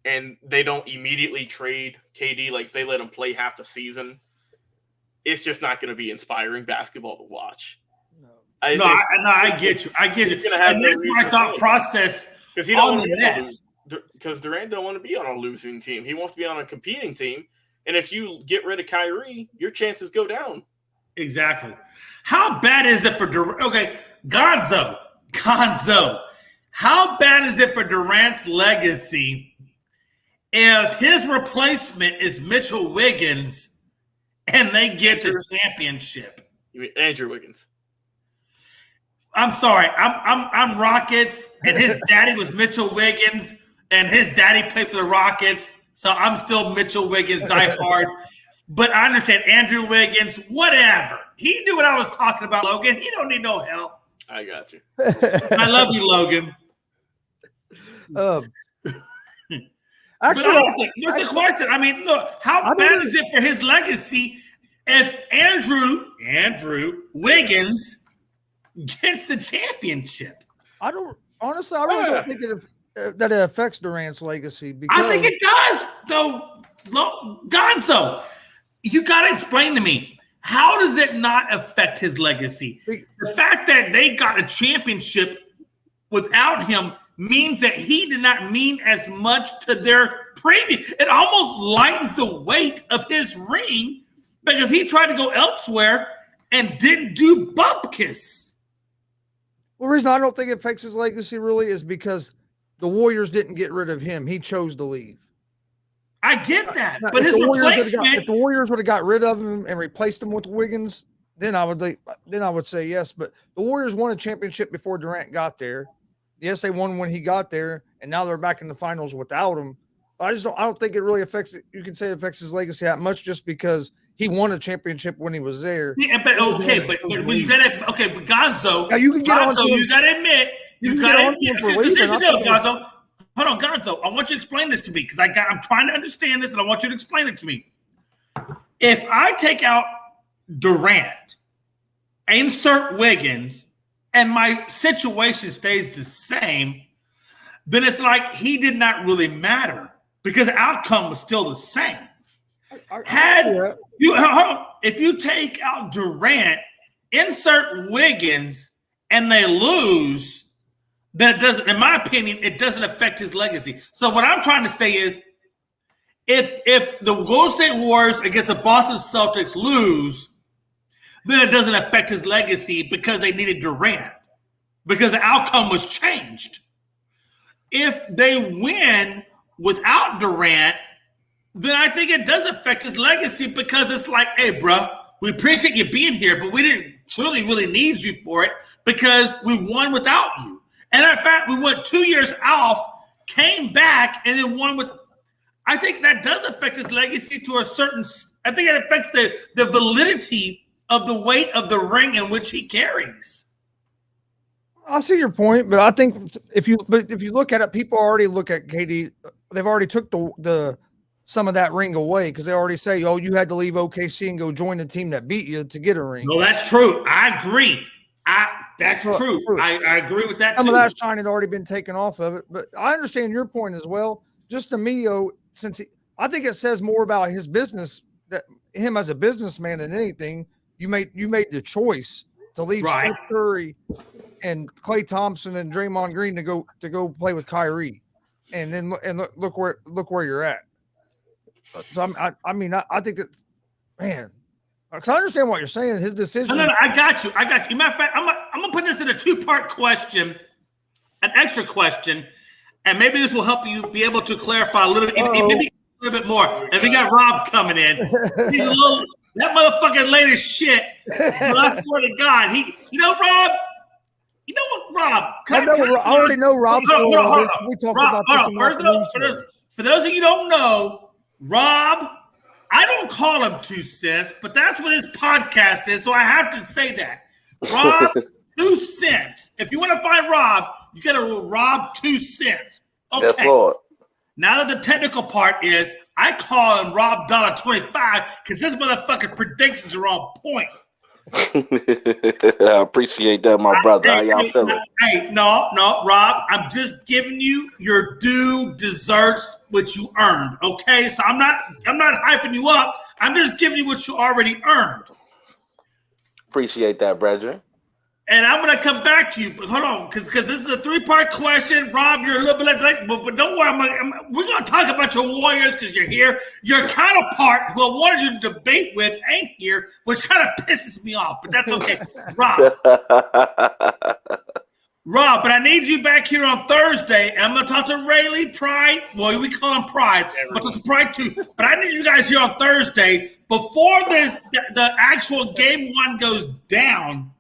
and they don't immediately trade KD, like if they let him play half the season, it's just not going to be inspiring basketball to watch. I get you. And that's my thought process on the Nets. Because Durant don't want to be on a losing team. He wants to be on a competing team. And if you get rid of Kyrie, your chances go down. Exactly. How bad is it for Gonzo? How bad is it for Durant's legacy if his replacement is Mitchell Wiggins and they get the championship? You mean Andrew Wiggins? I'm sorry. I'm Rockets, and his daddy was Mitchell Wiggins, and his daddy played for the Rockets, so I'm still Mitchell Wiggins diehard. But I understand Andrew Wiggins, whatever. He knew what I was talking about, Logan. He don't need no help. I got you. I love you, Logan. Actually, what's the question? I mean, look, how bad is it for his legacy if Andrew Wiggins gets the championship? I really don't think that it affects Durant's legacy. Because I think it does, though. Gonzo, you got to explain to me, how does it not affect his legacy? The fact that they got a championship without him means that he did not mean as much to their previous. It almost lightens the weight of his ring because he tried to go elsewhere and didn't do bupkis. Well, the reason I don't think it affects his legacy really is because the Warriors didn't get rid of him. He chose to leave. I get that, but his replacement. If the Warriors would have got rid of him and replaced him with Wiggins, then I would say yes. But the Warriors won a championship before Durant got there. Yes, they won when he got there, and now they're back in the finals without him. I don't think it really affects it. You can say it affects his legacy that much just because he won a championship when he was there. Yeah, but when you got to but Gonzo. Now you can get on. You got to admit. Gonzo. Hold on, Gonzo. I want you to explain this to me because I'm trying to understand this, and I want you to explain it to me. If I take out Durant, insert Wiggins, and my situation stays the same, then it's like he did not really matter because the outcome was still the same. If you take out Durant, insert Wiggins, and they lose, then it doesn't, in my opinion, it doesn't affect his legacy. So what I'm trying to say is, if the Golden State Warriors against the Boston Celtics lose, then it doesn't affect his legacy because they needed Durant, because the outcome was changed. If they win without Durant, then I think it does affect his legacy because it's like, hey, bro, we appreciate you being here, but we didn't truly really need you for it because we won without you. And in fact, we went 2 years off, came back, and then won with. I think that does affect his legacy to a certain. I think it affects the validity of the weight of the ring in which he carries. I see your point, but I think if you look at it, people already look at KD. They've already took the some of that ring away because they already say, "Oh, you had to leave OKC and go join the team that beat you to get a ring." No, that's true. I agree. That's true. I agree with that. Some of that shine had already been taken off of it, but I understand your point as well. Just to me, I think it says more about his business, that him as a businessman than anything. You made the choice to leave Steph Curry and Klay Thompson and Draymond Green to go play with Kyrie, and then look where you're at. So I think that, man, because I understand what you're saying. His decision. No, I got you. Matter of fact, I'm gonna put this in a 2-part question, an extra question, and maybe this will help you be able to clarify a little bit, maybe a little bit more. And we got Rob coming in. He's that motherfucking late as shit. But I swear to God, Rob. You know what, Rob? I already know Rob. Hold on. We talked Rob, about this. For those of you who don't know, Rob, I don't call him 2 cents, but that's what his podcast is, so I have to say that. Rob, 2 cents. If you want to find Rob, you got to Rob 2 cents. Okay. Yes, Lord. Now that the technical part is, I call him Rob $25 because this motherfucking predictions are on point. I appreciate that, my brother. How y'all feeling? Hey, no, Rob. I'm just giving you your due deserts, which you earned. Okay, so I'm not hyping you up. I'm just giving you what you already earned. Appreciate that, brethren. And I'm going to come back to you. But hold on, because this is a 3-part question. Rob, you're a little bit late, but don't worry. We're going to talk about your Warriors because you're here. Your counterpart, who I wanted you to debate with, ain't here, which kind of pisses me off. But that's okay. Rob, but I need you back here on Thursday. And I'm going to talk to Rayleigh, Pride. Well, we call him Pride. I'm going to talk to Pride too. But I need you guys here on Thursday. Before the actual game 1 goes down,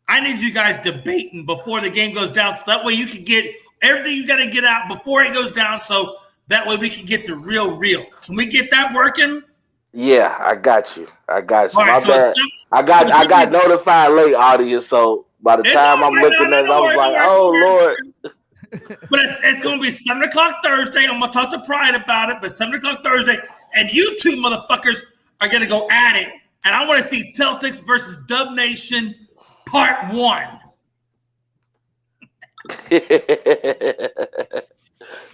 I need you guys debating before the game goes down, so that way you can get everything you got to get out before it goes down, so that way we can get the real. Can we get that working? Yeah, I got you. All right, My bad. I got notified late, audience. So by the time I'm looking at it, I was like, "Oh Lord." But it's going to be 7 o'clock Thursday. I'm going to talk to Pride about it, but 7 o'clock Thursday, and you two motherfuckers are going to go at it, and I want to see Celtics versus Dub Nation. Part 1.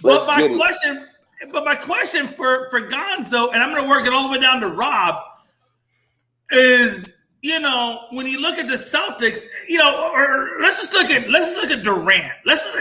But my question for Gonzo, and I'm going to work it all the way down to Rob, is when you look at the Celtics, or let's just look at Durant. Let's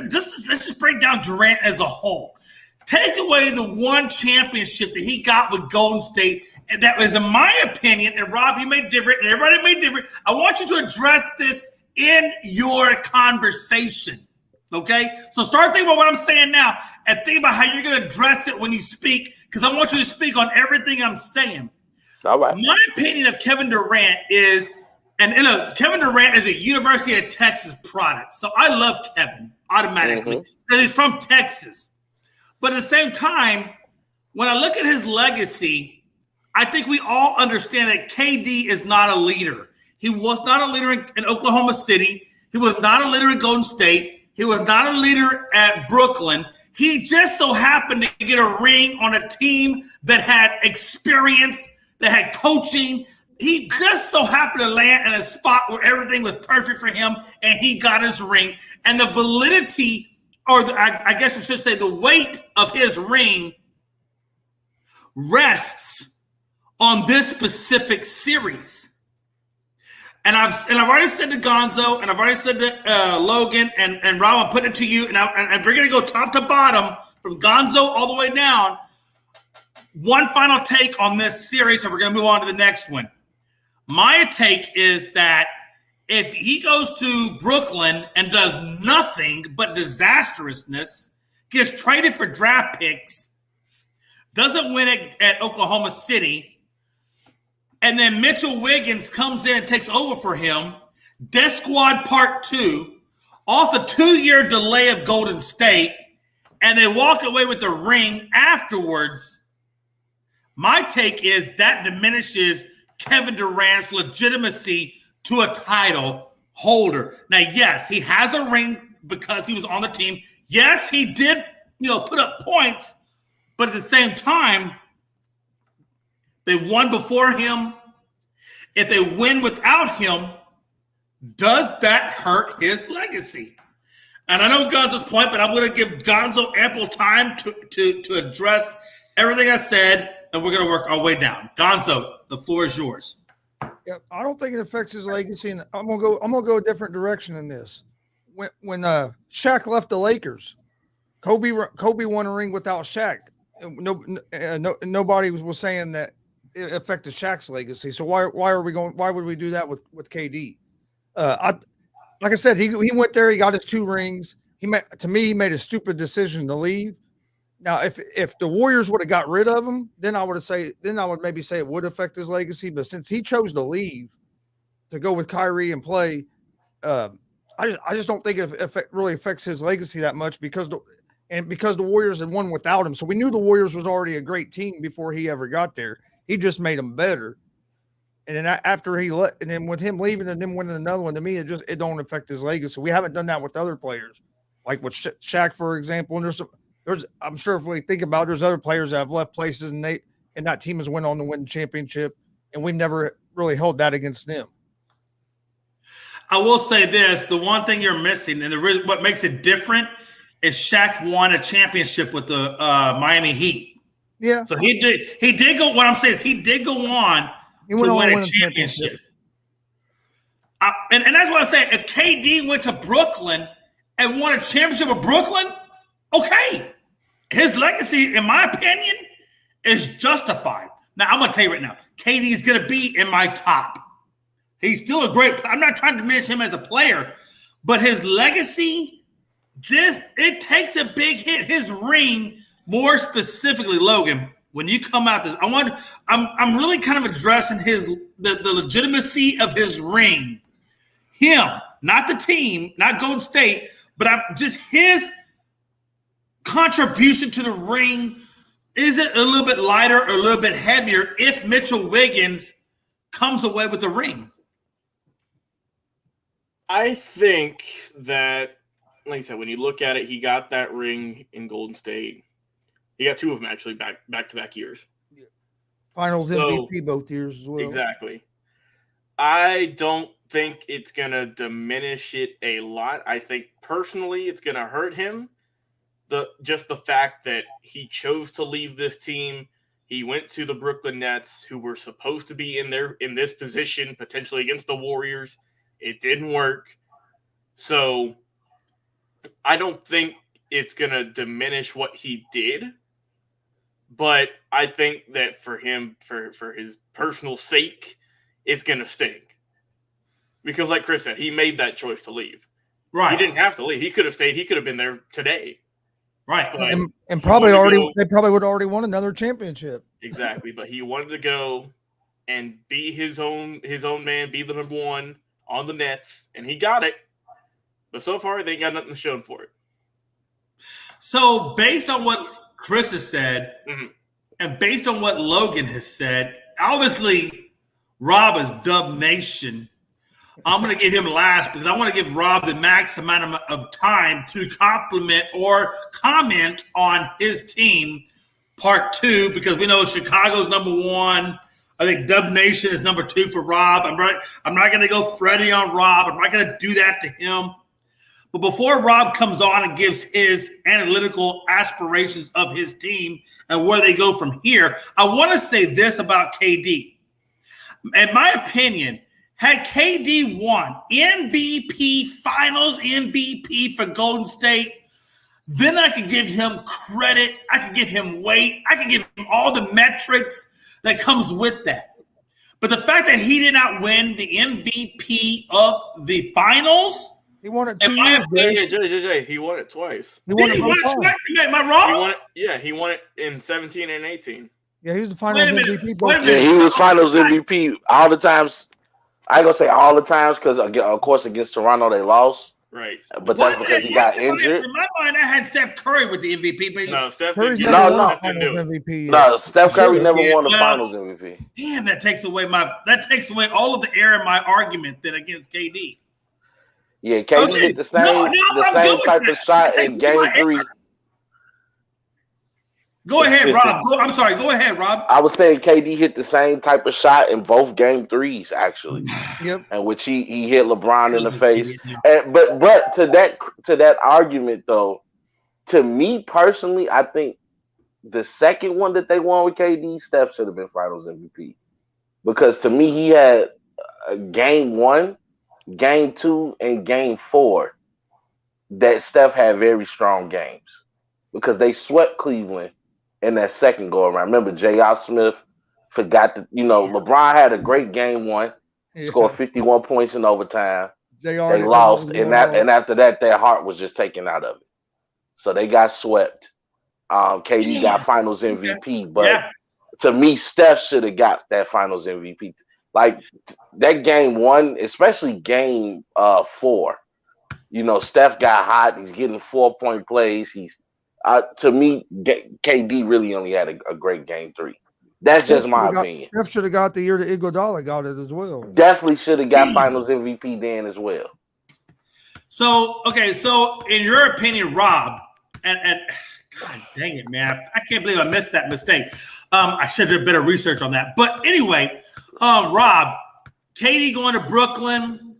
just break down Durant as a whole. Take away the one championship that he got with Golden State. And that was, in my opinion, and Rob, you made different, and everybody made different. I want you to address this in your conversation, okay? So start thinking about what I'm saying now and think about how you're going to address it when you speak, because I want you to speak on everything I'm saying. All right. My opinion of Kevin Durant is, and Kevin Durant is a University of Texas product, so I love Kevin automatically because he's from Texas. But at the same time, when I look at his legacy, I think we all understand that KD is not a leader. He was not a leader in Oklahoma City. He was not a leader in Golden State. He was not a leader at Brooklyn. He just so happened to get a ring on a team that had experience, that had coaching. He just so happened to land in a spot where everything was perfect for him, and he got his ring. And the validity, or I guess I should say the weight of his ring rests on this specific series. And I've already said to Gonzo, and I've already said to Loagn, and Rob, I'm putting it to you, and we're going to go top to bottom from Gonzo all the way down. One final take on this series, and we're going to move on to the next one. My take is that if he goes to Brooklyn and does nothing but disastrousness, gets traded for draft picks, doesn't win at Oklahoma City, and then Mitchell Wiggins comes in and takes over for him, Death Squad Part 2, off the 2-year delay of Golden State, and they walk away with the ring afterwards, my take is that diminishes Kevin Durant's legitimacy to a title holder. Now, yes, he has a ring because he was on the team. Yes, he did, put up points, but at the same time, they won before him. If they win without him, does that hurt his legacy? And I know Gonzo's point, but I'm going to give Gonzo ample time to address everything I said, and we're going to work our way down. Gonzo, the floor is yours. Yeah, I don't think it affects his legacy, and I'm gonna go a different direction in this. When Shaq left the Lakers, Kobe won a ring without Shaq. Nobody was saying that it affected Shaq's legacy. So why would we do that with KD? Like I said, he went there, he got his 2 rings. He made a stupid decision to leave. Now, if the Warriors would have got rid of him, then I would maybe say it would affect his legacy. But since he chose to leave to go with Kyrie and play, I just don't think it really affects his legacy that much because the Warriors had won without him. So we knew the Warriors was already a great team before he ever got there. He just made them better. And then after and then with him leaving and then winning another one, to me, it don't affect his legacy. We haven't done that with other players, like with Shaq, for example. And I'm sure if we think about it, there's other players that have left places and that team has went on to win the championship, and we've never really held that against them. I will say this: the one thing you're missing, and what makes it different, is Shaq won a championship with the Miami Heat. Yeah. So he did go. What I'm saying is he did go on to win a championship. And that's what I'm saying. If KD went to Brooklyn and won a championship with Brooklyn, okay. His legacy, in my opinion, is justified. Now, I'm going to tell you right now, KD is going to be in my top. He's still a great – I'm not trying to diminish him as a player, but his legacy, it takes a big hit. His ring, more specifically, Logan, when you come out this, I'm really kind of addressing the legitimacy of his ring. Him, not the team, not Golden State, but just his contribution to the ring. Is it a little bit lighter or a little bit heavier if Mitchell Wiggins comes away with the ring? I think that, like I said, when you look at it, he got that ring in Golden State. He got two of them actually back-to-back years. Finals MVP both years as well. Exactly. I don't think it's going to diminish it a lot. I think personally it's going to hurt him. Just the fact that he chose to leave this team. He went to the Brooklyn Nets, who were supposed to be in this position, potentially against the Warriors. It didn't work. So I don't think it's going to diminish what he did. But I think that for him, for his personal sake, it's going to stink. Because like Chris said, he made that choice to leave. Right. He didn't have to leave. He could have stayed. He could have been there today. Right. And probably they probably would have already won another championship. Exactly. But he wanted to go and be his own man, be the number one on the Nets, and he got it. But so far, they ain't got nothing shown for it. So based on what Chris has said, and based on what Logan has said, obviously Rob is Dub Nation. I'm going to give him last because I want to give Rob the max amount of time to compliment or comment on his team, part two, because we know Chicago's number one. I think Dub Nation is number two for Rob. I'm not going to go Freddie on Rob. I'm not going to do that to him. But before Rob comes on and gives his analytical aspirations of his team and where they go from here, I want to say this about KD. In my opinion, had KD won MVP, Finals MVP for Golden State, then I could give him credit. I could give him weight. I could give him all the metrics that comes with that. But the fact that he did not win the MVP of the Finals, he won it 2 years. Jay, he won it twice. He won it twice. Am I wrong? He won it in 17 and 18. Yeah, he was the Finals MVP. Yeah, he was Finals MVP all the times. I ain't gonna say all the times because, of course, against Toronto they lost. Right. But that's because he got injured. In my mind, I had Steph Curry with the MVP. But no, Steph Curry's didn't. MVP. No, Steph Curry never won the Finals MVP. Damn, that takes away all of the air in my argument then against KD. Yeah, KD hit the same type of shot in Game 3. Go ahead, Rob. I'm sorry. Go ahead, Rob. I was saying KD hit the same type of shot in both Game 3s, actually. Yep. And which he hit LeBron in the face. But to that argument though, to me personally, I think the second one that they won with KD, Steph should have been Finals MVP. Because to me, he had Game 1, Game 2, and Game 4 that Steph had very strong games because they swept Cleveland in that second go around. Remember, J.R. Smith forgot to, LeBron had a great Game 1, scored 51 points in overtime. They lost, and after that, their heart was just taken out of it. So they got swept. KD got Finals MVP, but to me, Steph should have got that Finals MVP. Like that Game 1, especially Game 4. Steph got hot. He's getting 4-point plays. He's to me, KD really only had a great Game 3. That's just my opinion. Steph should have got the year that Iguodala got it as well. Definitely should have got Finals MVP then as well. So in your opinion, Rob, and God dang it, man, I can't believe I missed that mistake. I should have done better research on that. But anyway, Rob, KD going to Brooklyn,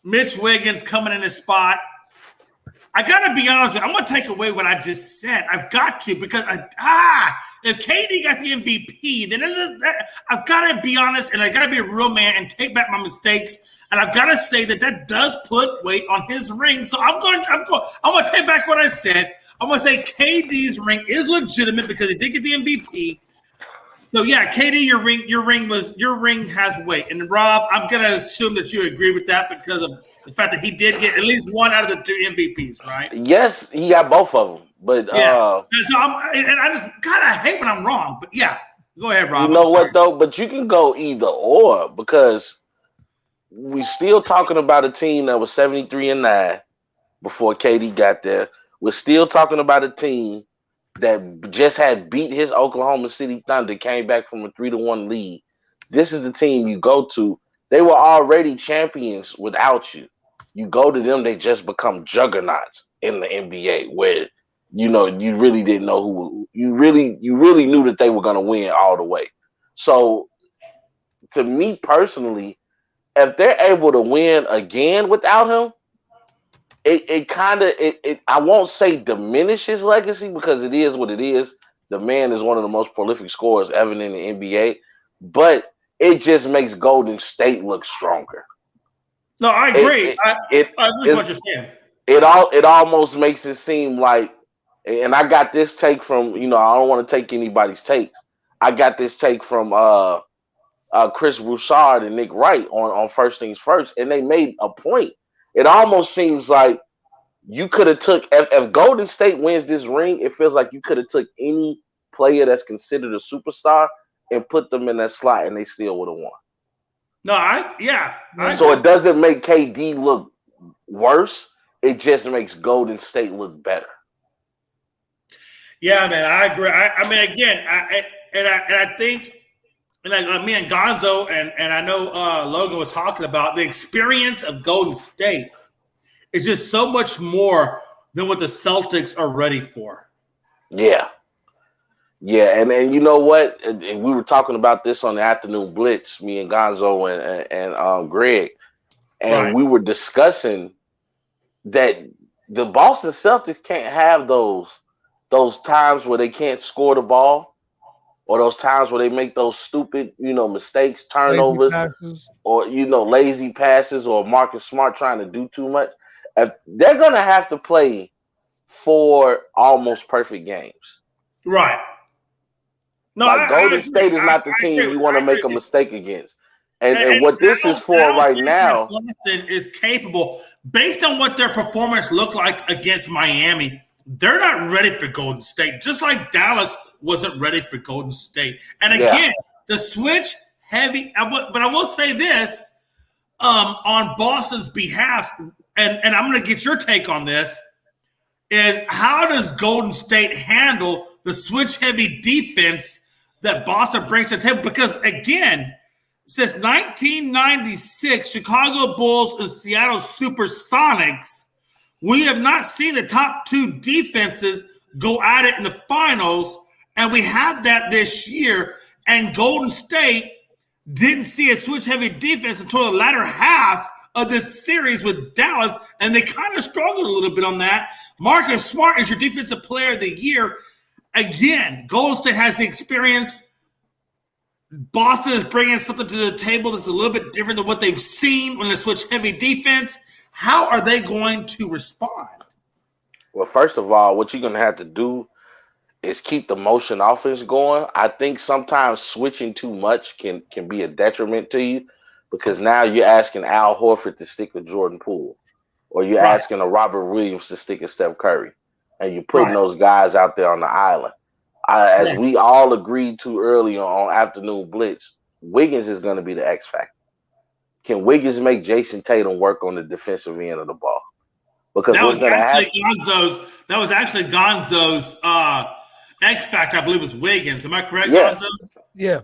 Mitch Wiggins coming in his spot. I gotta be honest with you. I'm gonna take away what I just said. I've got to because if KD got the MVP, then I've got to be honest and I got to be a real man and take back my mistakes. And I've got to say that does put weight on his ring. So I'm going to take back what I said. I'm going to say KD's ring is legitimate because he did get the MVP. So yeah, KD, your ring has weight. And Rob, I'm going to assume that you agree with that because of the fact that he did get at least one out of the 2 MVPs, right? Yes, he got both of them. But yeah. So I hate when I'm wrong. But yeah, go ahead, Rob. You know what though? But you can go either or because we still talking about a team that was 73-9 before KD got there. We're still talking about a team that just had beat his Oklahoma City Thunder, came back from a 3-1 lead. This is the team you go to. They were already champions without you. You go to them, they just become juggernauts in the NBA where, you really didn't know who you really knew that they were going to win all the way. So to me personally, if they're able to win again without him, it kind of I won't say diminish his legacy because it is what it is. The man is one of the most prolific scorers ever in the NBA, but it just makes Golden State look stronger. No, I agree. I agree with what you're saying. It almost makes it seem like, and I got this take from, I don't want to take anybody's takes. I got this take from Chris Broussard and Nick Wright on First Things First, and they made a point. It almost seems like you could have took if Golden State wins this ring, it feels like you could have took any player that's considered a superstar and put them in that slot, and they still would have won. No, so it doesn't make KD look worse. It just makes Golden State look better. Yeah, man, I agree. I mean, again, I think. And like me and Gonzo and I know Loagn was talking about the experience of Golden State is just so much more than what the Celtics are ready for. Yeah. Yeah, and you know what? And we were talking about this on the Afternoon Blitz, me and Gonzo and Greg, and we were discussing that the Boston Celtics can't have those times where they can't score the ball. Or those times where they make those stupid, mistakes, turnovers, or, lazy passes, or Marcus Smart trying to do too much. If they're going to have to play 4 almost perfect games. Right. No, Golden State is not the team you want to make a mistake against. And what this is for right now. Boston is capable, based on what their performance looked like against Miami, they're not ready for Golden State, just like Dallas wasn't ready for Golden State. And again, the switch heavy. But I will say this on Boston's behalf, and I'm going to get your take on this, is how does Golden State handle the switch heavy defense that Boston brings to the table? Because again, since 1996, Chicago Bulls and Seattle Supersonics, we have not seen the top 2 defenses go at it in the finals, and we had that this year. And Golden State didn't see a switch-heavy defense until the latter half of this series with Dallas, and they kind of struggled a little bit on that. Marcus Smart is your defensive player of the year. Again, Golden State has the experience. Boston is bringing something to the table that's a little bit different than what they've seen when they switch heavy defense. How are they going to respond? Well, first of all, what you're going to have to do is keep the motion offense going. I think sometimes switching too much can be a detriment to you because now you're asking Al Horford to stick a Jordan Poole, or you're asking a Robert Williams to stick a Steph Curry, and you're putting those guys out there on the island. As we all agreed to earlier on Afternoon Blitz, Wiggins is going to be the X factor. Can Wiggins make Jason Tatum work on the defensive end of the ball? Because that was actually Gonzo's X factor, I believe, was Wiggins. Am I correct, Gonzo? Yeah.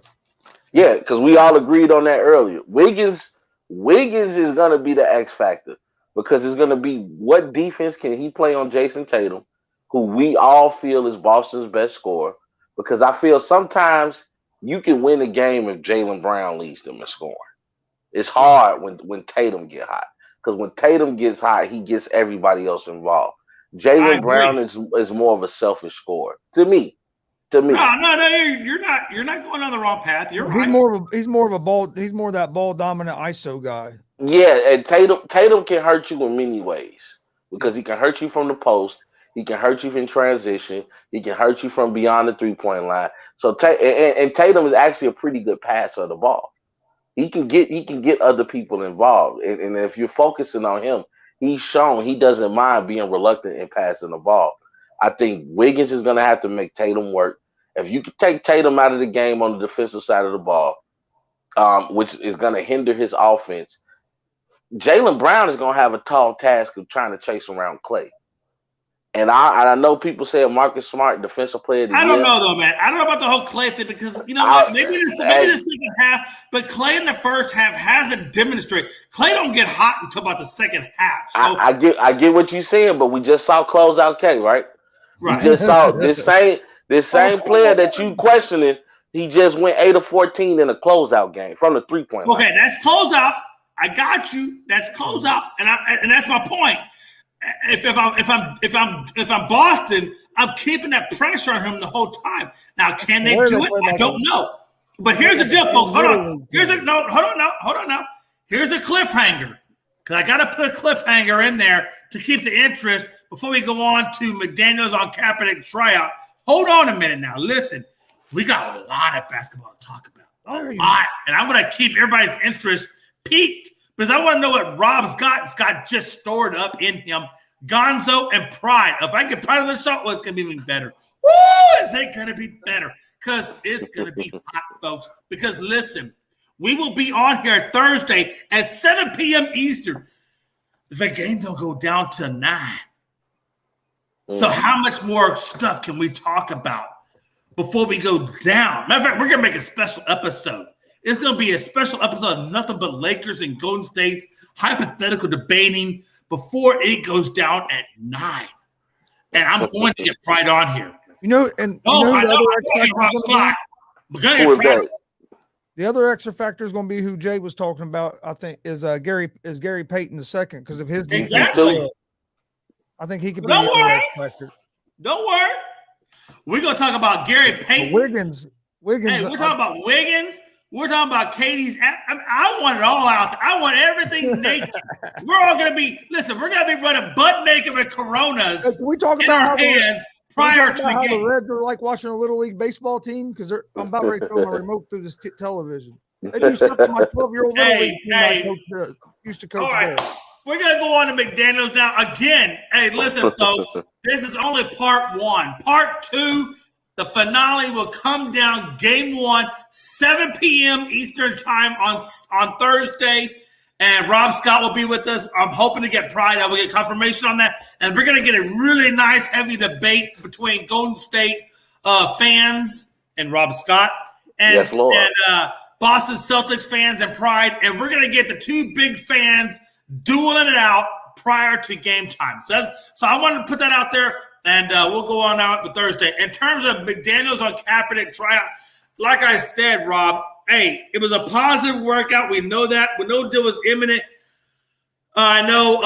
Yeah, because we all agreed on that earlier. Wiggins is going to be the X factor because it's going to be what defense can he play on Jason Tatum, who we all feel is Boston's best scorer. Because I feel sometimes you can win a game if Jaylen Brown leads them in scoring. It's hard when Tatum get hot because when Tatum gets hot, he gets everybody else involved. Jaylen Brown is more of a selfish scorer to me. No, you're not going on the wrong path. You're right. He's more that ball dominant ISO guy. Yeah, and Tatum can hurt you in many ways because he can hurt you from the post, he can hurt you in transition, he can hurt you from beyond the 3-point line. So and Tatum is actually a pretty good passer of the ball. He can get other people involved, and if you're focusing on him, he's shown he doesn't mind being reluctant in passing the ball. I think Wiggins is going to have to make Tatum work. If you can take Tatum out of the game on the defensive side of the ball, which is going to hinder his offense, Jaylen Brown is going to have a tall task of trying to chase around Klay. And I know people say Marcus Smart, defensive player of the year. I don't know, though, man. I don't know about the whole Klay thing because, you know what, maybe the second half, but Klay in the first half hasn't demonstrated. Klay don't get hot until about the second half. So I get what you're saying, but we just saw closeout K, right? Right. We just saw this same player that you questioning. He just went 8 of 14 in a closeout game from the 3-point line. Okay, that's closeout. I got you. That's closeout, and that's my point. If I'm Boston, I'm keeping that pressure on him the whole time. Now, can they do it? I don't know. But here's the deal, folks. Hold on. Hold on now. Here's a cliffhanger. Because I got to put a cliffhanger in there to keep the interest before we go on to McDaniels on Kaepernick tryout. Hold on a minute now. Listen, we got a lot of basketball to talk about. A lot. And I'm going to keep everybody's interest peaked because I want to know what Rob's got just stored up in him. Gonzo and Pride. If I get Pride on the show, well, it's going to be even better. Woo! Is it going to be better? Because it's going to be hot, folks. Because listen, we will be on here Thursday at 7 p.m. Eastern. The game don't go down to 9. So how much more stuff can we talk about before we go down? Matter of fact, we're going to make a special episode. It's going to be a special episode of nothing but Lakers and Golden State's hypothetical debating before it goes down at 9. And I'm going to get Pride on here. The other extra factor is going to be who Jay was talking about. I think is Gary Payton II because of his defense. Exactly. I think he could be Don't the worry. other X factor. Don't worry. We're going to talk about Gary Payton. Wiggins. Hey, we're talking about Wiggins. We're talking about Katie's. I want it all out there. I want everything naked. We're all going to be, we're going to be running butt naked with Coronas Can we talk in about our hands prior to the how game. the Reds are like watching a Little League baseball team? Because I'm about ready to throw my remote through this television. They do stuff to my 12-year-old Little League team I used to coach there. We're going to go on to McDaniels now. Again, hey, listen, folks. This is only part 1. Part 2, the finale will come down game 1, 7 p.m. Eastern time on Thursday. And Rob Scott will be with us. I'm hoping to get Pride. I will get confirmation on that. And we're going to get a really nice, heavy debate between Golden State fans and Rob Scott and, yes, Lord. and Boston Celtics fans and Pride. And we're going to get the two big fans dueling it out prior to game time. So I wanted to put that out there, and we'll go on out with Thursday. In terms of McDaniels on Kaepernick tryout, like I said, Rob, hey, it was a positive workout. We know that. We know deal was imminent. I know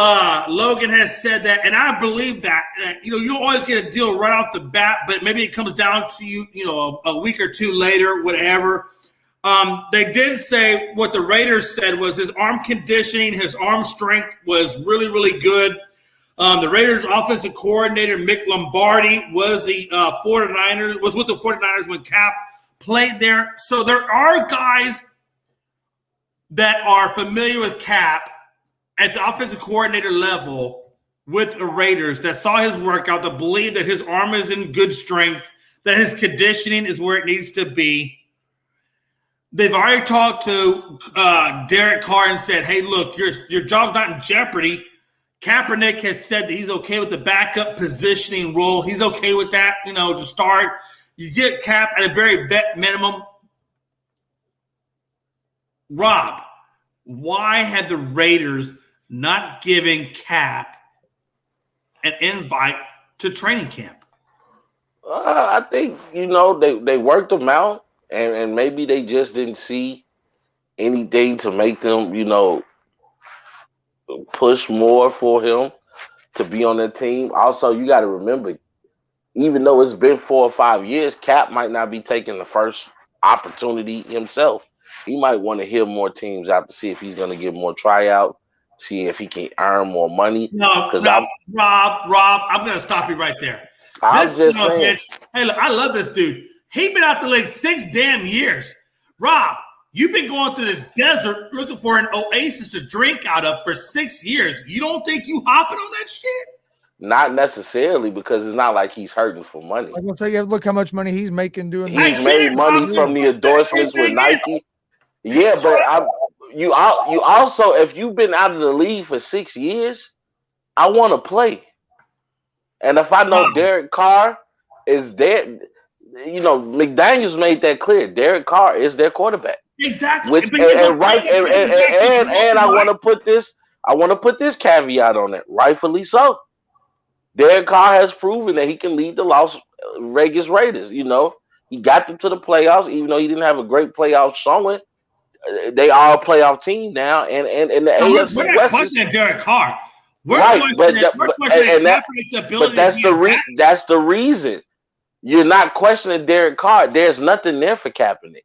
Loagn has said that, and I believe that. You always get a deal right off the bat, but maybe it comes down to a week or two later, whatever. They did say what the Raiders said was his arm conditioning, his arm strength was really, really good. The Raiders offensive coordinator, Mick Lombardi, was with the 49ers when Cap played there. So there are guys that are familiar with Cap at the offensive coordinator level with the Raiders that saw his workout, that believe that his arm is in good strength, that his conditioning is where it needs to be. They've already talked to Derek Carr and said, hey, look, your job's not in jeopardy. Kaepernick has said that he's okay with the backup positioning role. He's okay with that, to start. You get Cap at a very vet minimum. Rob, why have the Raiders not given Cap an invite to training camp? I think, they worked him out. And maybe they just didn't see anything to make them, push more for him to be on that team. Also, you got to remember, even though it's been 4 or 5 years, Cap might not be taking the first opportunity himself. He might want to hear more teams out to see if he's going to get more tryout, see if he can earn more money. No, Rob, I'm going to stop you right there. I'm just saying. Hey, look, I love this dude. He been out the league 6 damn years. Rob, you've been going through the desert looking for an oasis to drink out of for 6 years. You don't think you hopping on that shit? Not necessarily, because it's not like he's hurting for money. I'm gonna tell you, look how much money he's making doing. He's made money from the endorsements with Nike. Yeah, but you also, if you've been out of the league for 6 years, I want to play. And if I know Derek Carr is there, you know, McDaniels made that clear. Derek Carr is their quarterback. Exactly. And I want to put this caveat on it. Rightfully so. Derek Carr has proven that he can lead the Las Vegas Raiders. You know, he got them to the playoffs, even though he didn't have a great playoff showing. They are a playoff team now, and the AFC we're not questioning Derek Carr. We're questioning Kaepernick's ability. But that's the reason you're not questioning Derek Carr. There's nothing there for Kaepernick.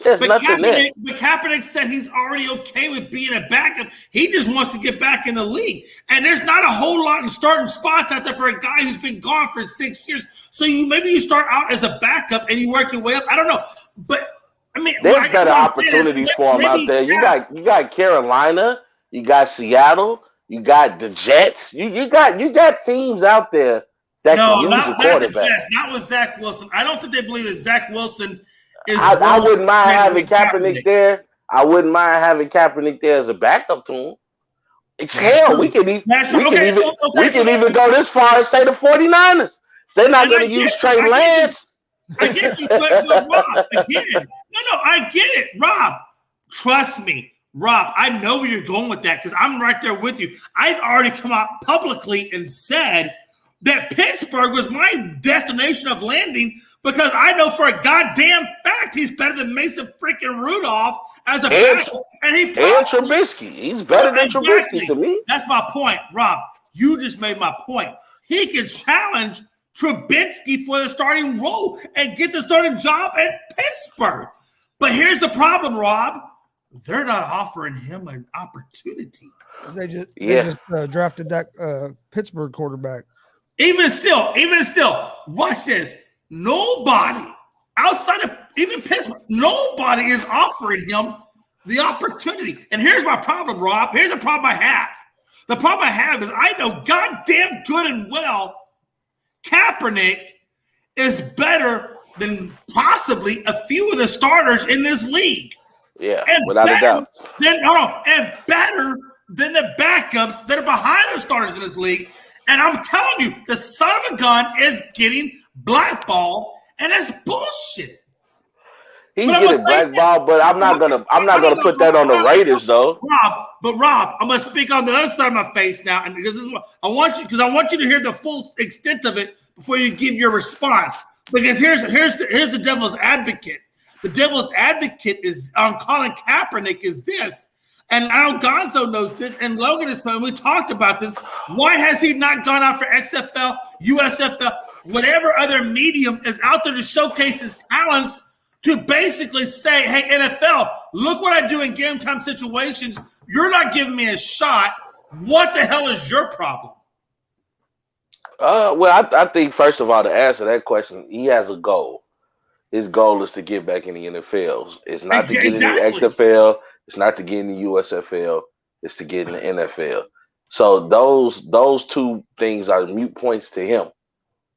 There's nothing there. But Kaepernick said he's already okay with being a backup. He just wants to get back in the league. And there's not a whole lot in starting spots out there for a guy who's been gone for 6 years. So maybe you start out as a backup and you work your way up. I don't know. But I mean, there's better opportunities for him out there. You got Carolina, you got Seattle, you got the Jets. You got teams out there that can use a quarterback. Not with Zach Wilson. I don't think they believe that Zach Wilson is. I wouldn't mind having Kaepernick there. I wouldn't mind having Kaepernick there as a backup to him. It's hell. We can even go this far and say the 49ers. They're not going to use Trey Lance. I get you, but Rob, again. No, I get it, Rob. Trust me, Rob. I know where you're going with that because I'm right there with you. I've already come out publicly and said that Pittsburgh was my destination of landing because I know for a goddamn fact he's better than Mason freaking Rudolph as a backup. And Trubisky. He's better than Trubisky to me. That's my point, Rob. You just made my point. He can challenge Trubisky for the starting role and get the starting job at Pittsburgh. But here's the problem, Rob. They're not offering him an opportunity. They just drafted that Pittsburgh quarterback. Even still, watch this. Nobody outside of even Pittsburgh, nobody is offering him the opportunity. And here's my problem, Rob. Here's the problem I have. The problem I have is I know goddamn good and well Kaepernick is better than possibly a few of the starters in this league. Yeah, and without a doubt. And better than the backups that are behind the starters in this league. And I'm telling you, the son of a gun is getting blackballed, and that's bullshit. He's getting blackballed, but I'm not gonna put that on the Raiders though. Rob, I'm gonna speak on the other side of my face now, and because this is what I want you to hear the full extent of it before you give your response. Because here's the devil's advocate. The devil's advocate is on Colin Kaepernick is this, and I know Gonzo knows this, and Logan is. We talked about this. Why has he not gone out for XFL, USFL, whatever other medium is out there to showcase his talents? To basically say, hey, NFL, look what I do in game time situations. You're not giving me a shot. What the hell is your problem? Well, I think, first of all, to answer that question, he has a goal. His goal is to get back in the NFL. It's not to get in the XFL. It's not to get in the USFL. It's to get in the NFL. So those two things are mute points to him.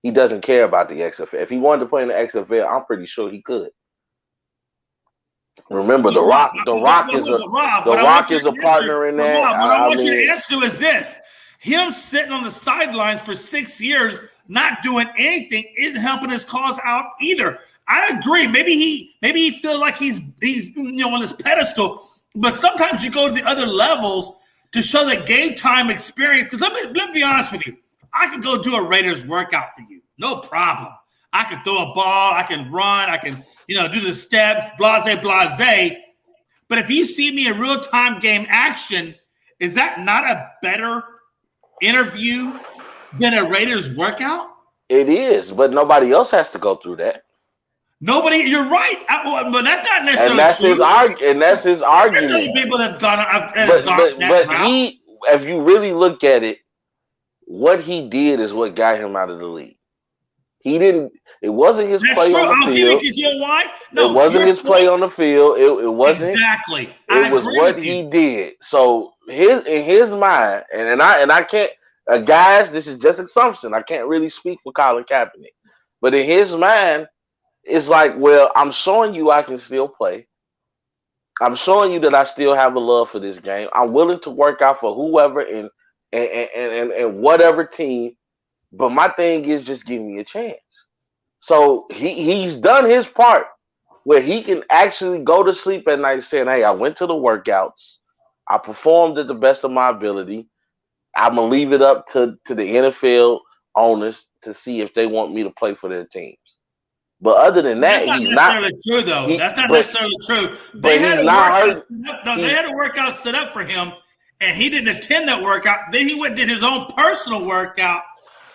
He doesn't care about the XFL. If he wanted to play in the XFL, I'm pretty sure he could. Remember, The Rock is a partner in that. What I want you to answer is this: him sitting on the sidelines for 6 years, not doing anything, isn't helping his cause out either. I agree. Maybe he feels like he's on this pedestal, but sometimes you go to the other levels to show the game time experience. Because let me be honest with you, I could go do a Raiders workout for you, no problem. I can throw a ball, I can run, I can do the steps, blase. But if you see me in real-time game action, is that not a better interview than a Raiders workout? It is, but nobody else has to go through that. Nobody, you're right, but that's not necessarily And that's true. his argument. There's people that have gone But he, if you really look at it, what he did is what got him out of the league. He didn't. It wasn't his play on the field. You know why? No, it wasn't his play on the field. It wasn't exactly. It was what he did. So in his mind, and I can't. Guys, this is just assumption. I can't really speak for Colin Kaepernick, but in his mind, it's like, well, I'm showing you I can still play. I'm showing you that I still have a love for this game. I'm willing to work out for whoever and whatever team. But my thing is just give me a chance. So he's done his part where he can actually go to sleep at night saying, hey, I went to the workouts. I performed at the best of my ability. I'm going to leave it up to the NFL owners to see if they want me to play for their teams. But other than that, that's he's not not necessarily true, though. That's not necessarily true. They had a workout set up for him, and he didn't attend that workout. Then he went and did his own personal workout.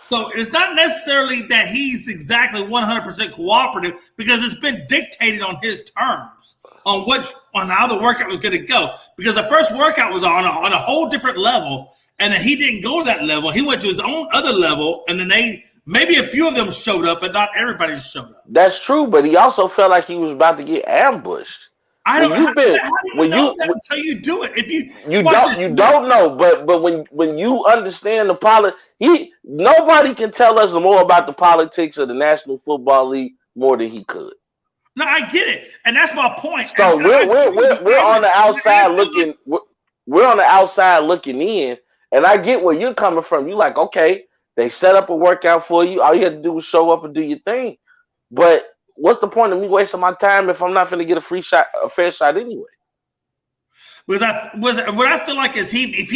So it's not necessarily that he's exactly 100% cooperative because it's been dictated on his terms on how the workout was going to go. Because the first workout was on a whole different level, and then he didn't go to that level. He went to his own other level, and then maybe a few of them showed up, but not everybody showed up. That's true, but he also felt like he was about to get ambushed. I don't know. How do you know that until you do it? If you don't know, but when you understand the nobody can tell us more about the politics of the National Football League more than he could. No, I get it, and that's my point. So we're on the outside looking. We're on the outside looking in, and I get where you're coming from. You're like, okay, they set up a workout for you. All you have to do is show up and do your thing. But what's the point of me wasting my time if I'm not going to get a fair shot anyway? What I feel like is if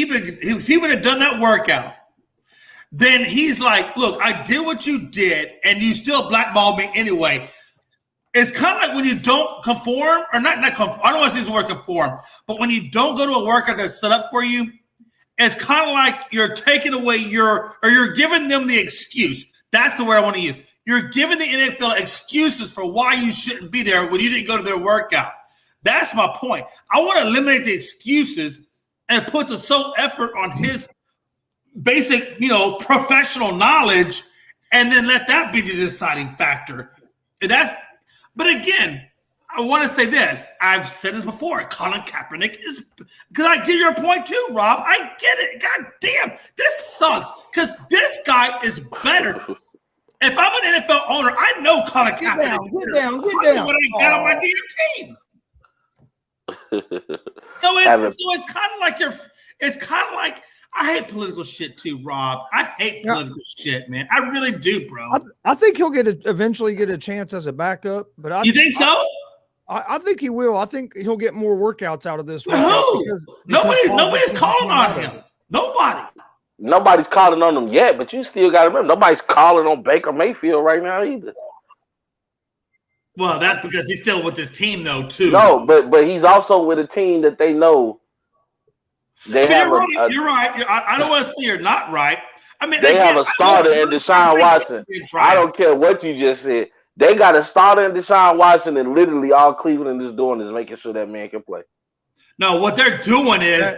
he would have done that workout, then he's like, look, I did what you did, and you still blackballed me anyway. It's kind of like when you don't conform, or not conform. I don't want to use the word conform, but when you don't go to a workout that's set up for you, it's kind of like you're taking away you're giving them the excuse. That's the word I want to use. You're giving the NFL excuses for why you shouldn't be there when you didn't go to their workout. That's my point. I want to eliminate the excuses and put the sole effort on his basic, professional knowledge, and then let that be the deciding factor. But again, I want to say this. I've said this before. Colin Kaepernick is, because I get your point too, Rob. I get it. God damn, this sucks because this guy is better. If I'm an NFL owner, I know Colin Kaepernick. Get down. What I got on my damn team. So it's kind of like I hate political shit too, Rob. I hate political shit, man. I really do, bro. I think he'll eventually get a chance as a backup. But you think so? I think he will. I think he'll get more workouts out of this. Who? Nobody's calling on him. Nobody's calling on him yet, but you still got to remember, nobody's calling on Baker Mayfield right now either. Well, that's because he's still with his team, though, too. No, but he's also with a team that they know. You're right. I don't want to say you're not right. I mean, they have a starter in Deshaun Watson. I don't care what you just said. They got a starter in Deshaun Watson, and literally all Cleveland is doing is making sure that man can play. No, what they're doing is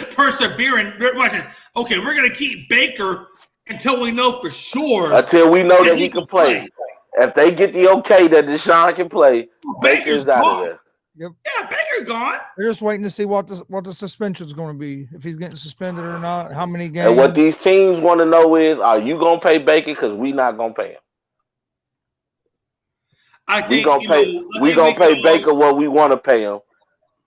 persevering. Watch this. Okay, we're gonna keep Baker until we know for sure. Until we know that he can play. If they get the okay that Deshaun can play, Baker's out of there. Yep. Yeah, Baker's gone. They're just waiting to see what the suspension is going to be, if he's getting suspended or not, how many games. And what these teams want to know is, are you going to pay Baker? Because we're not going to pay him. I think we're going to pay Baker what we want to pay him.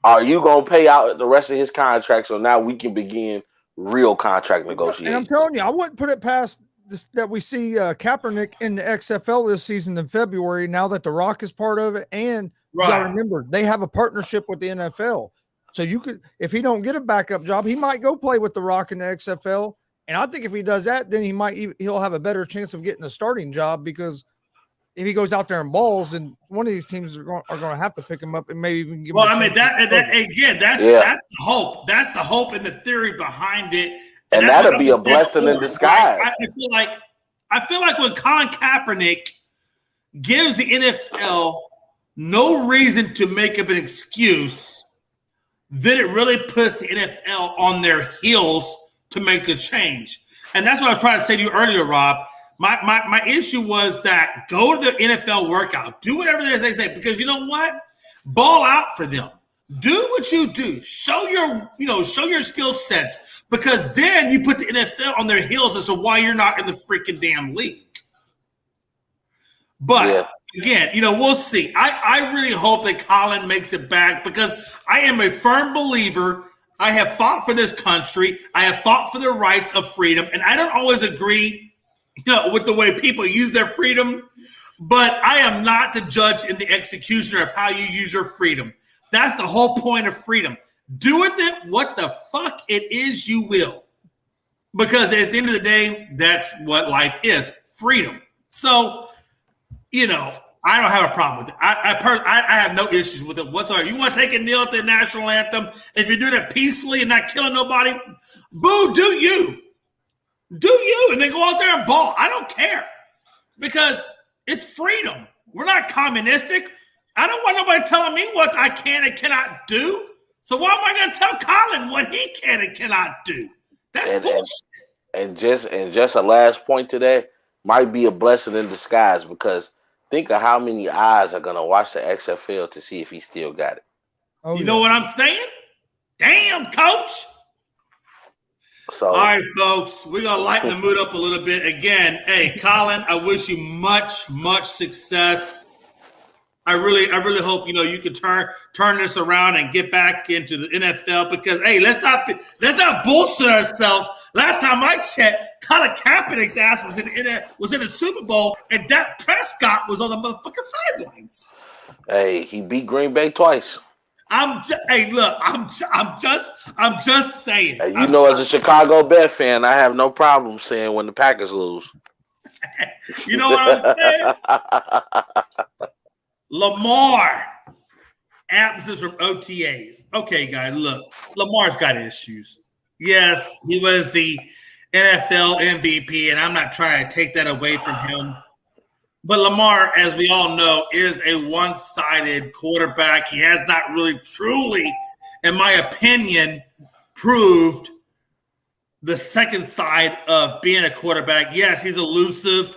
Are you going to pay out the rest of his contract so now we can begin real contract negotiations? And I'm telling you, I wouldn't put it past that we see Kaepernick in the XFL this season in February, now that The Rock is part of it. And you got to remember, they have a partnership with the NFL. So you could, if he don't get a backup job, he might go play with The Rock in the XFL. And I think if he does that, then he'll have a better chance of getting a starting job, because if he goes out there and balls, then one of these teams are going to have to pick him up and maybe even give him that's the hope. That's the hope and the theory behind it. And that'll be a blessing in disguise. I feel like when Colin Kaepernick gives the NFL no reason to make up an excuse, then it really puts the NFL on their heels to make the change. And that's what I was trying to say to you earlier, Rob. My issue was that go to the NFL workout, do whatever it is they say, because you know what? Ball out for them. Do what you do. Show your skill sets, because then you put the NFL on their heels as to why you're not in the freaking damn league. But again, we'll see. I really hope that Colin makes it back, because I am a firm believer. I have fought for this country. I have fought for the rights of freedom, and I don't always agree, with the way people use their freedom. But I am not the judge and the executioner of how you use your freedom. That's the whole point of freedom. Do with it what the fuck it is you will. Because at the end of the day, that's what life is, freedom. So, I don't have a problem with it. I have no issues with it whatsoever. You want to take a kneel at the national anthem, if you're doing it peacefully and not killing nobody, boo, do you. Do you. And then go out there and ball. I don't care. Because it's freedom. We're not communistic. I don't want nobody telling me what I can and cannot do. So why am I going to tell Colin what he can and cannot do? That's bullshit. And just a last point today might be a blessing in disguise, because think of how many eyes are going to watch the XFL to see if he still got it. Oh, you know what I'm saying? Damn, coach. So, all right, folks, we're going to lighten the mood up a little bit. Again, hey, Colin, I wish you much, much success. I really hope, you can turn this around and get back into the NFL, because, hey, let's not bullshit ourselves. Last time I checked, Colin Kaepernick's ass was in the Super Bowl, and Dak Prescott was on the motherfucking sidelines. Hey, he beat Green Bay twice. I'm just saying. Hey, as a Chicago Bears fan, I have no problem saying when the Packers lose. You know what I'm saying? Lamar, absence from OTAs. Okay, guys, look, Lamar's got issues. Yes, he was the NFL MVP, and I'm not trying to take that away from him. But Lamar, as we all know, is a one-sided quarterback. He has not really truly, in my opinion, proved the second side of being a quarterback. Yes, he's elusive.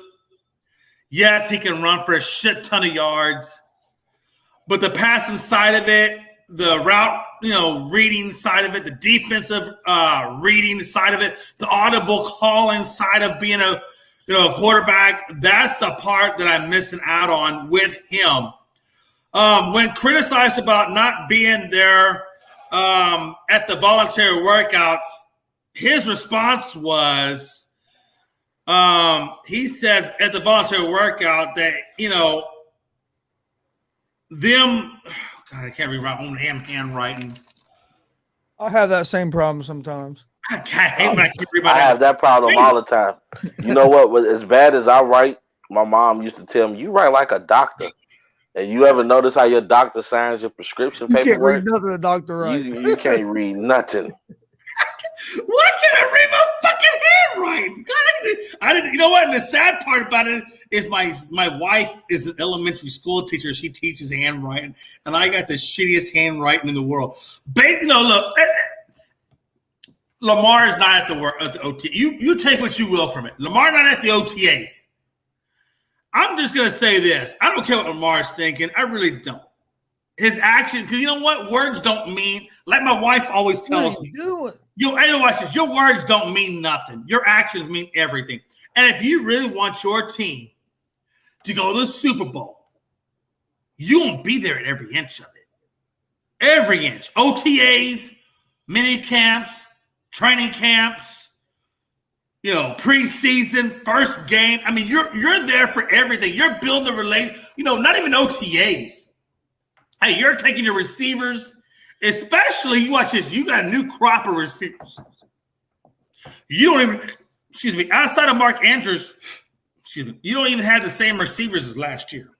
Yes, he can run for a shit ton of yards. But the passing side of it, the route, reading side of it, the defensive reading side of it, the audible calling side of being a quarterback, that's the part that I'm missing out on with him. When criticized about not being there at the voluntary workouts, his response was, he said at the voluntary workout that, I can't read my own handwriting. I have that same problem sometimes. I hate when I can't read my I have that problem all the time. You know what? As bad as I write, my mom used to tell me, you write like a doctor. And you ever notice how your doctor signs your prescription paperwork? You can't read nothing the doctor writes. You can't read nothing. Why can't I read my fucking handwriting? I didn't. You know what? And the sad part about it is my wife is an elementary school teacher. She teaches handwriting, and I got the shittiest handwriting in the world. Look, Lamar is not at the OT. You take what you will from it. Lamar not at the OTAs. I'm just gonna say this. I don't care what Lamar's thinking. I really don't. His action, because you know what? Words don't mean. Like my wife always tells me. Watch this. Your words don't mean nothing. Your actions mean everything. And if you really want your team to go to the Super Bowl, you won't be there at every inch of it. Every inch. OTAs, mini camps, training camps, preseason, first game. I mean, you're there for everything. You're building the relation. Not even OTAs. Hey, you're taking your receivers, especially, you watch this, you got a new crop of receivers. You don't even, outside of Mark Andrews, you don't even have the same receivers as last year.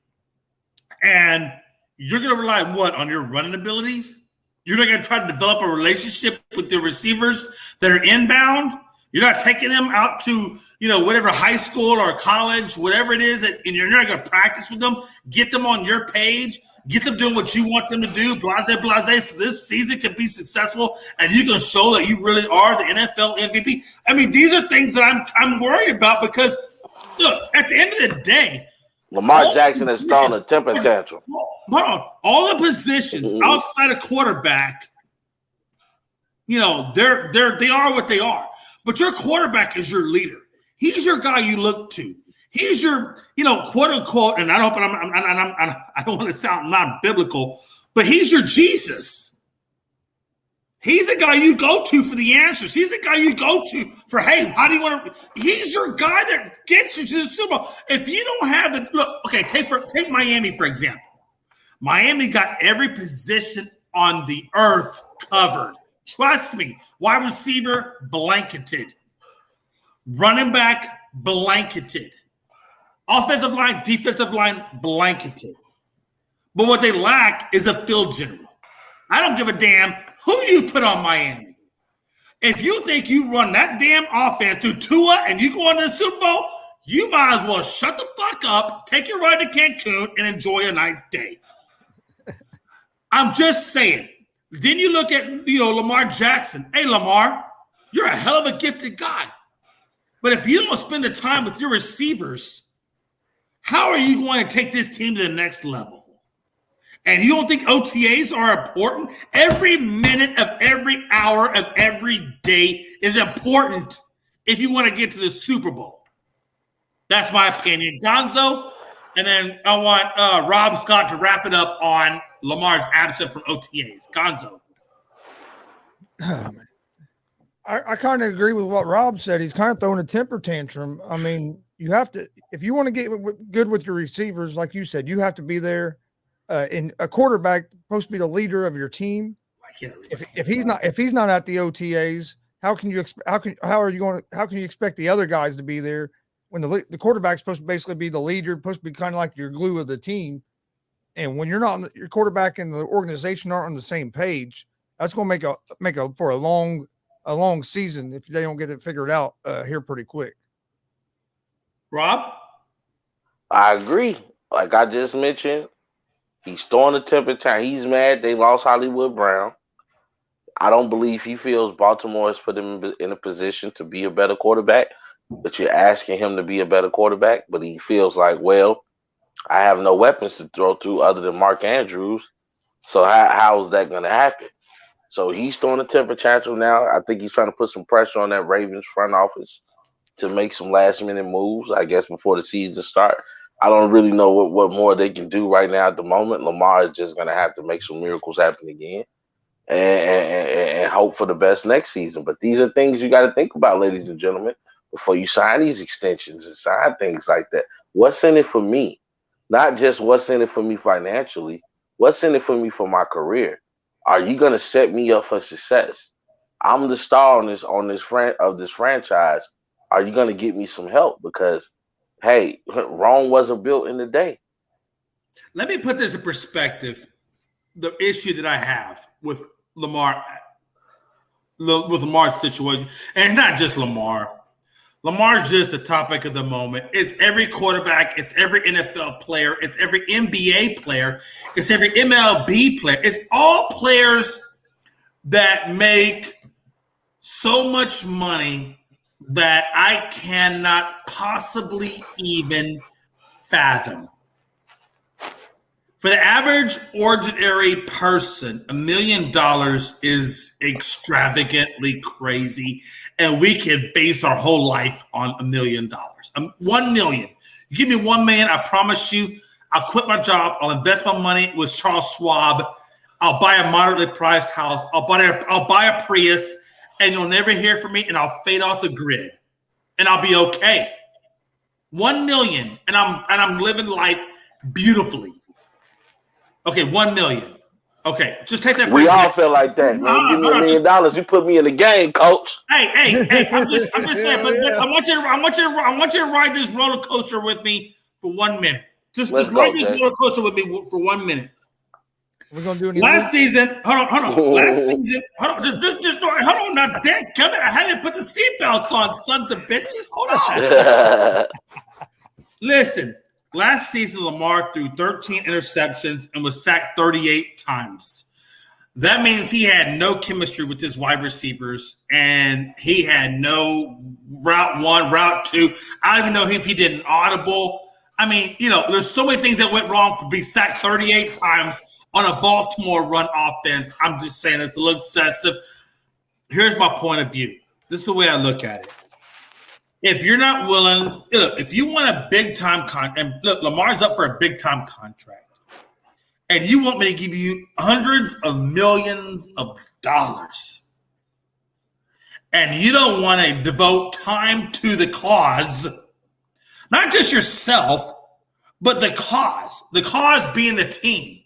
And you're going to rely on your running abilities? You're not going to try to develop a relationship with the receivers that are inbound? You're not taking them out to, whatever high school or college, whatever it is, and you're not going to practice with them, get them on your page, get them doing what you want them to do, blase, so this season can be successful, and you can show that you really are the NFL MVP. I mean, these are things that I'm worried about because, look, at the end of the day, Lamar Jackson has thrown a temper tantrum. Hold on. All the positions outside of quarterback, they are what they are. But your quarterback is your leader. He's your guy you look to. He's your, quote unquote, and I don't want to sound non-biblical, but he's your Jesus. He's the guy you go to for the answers. He's the guy you go to for, hey, how do you want to? He's your guy that gets you to the Super Bowl. If you don't have take Miami for example. Miami got every position on the earth covered. Trust me. Wide receiver blanketed. Running back blanketed. Offensive line, defensive line blanketed. But what they lack is a field general. I don't give a damn who you put on Miami. If you think you run that damn offense through Tua and you go into the Super Bowl, you might as well shut the fuck up, take your ride to Cancun, and enjoy a nice day. I'm just saying. Then you look at, Lamar Jackson. Hey, Lamar, you're a hell of a gifted guy. But if you don't spend the time with your receivers, how are you going to take this team to the next level? And you don't think OTAs are important? Every minute of every hour of every day is important if you want to get to the Super Bowl. That's my opinion. Gonzo, and then I want Rob Scott to wrap it up on Lamar's absent from OTAs. Gonzo. Oh, man. I kind of agree with what Rob said. He's kind of throwing a temper tantrum. I mean, you have to, if you want to get good with your receivers, like you said, you have to be there. And a quarterback supposed to be the leader of your team. If he's not at the OTAs, how can you expect the other guys to be there when the quarterback's supposed to basically be the leader, supposed to be kind of like your glue of the team. And when you're not, your quarterback and the organization aren't on the same page, that's going to make for a long season if they don't get it figured out here pretty quick. Rob? I agree. Like I just mentioned, he's throwing a temper tantrum. He's mad they lost Hollywood Brown. I don't believe he feels Baltimore has put him in a position to be a better quarterback, but you're asking him to be a better quarterback, but he feels like, well, I have no weapons to throw to other than Mark Andrews, so how is that going to happen? So he's throwing a temper tantrum now. I think he's trying to put some pressure on that Ravens front office to make some last-minute moves, I guess, before the season starts. I don't really know what more they can do right now at the moment. Lamar is just going to have to make some miracles happen again and hope for the best next season. But these are things you got to think about, ladies and gentlemen, before you sign these extensions and sign things like that. What's in it for me? Not just what's in it for me financially. What's in it for me for my career? Are you going to set me up for success? I'm the star on this franchise. Are you going to get me some help? Because hey, Rome wasn't built in a day. Let me put this in perspective. The issue that I have with Lamar's situation, and it's not just Lamar. Lamar's just the topic of the moment. It's every quarterback. It's every NFL player. It's every NBA player. It's every MLB player. It's all players that make so much money that I cannot possibly even fathom. For the average ordinary person, $1 million is extravagantly crazy, and we can base our whole life on $1 million. 1 million. You give me 1 million, I promise you, I'll quit my job. I'll invest my money with Charles Schwab. I'll buy a moderately priced house. I'll buy a Prius, and you'll never hear from me, and I'll fade off the grid, and I'll be okay. 1 million, and I'm living life beautifully. Okay, 1 million. Okay, just take that. We all feel like that, man. Give me $1 million, you put me in the game, coach. Hey! I'm just saying. But I want you to ride this roller coaster with me for 1 minute. Just ride this roller coaster with me for 1 minute. We're gonna do any last season. Hold on. Last season. Hold on. Just hold on. Now, damn, Kevin, I haven't put the seatbelts on, sons of bitches. Hold on. Listen, last season Lamar threw 13 interceptions and was sacked 38 times. That means he had no chemistry with his wide receivers, and he had no route 1, route 2. I don't even know if he did an audible. I mean, there's so many things that went wrong to be sacked 38 times on a Baltimore run offense. I'm just saying it's a little excessive. Here's my point of view. This is the way I look at it. If you're not willing, if you want a big-time contract, and look, Lamar's up for a big-time contract, and you want me to give you hundreds of millions of dollars, and you don't want to devote time to the cause, not just yourself, but the cause being the team.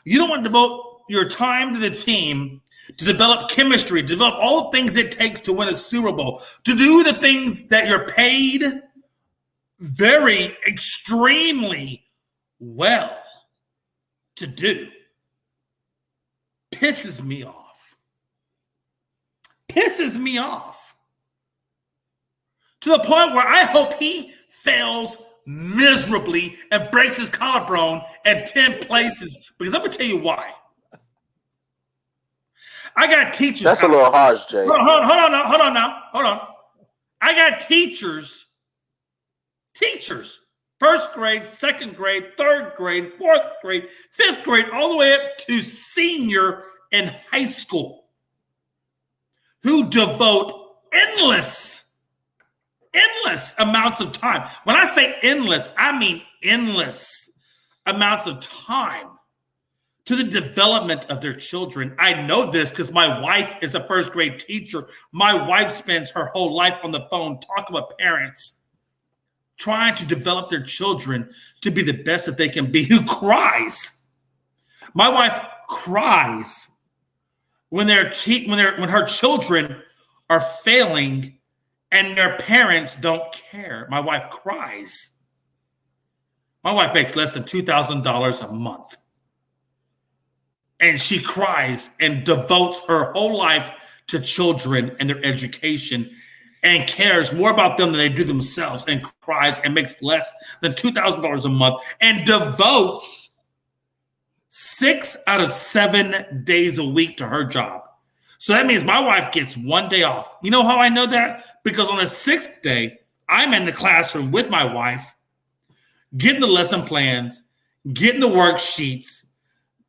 You don't want to devote your time to the team to develop chemistry, to develop all the things it takes to win a Super Bowl, to do the things that you're paid very extremely well to do. Pisses me off. To the point where I hope he fails miserably and breaks his collarbone at 10 places. Because I'm going to tell you why. I got teachers. That's a little harsh, Jay. Hold on. I got teachers. First grade, second grade, third grade, fourth grade, fifth grade, all the way up to senior in high school who devote endless amounts of time. When I say endless, I mean endless amounts of time to the development of their children. I know this because my wife is a first grade teacher. My wife spends her whole life on the phone talking with parents, trying to develop their children to be the best that they can be. Who cries? My wife cries when her children are failing and their parents don't care. My wife cries. My wife makes less than $2,000 a month. And she cries and devotes her whole life to children and their education and cares more about them than they do themselves, and cries and makes less than $2,000 a month and devotes 6 out of 7 days a week to her job. So that means my wife gets 1 day off. You know how I know that? Because on the 6th day, I'm in the classroom with my wife, getting the lesson plans, getting the worksheets,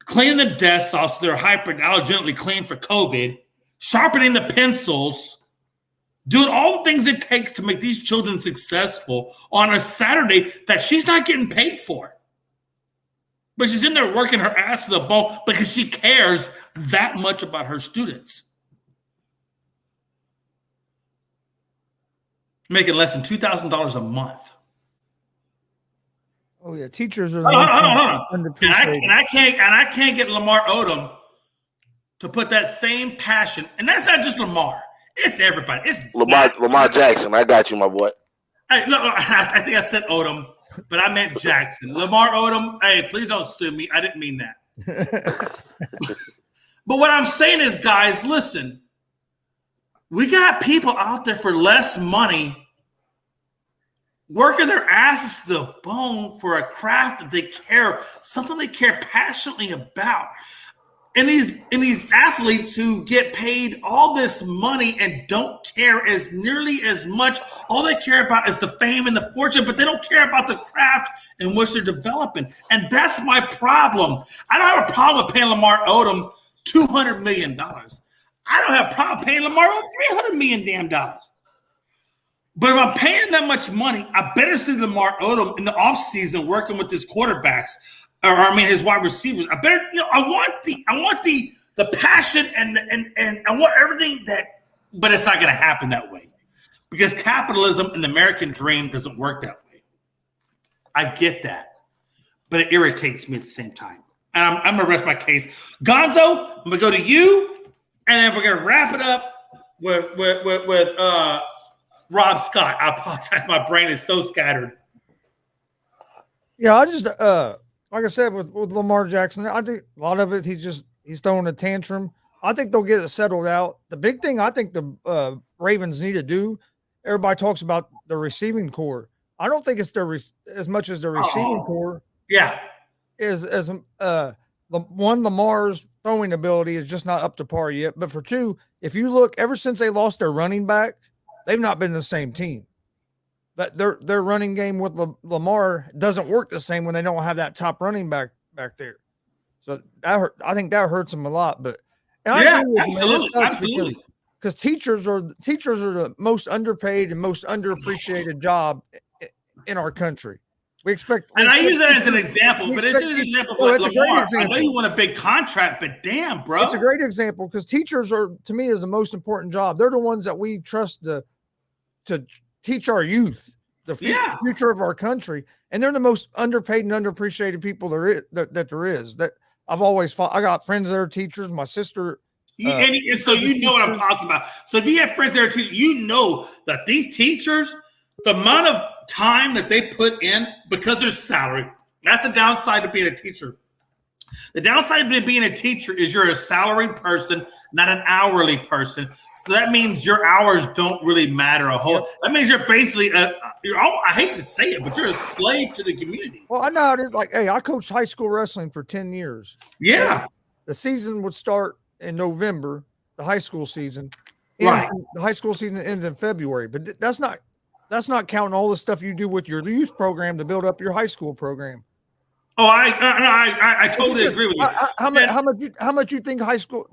cleaning the desks off so they're hyperallergenically clean for COVID, sharpening the pencils, doing all the things it takes to make these children successful on a Saturday that she's not getting paid for. But she's in there working her ass to the bone because she cares that much about her students. Making less than $2,000 a month. Oh yeah, teachers are hold on. underappreciated. And I can't get Lamar Odom to put that same passion. And that's not just Lamar. It's everybody. It's Lamar Jackson. I got you, my boy. Hey, look, I think I said Odom, but I meant Jackson. Lamar Odom, hey, please don't sue me. I didn't mean that. But what I'm saying is, guys, listen. We got people out there for less money working their asses to the bone for a craft that they care, something they care passionately about. And these athletes who get paid all this money and don't care as nearly as much, all they care about is the fame and the fortune, but they don't care about the craft in which they're developing. And that's my problem. I don't have a problem with paying Lamar Odom $200 million. I don't have a problem paying Lamar Odom $300 million damn dollars. But if I'm paying that much money, I better see Lamar Odom in the offseason working with his quarterbacks, his wide receivers. I better, I want the passion and I want everything but it's not going to happen that way because capitalism and the American dream doesn't work that way. I get that, but it irritates me at the same time. And I'm going to rest my case. Gonzo, I'm going to go to you, and then we're going to wrap it up with Rob Scott. I apologize. My brain is so scattered. Yeah, I just like I said, with Lamar Jackson, I think a lot of it he's throwing a tantrum. I think they'll get it settled out. The big thing I think the Ravens need to do. Everybody talks about the receiving core. I don't think it's as much as the receiving core. Yeah. Is Lamar's throwing ability is just not up to par yet. But for two, if you look, ever since they lost their running back, they've not been the same team. That their running game with Lamar doesn't work the same when they don't have that top running back there. So I think that hurts them a lot. But absolutely. Because teachers are the most underpaid and most underappreciated job in our country. I use that as an example, but it's an example of Lamar. I know you want a big contract, but damn, bro. It's a great example because teachers are, to me, is the most important job. They're the ones that we trust to teach our youth the future of our country. And they're the most underpaid and underappreciated people that there is. That I've always fought. I got friends that are teachers. My sister. And so you know what I'm talking about. So if you have friends that are teachers, you know that these teachers, the amount of time that they put in because their salary, that's the downside of being a teacher. The downside of being a teacher is you're a salaried person, not an hourly person. So that means your hours don't really matter a whole. Yep. That means you're basically I hate to say it, but you're a slave to the community. Well, I know how it is. Like, hey, I coached high school wrestling for 10 years. Yeah. The season would start in November, the high school season. Right. The high school season ends in February, but that's not counting all the stuff you do with your youth program to build up your high school program. Oh, I totally agree with you. How much you think high school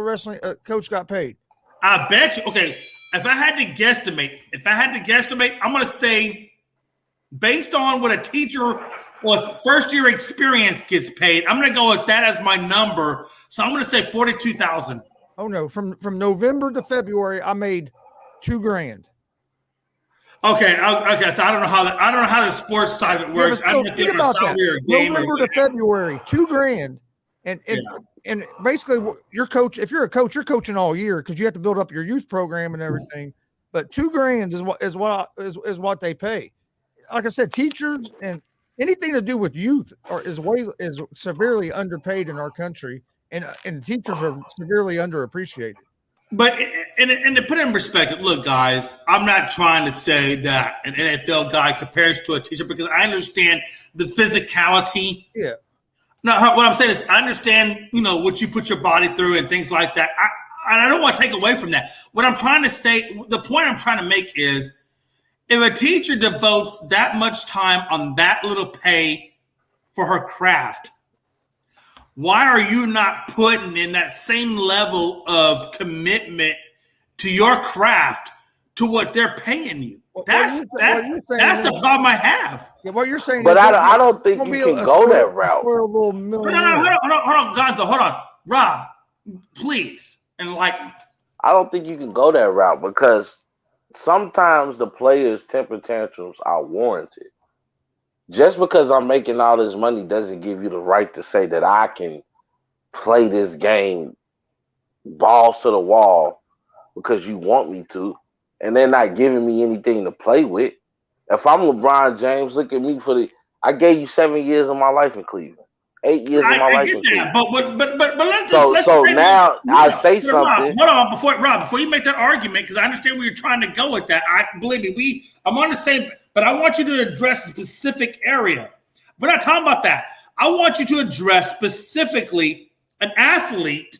wrestling coach got paid? I bet you. Okay, if I had to guesstimate, I'm going to say, based on what a teacher with first year experience gets paid, I'm going to go with that as my number. So I'm going to say $42,000. Oh no! From November to February, I made $2,000. Okay. So I don't know how the sports side of it works. I don't know if you're a salary or a game. November to February, $2,000, and basically your coach. If you're a coach, you're coaching all year because you have to build up your youth program and everything. But $2,000 is what they pay. Like I said, teachers and anything to do with youth is severely underpaid in our country, and teachers are severely underappreciated. But and to put it in perspective, look, guys, I'm not trying to say that an NFL guy compares to a teacher because I understand the physicality. Yeah. No, what I'm saying is I understand, what you put your body through and things like that. I don't want to take away from that. What I'm trying to say, the point I'm trying to make is if a teacher devotes that much time on that little pay for her craft, why are you not putting in that same level of commitment to your craft to what they're paying you? That's the problem I have. Yeah, what you're saying, but I don't think you can go that route. No, hold on, Gonzo, hold on, Rob, please enlighten me. I don't think you can go that route because sometimes the players' temper tantrums are warranted. Just because I'm making all this money doesn't give you the right to say that I can play this game balls to the wall because you want me to, and they're not giving me anything to play with. If I'm LeBron James, look at me I gave you 7 years of my life in Cleveland, 8 years of my life in Cleveland. But let's now I say something. Hold on, before you make that argument, because I understand where you're trying to go with that. Believe me, I'm on the same. But I want you to address a specific area. We're not talking about that. I want you to address specifically an athlete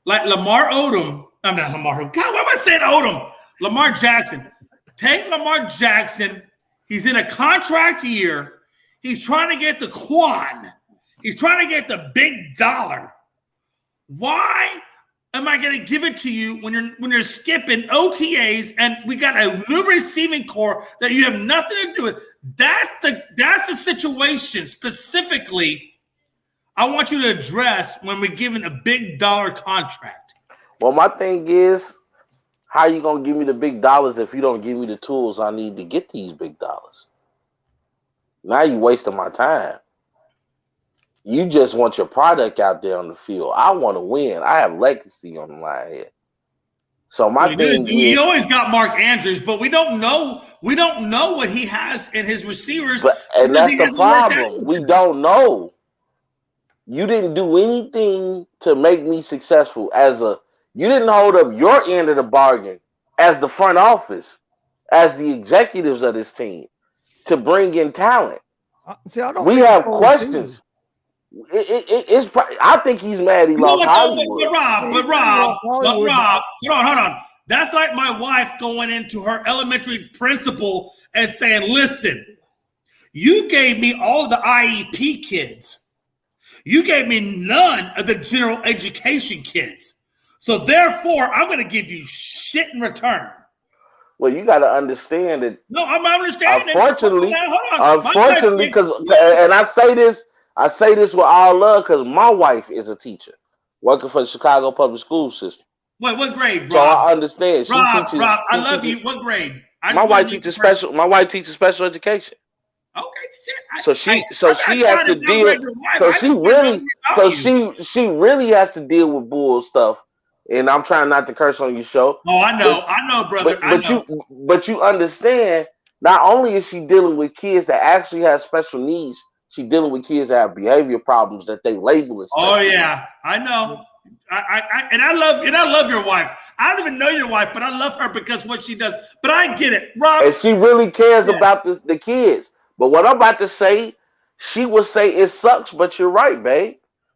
like Lamar Odom. I'm not Lamar Odom. God, why am I saying Odom? Lamar Jackson. Take Lamar Jackson. He's in a contract year. He's trying to get the quad. He's trying to get the big dollar. Why am I going to give it to you when you're skipping OTAs and we got a new receiving core that you have nothing to do with? That's the situation specifically I want you to address when we're giving a big dollar contract. Well, my thing is, how are you going to give me the big dollars if you don't give me the tools I need to get these big dollars? Now you're wasting my time. You just want your product out there on the field. I want to win. I have legacy on the line here. So my thing you is, always got Mark Andrews, but we don't know what he has in his receivers. and that's the problem. We don't know. You didn't do anything to make me successful you didn't hold up your end of the bargain as the front office, as the executives of this team to bring in talent. We have questions. I think he's mad he lost Hollywood. But Rob, hold on. That's like my wife going into her elementary principal and saying, listen, you gave me all of the IEP kids. You gave me none of the general education kids. So therefore, I'm going to give you shit in return. Well, you got to understand that. No, I'm understanding. Unfortunately, because, and I say this with all love, because my wife is a teacher working for the Chicago public school system. Wait, what grade, Rob? So I understand. Rob, I love you. What grade? My wife teaches special education. Okay, shit. So she has to deal. She really has to deal with bull stuff. And I'm trying not to curse on your show. Oh, I know, brother. But you understand. Not only is she dealing with kids that actually have special needs, she's dealing with kids that have behavior problems that they label as. Oh yeah, I know. I love your wife. I don't even know your wife, but I love her because what she does. But I get it, Rob. And she really cares about the kids. But what I'm about to say, she will say it sucks, but you're right, babe.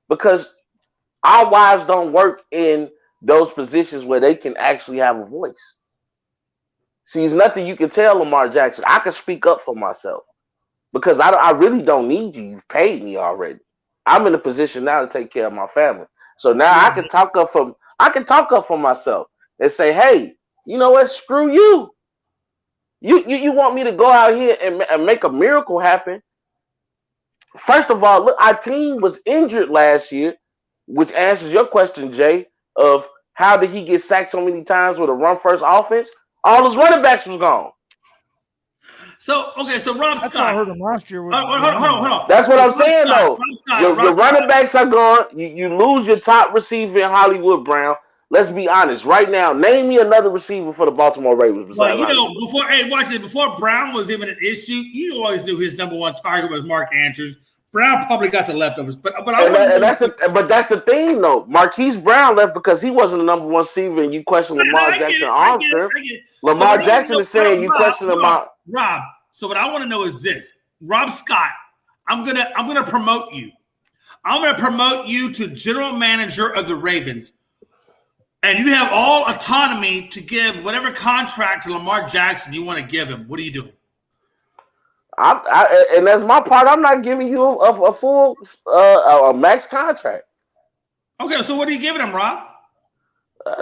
Because our wives don't work in those positions where they can actually have a voice. See, it's nothing you can tell Lamar Jackson. I can speak up for myself because I really don't need you. You've paid me already. I'm in a position now to take care of my family. So now I can talk up for myself and say, hey, you know what? Screw you. You want me to go out here and make a miracle happen? First of all, look, our team was injured last year, which answers your question, Jay, of how did he get sacked so many times with a run-first offense? All his running backs was gone. So Rob Scott. I heard him last year. Hold on. That's what I'm saying, though. Your running backs are gone. You lose your top receiver in Hollywood Brown. Let's be honest. Right now, name me another receiver for the Baltimore Ravens. Well, before Brown was even an issue, you always knew his number one target was Mark Andrews. Brown probably got the leftovers, but that's the thing though. Marquise Brown left because he wasn't the number one receiver, and you question Lamar Jackson arm strength. Lamar Jackson is saying you question Lamar. Rob. So what I want to know is this, Rob Scott. I'm gonna promote you. I'm gonna promote you to general manager of the Ravens, and you have all autonomy to give whatever contract to Lamar Jackson you want to give him. What are you doing? And that's my part. I'm not giving you a full a max contract. Okay, so what are you giving him, Rob?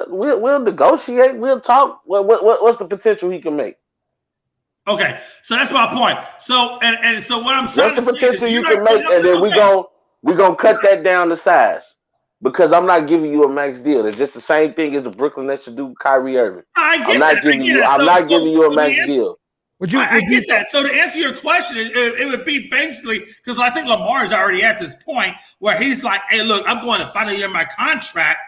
We'll negotiate. We'll talk. What's the potential he can make? Okay, so that's my point. So and so what I'm saying. What's the potential you can make, and then we gonna cut that down to size. Because I'm not giving you a max deal. It's just the same thing as the Brooklyn Nets should do with Kyrie Irving. I'm not giving you a max deal. I get that. So to answer your question, it would be basically because I think Lamar is already at this point where he's like, "Hey, look, I'm going to final year of my contract.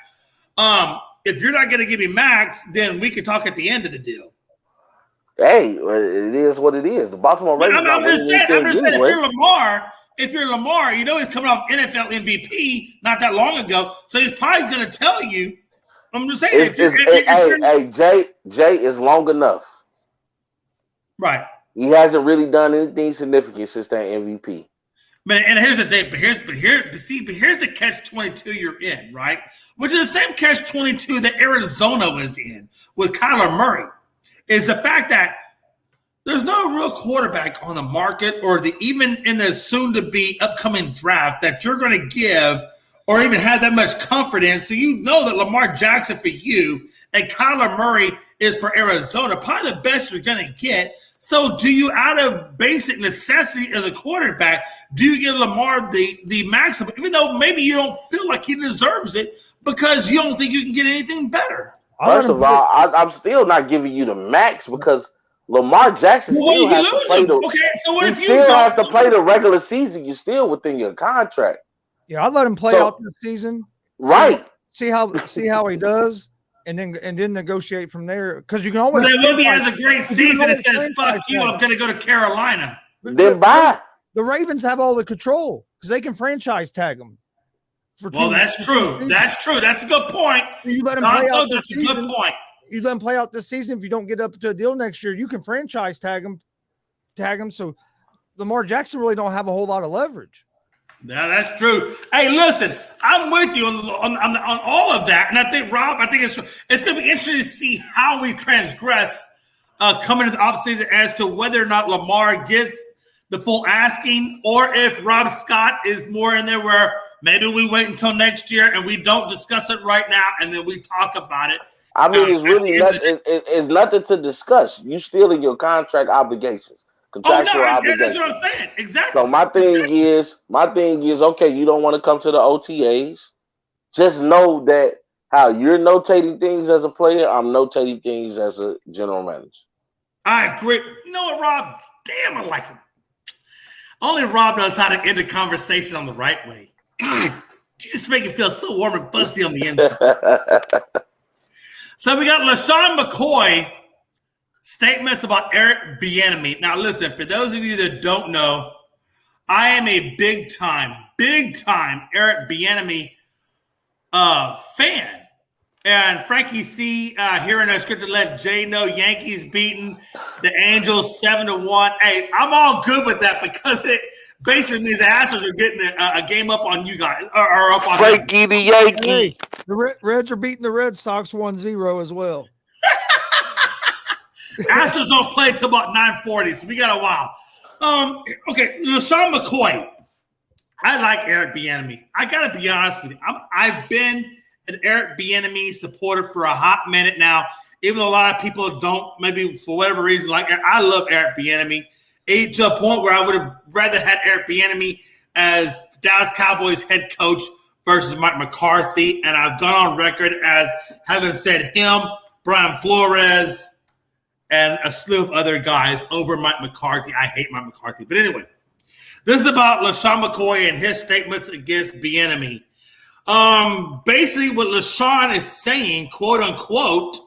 If you're not going to give me max, then we can talk at the end of the deal." Hey, it is what it is. The Baltimore Ravens. I'm just saying, if you're Lamar, you know he's coming off NFL MVP not that long ago, so he's probably going to tell you. I'm just saying. Jay is long enough. Right. He hasn't really done anything significant since that MVP. Man, and here's the thing, but here's the catch-22 you're in, right? Which is the same catch-22 that Arizona was in with Kyler Murray. Is the fact that there's no real quarterback on the market or even in the soon-to-be upcoming draft that you're going to give or even have that much comfort in. So you know that Lamar Jackson for you and Kyler Murray is for Arizona, probably the best you're going to get. So do you, out of basic necessity as a quarterback, do you give Lamar the maximum, even though maybe you don't feel like he deserves it because you don't think you can get anything better? First of all, I'm still not giving you the max because Lamar Jackson still has to play has to play the regular season. You're still within your contract. Yeah, I'd let him play out this season. Right. See how he does. and then negotiate from there, because you can always. But then what if he has a great season and says, "Fuck you, I'm going to go to Carolina"? Then buy. The Ravens have all the control because they can franchise tag them. Well, that's true. That's true. That's a good point. You let them play out this that's a good season. point. You let them play out this season. If you don't get up to a deal next year, you can franchise tag them. So Lamar Jackson really don't have a whole lot of leverage. Yeah, that's true. Hey, listen, I'm with you on all of that, and I think Rob, it's going to be interesting to see how we transgress coming to the offseason as to whether or not Lamar gets the full asking, or if Rob Scott is more in there where maybe we wait until next year and we don't discuss it right now, and then we talk about it. I mean, it's really it's nothing to discuss. You still in your contract obligations. Contractual obligations. That's what I'm saying. Exactly. So my thing is, okay, you don't want to come to the OTAs. Just know that how you're notating things as a player, I'm notating things as a general manager. I agree. You know what, Rob? Damn, I like him. Only Rob knows how to end a conversation on the right way. God, you just make it feel so warm and fuzzy on the inside. So we got LaShawn McCoy statements about Eric Bieniemy. Now, listen, for those of you that don't know, I am a big time Eric Bieniemy fan. And Frankie C here in Unscripted let Jay know Yankees beating the Angels 7-1. Hey, I'm all good with that because it basically means the Astros are getting a game up on you guys or up on Frankie the Yankee. Hey, the Reds are beating the Red Sox 1-0 as well. Astros don't play until about 9:40, so we got a while. Okay, LaShawn McCoy. I like Eric Bieniemy. I got to be honest with you. I've been an Eric Bieniemy supporter for a hot minute now, even though a lot of people don't, maybe for whatever reason, like I love Eric Bieniemy. To a point where I would have rather had Eric Bieniemy as the Dallas Cowboys head coach versus Mike McCarthy, and I've gone on record as having said him, Brian Flores, and a slew of other guys over Mike McCarthy. I hate Mike McCarthy. But anyway, this is about LaShawn McCoy and his statements against Bieniemy. Basically what LaShawn is saying, quote unquote,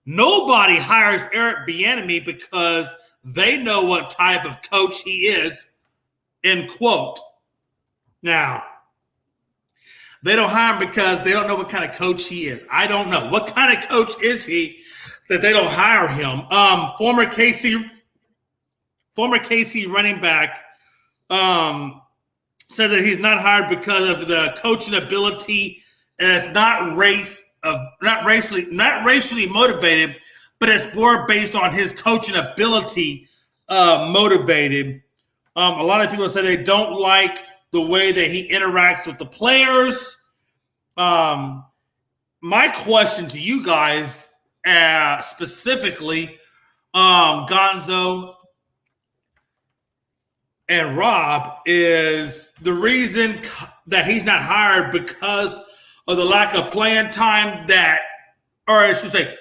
nobody hires Eric Bieniemy because they know what type of coach he is, end quote. Now, they don't hire him because they don't know what kind of coach he is. I don't know. What kind of coach is he that they don't hire him? Former KC running back said that he's not hired because of the coaching ability, and it's not racially motivated, but it's more based on his coaching ability motivated. A lot of people say they don't like the way that he interacts with the players. My question to you guys specifically, Gonzo and Rob, is the reason that he's not hired because of the lack of playing time or I should say,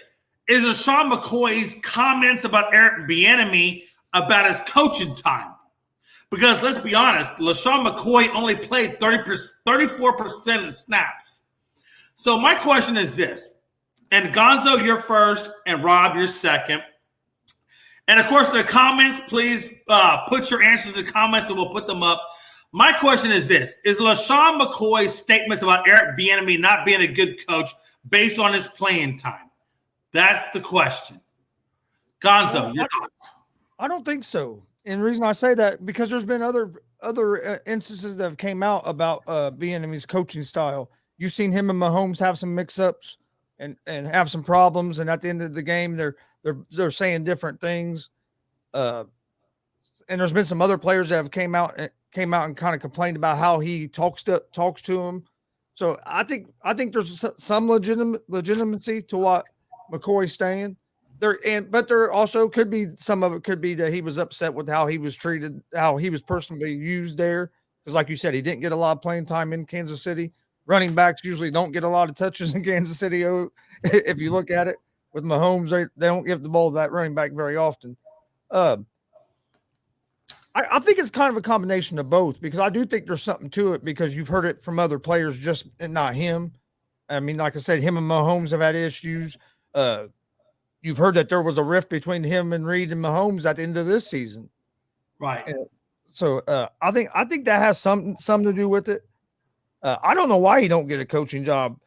is LaShawn McCoy's comments about Eric Bieniemy about his coaching time? Because let's be honest, LaShawn McCoy only played 34% of the snaps. So my question is this, and Gonzo, you're first, and Rob, you're second. And, of course, in the comments, please put your answers in the comments and we'll put them up. My question is this. Is LaShawn McCoy's statements about Eric Bieniemy not being a good coach based on his playing time? That's the question. Gonzo, your thoughts? I don't think so. And the reason I say that, because there's been other instances that have came out about Bieniemy's coaching style. You've seen him and Mahomes have some mix-ups and have some problems, and at the end of the game, they're saying different things. And there's been some other players that have came out and kind of complained about how he talks to him. So I think there's some legitimacy to what McCoy's saying there, but there also could be some of it could be that he was upset with how he was treated, how he was personally used there. Because like you said, he didn't get a lot of playing time in Kansas City. Running backs usually don't get a lot of touches in Kansas City. If you look at it with Mahomes, they don't give the ball to that running back very often. I think it's kind of a combination of both, because I do think there's something to it, because you've heard it from other players, just and not him. I mean, like I said, him and Mahomes have had issues. You've heard that there was a rift between him and Reed and Mahomes at the end of this season. Right. So I think that has something to do with it. I don't know why he don't get a coaching job.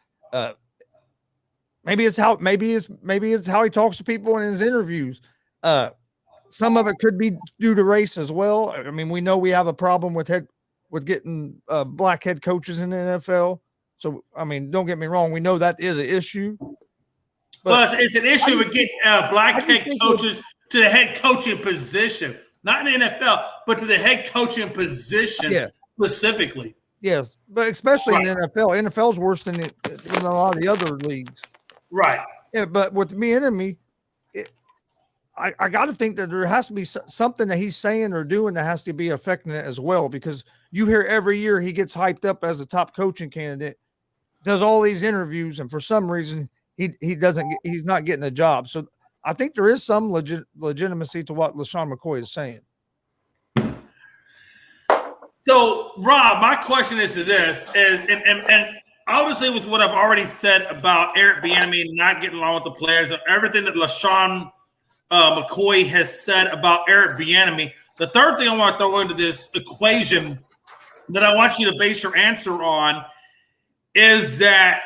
Maybe it's how he talks to people in his interviews. Some of it could be due to race as well. I mean, we know we have a problem with getting black head coaches in the NFL. So, I mean, don't get me wrong. We know that is an issue. But it's an issue with getting black head coaches to the head coaching position, not in the NFL, but to the head coaching position specifically. Yes, but especially in the NFL. NFL is worse than a lot of the other leagues. Right. Yeah, but with me and me, I got to think that there has to be something that he's saying or doing that has to be affecting it as well, because you hear every year he gets hyped up as a top coaching candidate, does all these interviews, and for some reason he's not getting a job. So I think there is some legitimacy to what LaShawn McCoy is saying. So, Rob, my question is to this is, and obviously with what I've already said about Eric Bieniemy not getting along with the players, and everything that LaShawn McCoy has said about Eric Bieniemy, the third thing I want to throw into this equation that I want you to base your answer on is that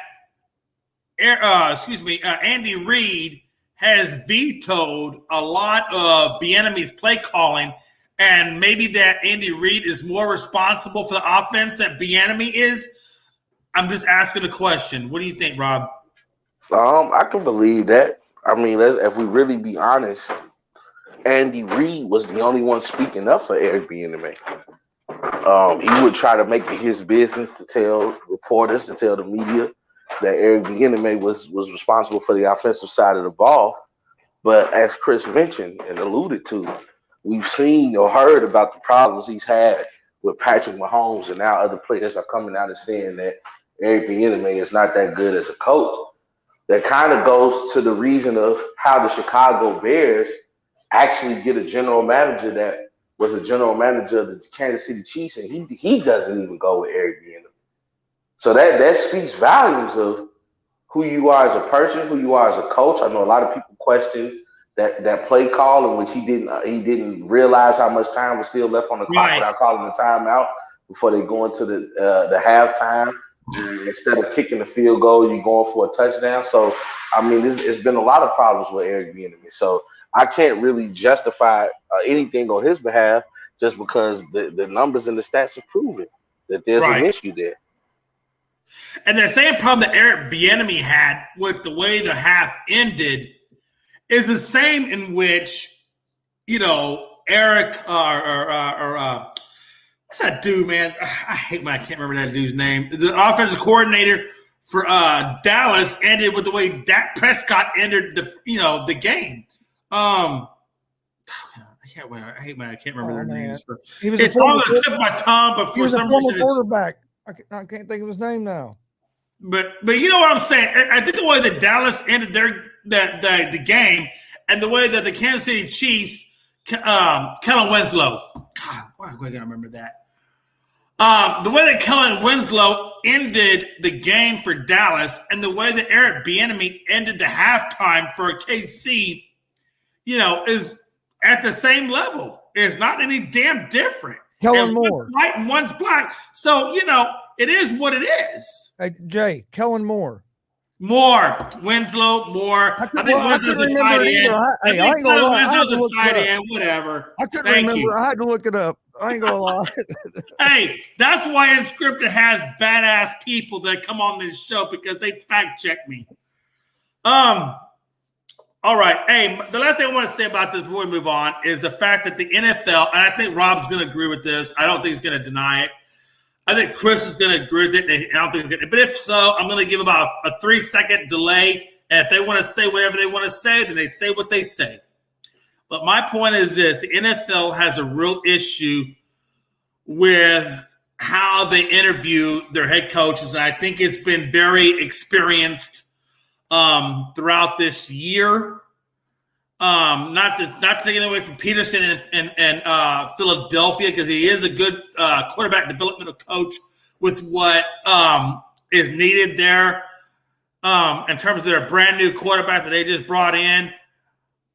Andy Reid has vetoed a lot of Bieniemy's play calling, and maybe that Andy Reid is more responsible for the offense that Bieniemy is. I'm just asking a question. What do you think, Rob? I can believe that. I mean, if we really be honest, Andy Reid was the only one speaking up for Eric Bieniemy. He would try to make it his business to tell reporters, to tell the media that Eric Bieniemy was responsible for the offensive side of the ball. But as Chris mentioned and alluded to, we've seen or heard about the problems he's had with Patrick Mahomes, and now other players are coming out and saying that Eric Bieniemy is not that good as a coach. That kind of goes to the reason of how the Chicago Bears actually get a general manager that was a general manager of the Kansas City Chiefs, and he doesn't even go with Eric Bieniemy. So that speaks volumes of who you are as a person, who you are as a coach. I know a lot of people question that play call in which he didn't realize how much time was still left on the clock without calling the timeout before they go into the halftime. Instead of kicking the field goal, you're going for a touchdown. So, I mean, it's been a lot of problems with Eric Bieniemy. So I can't really justify anything on his behalf just because the numbers and the stats have proven that there's an issue there. And the same problem that Eric Bieniemy had with the way the half ended is the same in which, Eric what's that dude, man? I hate when I can't remember that dude's name. The offensive coordinator for Dallas ended with the way Dak Prescott entered the game. I hate when I can't remember their names. It's on the tip of my tongue, but for some reason, quarterback. I can't think of his name now. But you know what I'm saying? I think the way that Dallas ended the game, and the way that the Kansas City Chiefs, Kellen Winslow, God, why do I gotta remember that? The way that Kellen Winslow ended the game for Dallas, and the way that Eric Bieniemy ended the halftime for KC, is at the same level. It's not any damn different. Kellen Moore, one's white and one's black. So it is what it is. Hey, Jay, Kellen Moore. Winslow, Moore. I think Winslow's a tight end. I think Winslow's a tight end, whatever. I couldn't remember. I had to look it up. I ain't gonna lie. Hey, that's why Unscripted has badass people that come on this show, because they fact check me. All right. Hey, the last thing I want to say about this before we move on is the fact that the NFL, and I think Rob's going to agree with this. I don't think he's going to deny it. I think Chris is going to agree with it. And I don't think, but if so, I'm going to give about a 3-second delay. And if they want to say whatever they want to say, then they say what they say. But my point is this: the NFL has a real issue with how they interview their head coaches, and I think it's been very experienced throughout this year. Not taking away from Peterson and Philadelphia, because he is a good quarterback developmental coach with what is needed there. in terms of their brand new quarterback that they just brought in.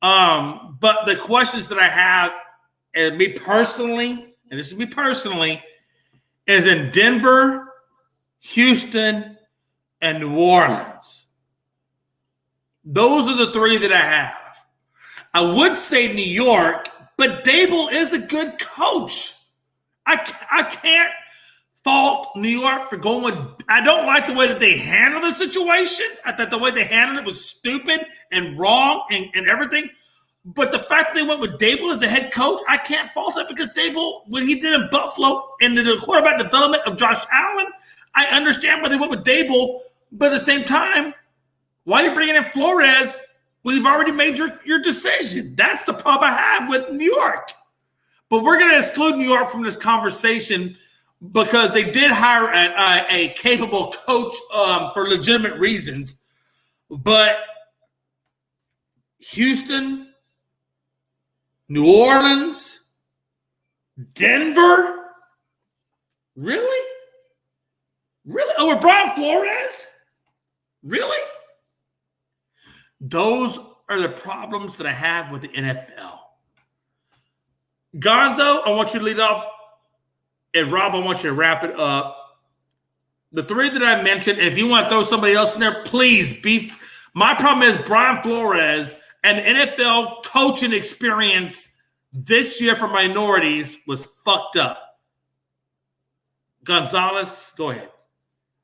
But the questions that I have, and me personally, and this is me personally, is in Denver, Houston, and New Orleans. Those are the three that I have. I would say New York, but Dable is a good coach. I can't fault New York for going. I don't like the way that they handled the situation. I thought the way they handled it was stupid and wrong and everything. But the fact that they went with Dable as a head coach, I can't fault it because Dable, what he did in Buffalo and the quarterback development of Josh Allen, I understand why they went with Dable. But at the same time, why are you bringing in Flores when you've already made your decision? That's the problem I have with New York. But we're going to exclude New York from this conversation because they did hire a capable coach for legitimate reasons. But Houston, New Orleans, Denver, really? Really? Over Brian Flores? Really? Those are the problems that I have with the NFL. Gonzo, I want you to lead off. And Rob, I want you to wrap it up. The three that I mentioned, and if you want to throw somebody else in there, please be. My problem is Brian Flores and NFL coaching experience this year for minorities was fucked up. Gonzales, go ahead.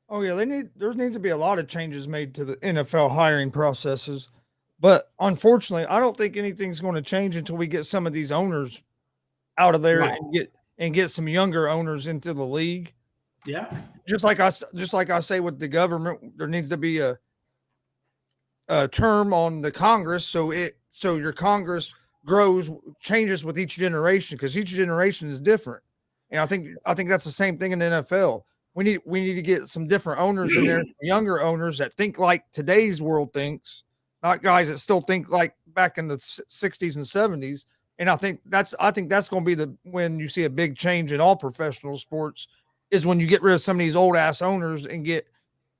Oh yeah, there needs to be a lot of changes made to the NFL hiring processes, but unfortunately, I don't think anything's going to change until we get some of these owners out of there and get some younger owners into the league. Yeah, just like I say with the government, there needs to be a term on the Congress so your Congress changes with each generation because each generation is different, and I think that's the same thing in the NFL. We need to get some different owners in there, younger owners that think like today's world thinks, not guys that still think like back in the 60s and 70s. And I think that's going to be when you see a big change in all professional sports is when you get rid of some of these old ass owners and get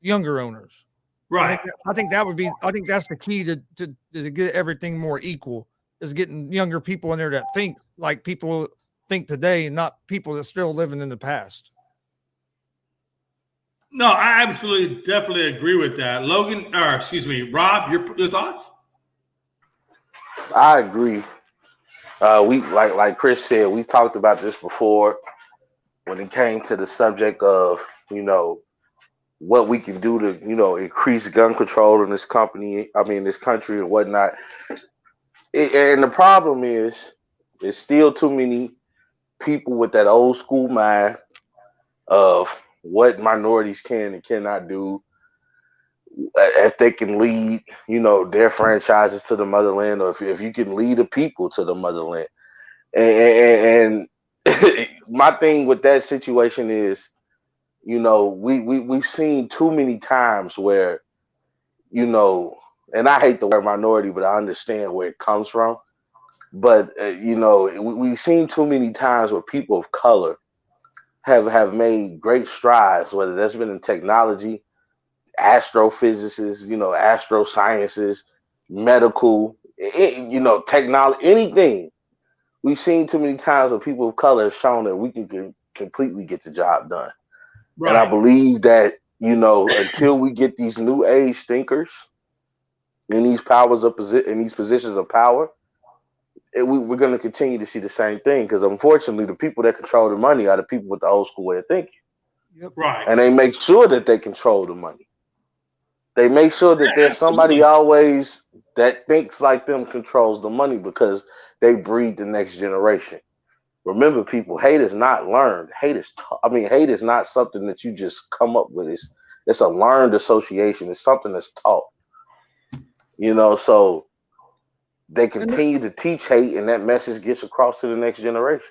younger owners. Right. I think that's the key to get everything more equal is getting younger people in there that think like people think today and not people that still living in the past. No, I absolutely, definitely agree with that. Rob, your thoughts? I agree. We like Chris said, we talked about this before when it came to the subject of, what we can do to, increase gun control in this country and whatnot. And the problem is there's still too many people with that old school mind of what minorities can and cannot do if they can lead, their franchises to the motherland, or if you can lead the people to the motherland. And my thing with that situation is, we've seen too many times where, and I hate the word minority, but I understand where it comes from. But, we've seen too many times where people of color have made great strides, whether that's been in technology, astrophysicists, astrosciences, medical, technology, anything. We've seen too many times where people of color have shown that we can completely get the job done. Right. And I believe that, until we get these new age thinkers in these positions of power, we're going to continue to see the same thing because unfortunately the people that control the money are the people with the old school way of thinking. Yep. Right. And they make sure that they control the money. They make sure that there's somebody always that thinks like them controls the money because they breed the next generation. Remember, people, hate is not learned. Hate is not something that you just come up with. It's a learned association. It's something that's taught. So they continue to teach hate, and that message gets across to the next generation.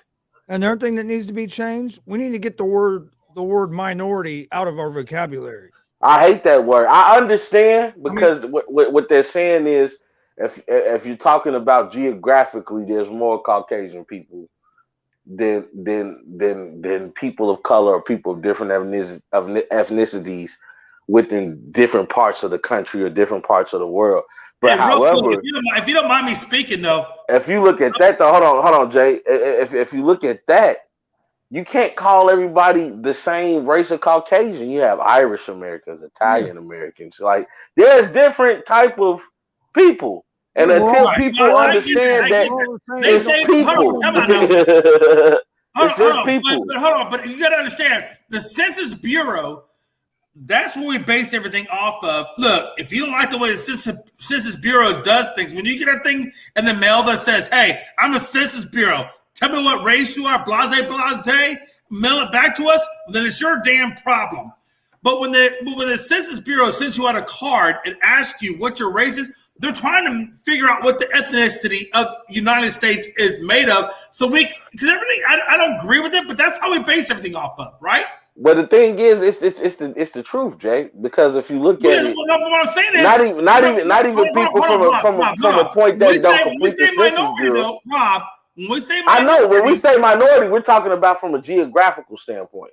Another thing that needs to be changed, we need to get the word minority out of our vocabulary. I hate that word. I understand because what they're saying is if you're talking about geographically, there's more Caucasian people than people of color or people of different ethnicities within different parts of the country or different parts of the world. But Hey, real however, quick, if you don't mind me speaking, though, if you look at that, though, hold on, Jay. If you look at that, you can't call everybody the same race of Caucasian. You have Irish Americans, Italian Americans. Like there's different type of people, and until people understand that they say, people, hold on, come on now. it's just people. But hold on, but you got to understand the Census Bureau. That's what we base everything off of. Look, if you don't like the way the Census Bureau does things, when you get a thing in the mail that says, "Hey, I'm the Census Bureau. Tell me what race you are, blase, blase," mail it back to us, then it's your damn problem. But when the Census Bureau sends you out a card and asks you what your race is, they're trying to figure out what the ethnicity of the United States is made of. So because everything, I don't agree with it, but that's how we base everything off of, right? But the thing is, it's the truth, Jay. Because if you look at it, what I'm saying is, not even people from a point that don't complete the Census Bureau. Rob, when we say minority, I know when we say minority, we're talking about from a geographical standpoint.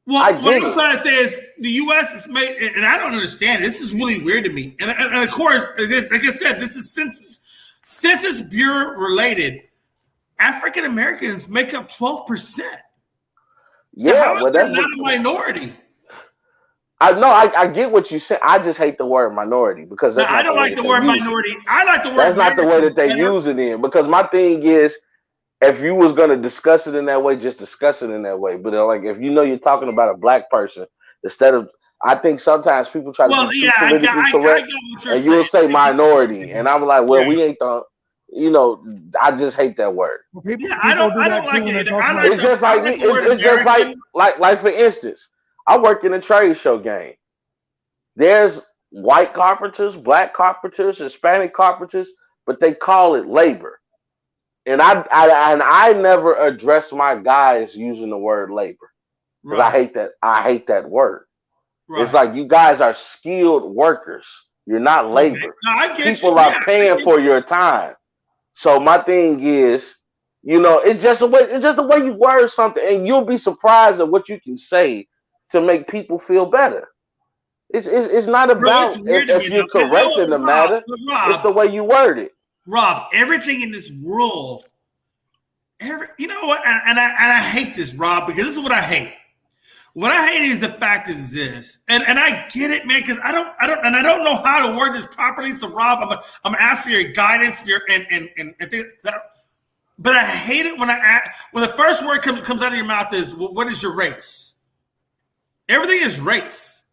Well, what I'm trying to say is the U.S. is made, and I don't understand. This is really weird to me. And of course, like I said, this is Census Bureau related. African Americans make up 12%. So how is that not a minority? I get what you said. I just hate the word minority because I don't like the word minority. I like the word. That's not the way that they use it in. Because my thing is, if you was gonna discuss it in that way, just discuss it in that way. But like, if you know you're talking about a black person, instead of, I think sometimes people try to be politically correct, and you'll say minority, and I'm like, well, we ain't the. I just hate that word. I don't like it either. It's just like it's just like for instance, I work in a trade show game. There's white carpenters, black carpenters, Hispanic carpenters, but they call it labor. And I never address my guys using the word labor because I hate that word. Right. It's like you guys are skilled workers. You're not labor. Okay. No, I get People are paying for your time. So my thing is, it's just the way you word something, and you'll be surprised at what you can say to make people feel better. It's not about if you're correct in the matter. Rob, it's the way you word it. Rob, everything in this world, you know what? And I hate this, Rob, because this is what I hate. What I hate is the fact is this, and I get it, man, because I don't know how to word this properly. So, Rob, I'm gonna ask for your guidance, but I hate it when the first word comes out of your mouth is, well, what is your race? Everything is race.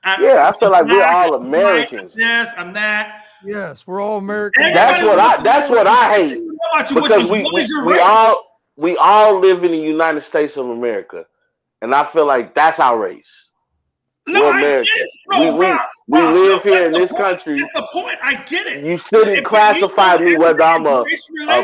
I feel like we're all Americans. Yes, I'm that. Yes, we're all Americans. That's what I hate because we all live in the United States of America. And I feel like that's our race. No, we're Americans. We live here in this country. That's the point. I get it. You shouldn't classify me whether I'm a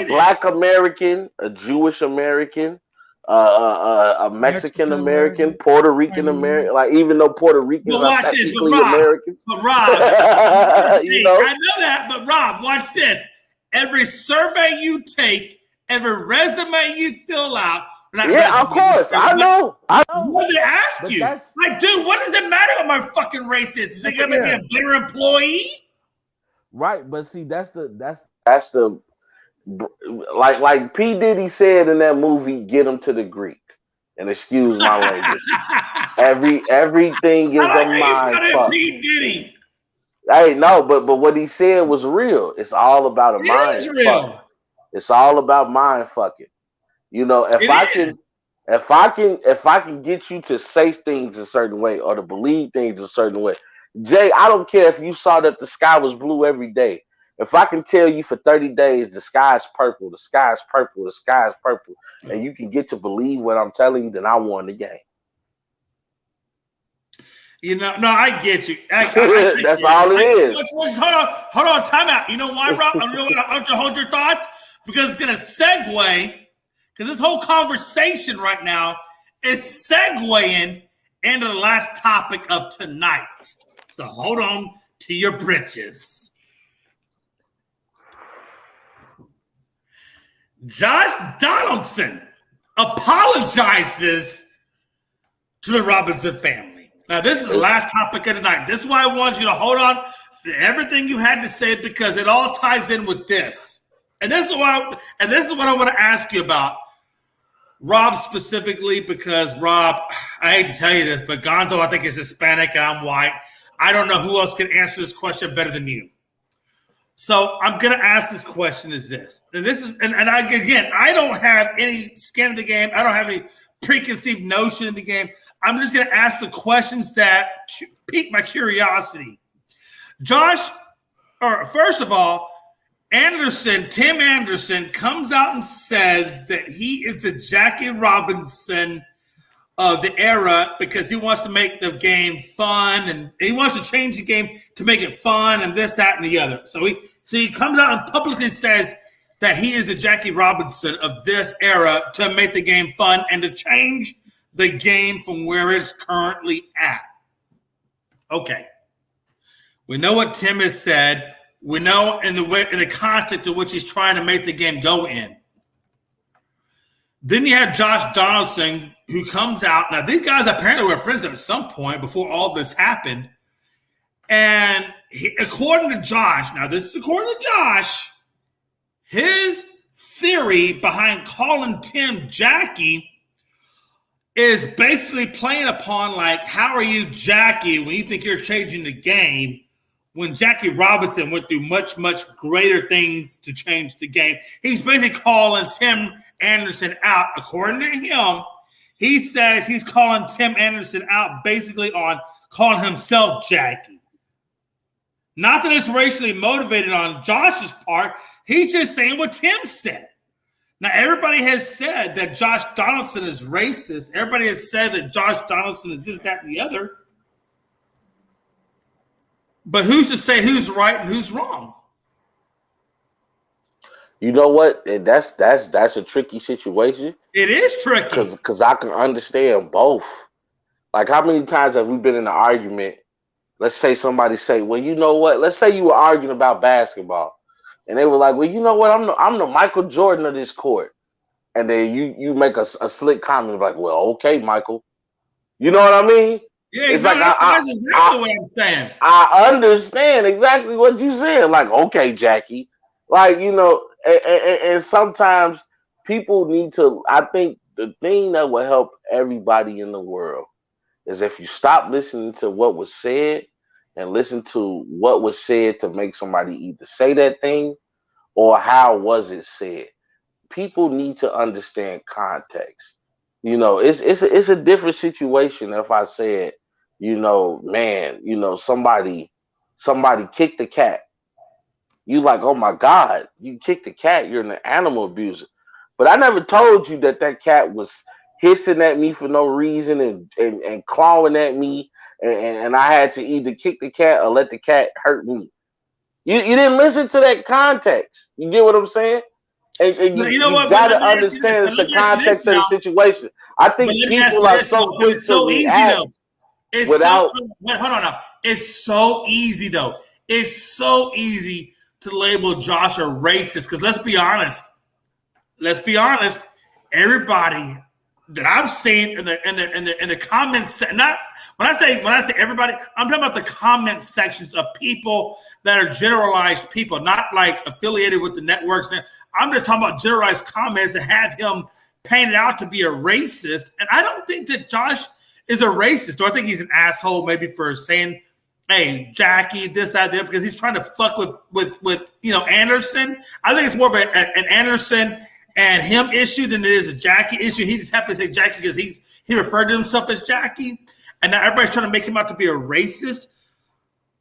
Black American, a Jewish American, a Mexican American, Puerto Rican American. Like even though Puerto Ricans are technically Americans. But Rob, I know that. But Rob, watch this. Every survey you take, every resume you fill out. Of course. I know. What did they ask you? Like, dude, what does it matter what my fucking race is? Is it gonna make me a better employee? Right, but see, that's the like P. Diddy said in that movie, "Get him to the Greek." And excuse my language. Everything is a mind fuck. P. Diddy. Hey, no, but what he said was real. It's all about a mind fuck. It's all about mind fucking. If I can get you to say things a certain way or to believe things a certain way, Jay, I don't care if you saw that the sky was blue every day. If I can tell you for 30 days the sky is purple, the sky is purple, the sky is purple, and you can get to believe what I'm telling you, then I won the game. No, I get you. That's all it is. Hold on, time out. You know why, Rob? I want you to hold your thoughts because it's going to segue. Because this whole conversation right now is segueing into the last topic of tonight. So hold on to your britches. Josh Donaldson apologizes to the Robinson family. Now, this is the last topic of the night. This is why I want you to hold on to everything you had to say because it all ties in with this. And this is what I want to ask you about. Rob specifically, because Rob, I hate to tell you this, but Gonzo, I think, is Hispanic and I'm white. I don't know who else can answer this question better than you. So I'm going to ask this question is this. And this is, and I don't have any skin in the game. I don't have any preconceived notion in the game. I'm just going to ask the questions that pique my curiosity. Josh, or first of all, Tim Anderson comes out and says that he is the Jackie Robinson of the era because he wants to make the game fun and he wants to change the game to make it fun and this, that, and the other. So he comes out and publicly says that he is the Jackie Robinson of this era to make the game fun and to change the game from where it's currently at. Okay. We know what Tim has said. We know in the context of which he's trying to make the game go in. Then you have Josh Donaldson, who comes out. Now, these guys apparently were friends at some point before all this happened. And according to Josh, now this is according to Josh, his theory behind calling Tim Jackie is basically playing upon like, how are you Jackie when you think you're changing the game? When Jackie Robinson went through much, much greater things to change the game. He's basically calling Tim Anderson out. According to him, he says he's calling Tim Anderson out basically on calling himself Jackie. Not that it's racially motivated on Josh's part. He's just saying what Tim said. Now, everybody has said that Josh Donaldson is racist. Everybody has said that Josh Donaldson is this, that, and the other. But who's to say who's right and who's wrong? You know what? And that's a tricky situation. It is tricky. Because I can understand both. Like, how many times have we been in an argument? Let's say somebody say, well, you know what? Let's say you were arguing about basketball. And they were like, well, you know what? I'm the Michael Jordan of this court. And then you make a slick comment like, well, okay, Michael. You know what I mean? Yeah, it's like that's exactly what I'm saying. I understand exactly what you said. Like, okay, Jackie. Like, you know, and sometimes people need to, I think the thing that will help everybody in the world is if you stop listening to what was said and listen to what was said to make somebody either say that thing or how was it said. People need to understand context. You know, it's a different situation if I said, you know, man, you know, somebody kicked the cat. You like, oh my God, you kicked the cat. You're an animal abuser. But I never told you that cat was hissing at me for no reason and clawing at me. And I had to either kick the cat or let the cat hurt me. You didn't listen to that context. You get what I'm saying? And you know what? You got to understand the context of the situation. I think people are so quick to react. Hold on now. It's so easy though. It's so easy to label Josh a racist because let's be honest. Everybody that I've seen in the comments, not when I say everybody, I'm talking about the comment sections of people that are generalized people, not like affiliated with the networks. I'm just talking about generalized comments that have him painted out to be a racist, and I don't think that Josh is a racist. Do I think he's an asshole maybe for saying, hey, Jackie, this, that, there, because he's trying to fuck with you know, Anderson? I think it's more of an Anderson and him issue than it is a Jackie issue. He just happened to say Jackie because he referred to himself as Jackie, and now everybody's trying to make him out to be a racist.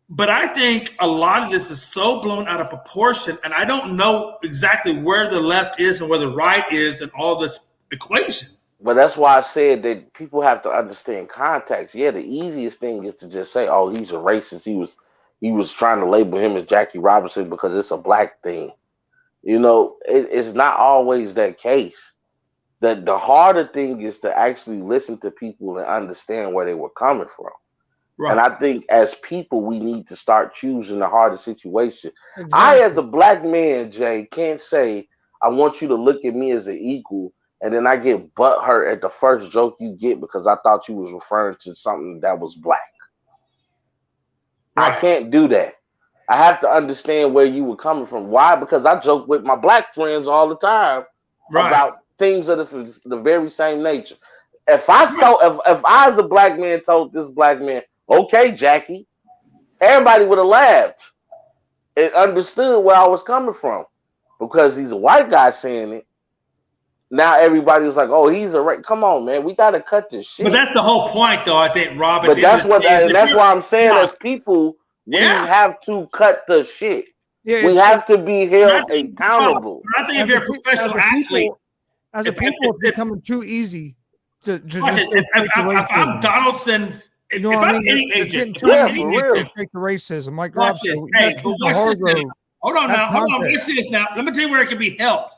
But I think a lot of this is so blown out of proportion, and I don't know exactly where the left is and where the right is in all this equation. But that's why I said that people have to understand context. Yeah, the easiest thing is to just say, "Oh, he's a racist. He was trying to label him as Jackie Robinson because it's a black thing." You know, it's not always that case. The harder thing is to actually listen to people and understand where they were coming from. Right. And I think as people, we need to start choosing the harder situation. Exactly. I, as a black man, Jay, can't say I want you to look at me as an equal and then I get butthurt at the first joke you get because I thought you was referring to something that was black. Right. I can't do that. I have to understand where you were coming from. Why? Because I joke with my black friends all the time about things of the very same nature. If I as a black man told this black man, okay, Jackie, everybody would have laughed and understood where I was coming from. Because he's a white guy saying it. Now everybody was like, "Oh, he's a right." Come on, man, we gotta cut this shit. But that's the whole point, though. I think, Rob. But that's why I'm saying, as people, we have to cut the shit. Yeah, we have to be held accountable. I think if you're a professional athlete, as a people, it's becoming too easy to just. If I'm Donaldson's, if I'm any agent, take the racism, like Rob said. Hold on now. Watch this now. Let me tell you where it can be helped.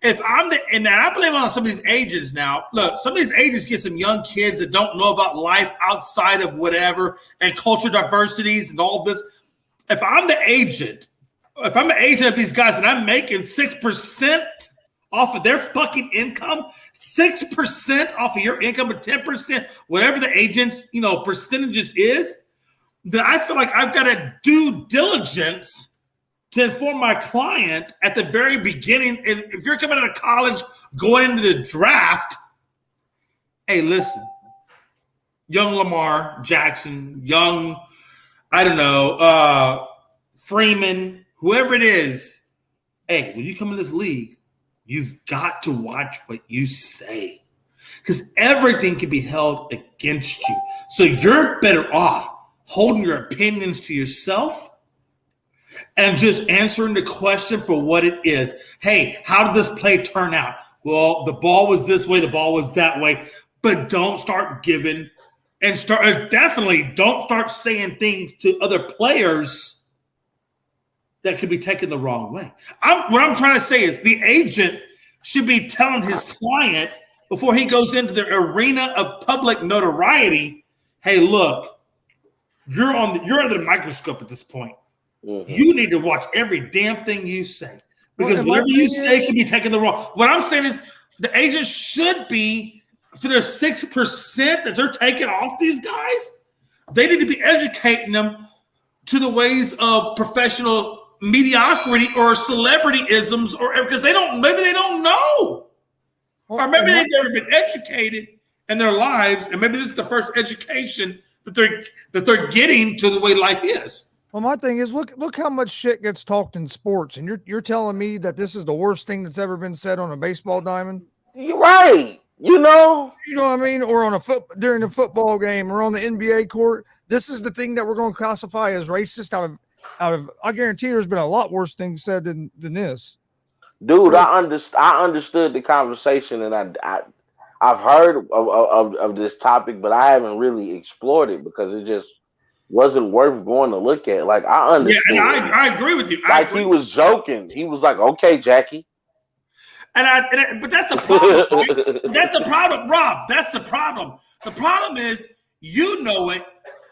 If I'm and I blame on some of these agents now. Look, some of these agents get some young kids that don't know about life outside of whatever and culture diversities and all this. If I'm the agent, of these guys and I'm making 6% off of their fucking income, 6% off of your income, or 10%, whatever the agent's percentages is, then I feel like I've got to do diligence to inform my client at the very beginning. And if you're coming out of college, going into the draft, hey, listen, young Lamar Jackson, young, Freeman, whoever it is, hey, when you come in this league, you've got to watch what you say because everything can be held against you. So you're better off holding your opinions to yourself and just answering the question for what it is. Hey, how did this play turn out? Well, the ball was this way, the ball was that way. But don't start giving and definitely don't start saying things to other players that could be taken the wrong way. What I'm trying to say is the agent should be telling his client before he goes into the arena of public notoriety, hey, look, you're under the microscope at this point. Mm-hmm. You need to watch every damn thing you say because whatever you say can be taken the wrong. What I'm saying is the agent should be, for their 6% that they're taking off these guys, they need to be educating them to the ways of professional mediocrity or celebrity-isms, or because maybe they don't know, or maybe they've never been educated in their lives, and maybe this is the first education that they're getting to the way life is. Well, my thing is, look how much shit gets talked in sports, and you're telling me that this is the worst thing that's ever been said on a baseball diamond? You're right. You know what I mean? Or on during a football game, or on the NBA court. This is the thing that we're going to classify as racist. Out of, I guarantee there's been a lot worse things said than this. Dude, I understood the conversation, and I've heard of this topic, but I haven't really explored it because it just wasn't worth going to look at. Like, I understand. Yeah, and I agree with you. He was joking. He was like, "Okay, Jackie." But that's the problem. Right? That's the problem, Rob. That's the problem. The problem is, you know it.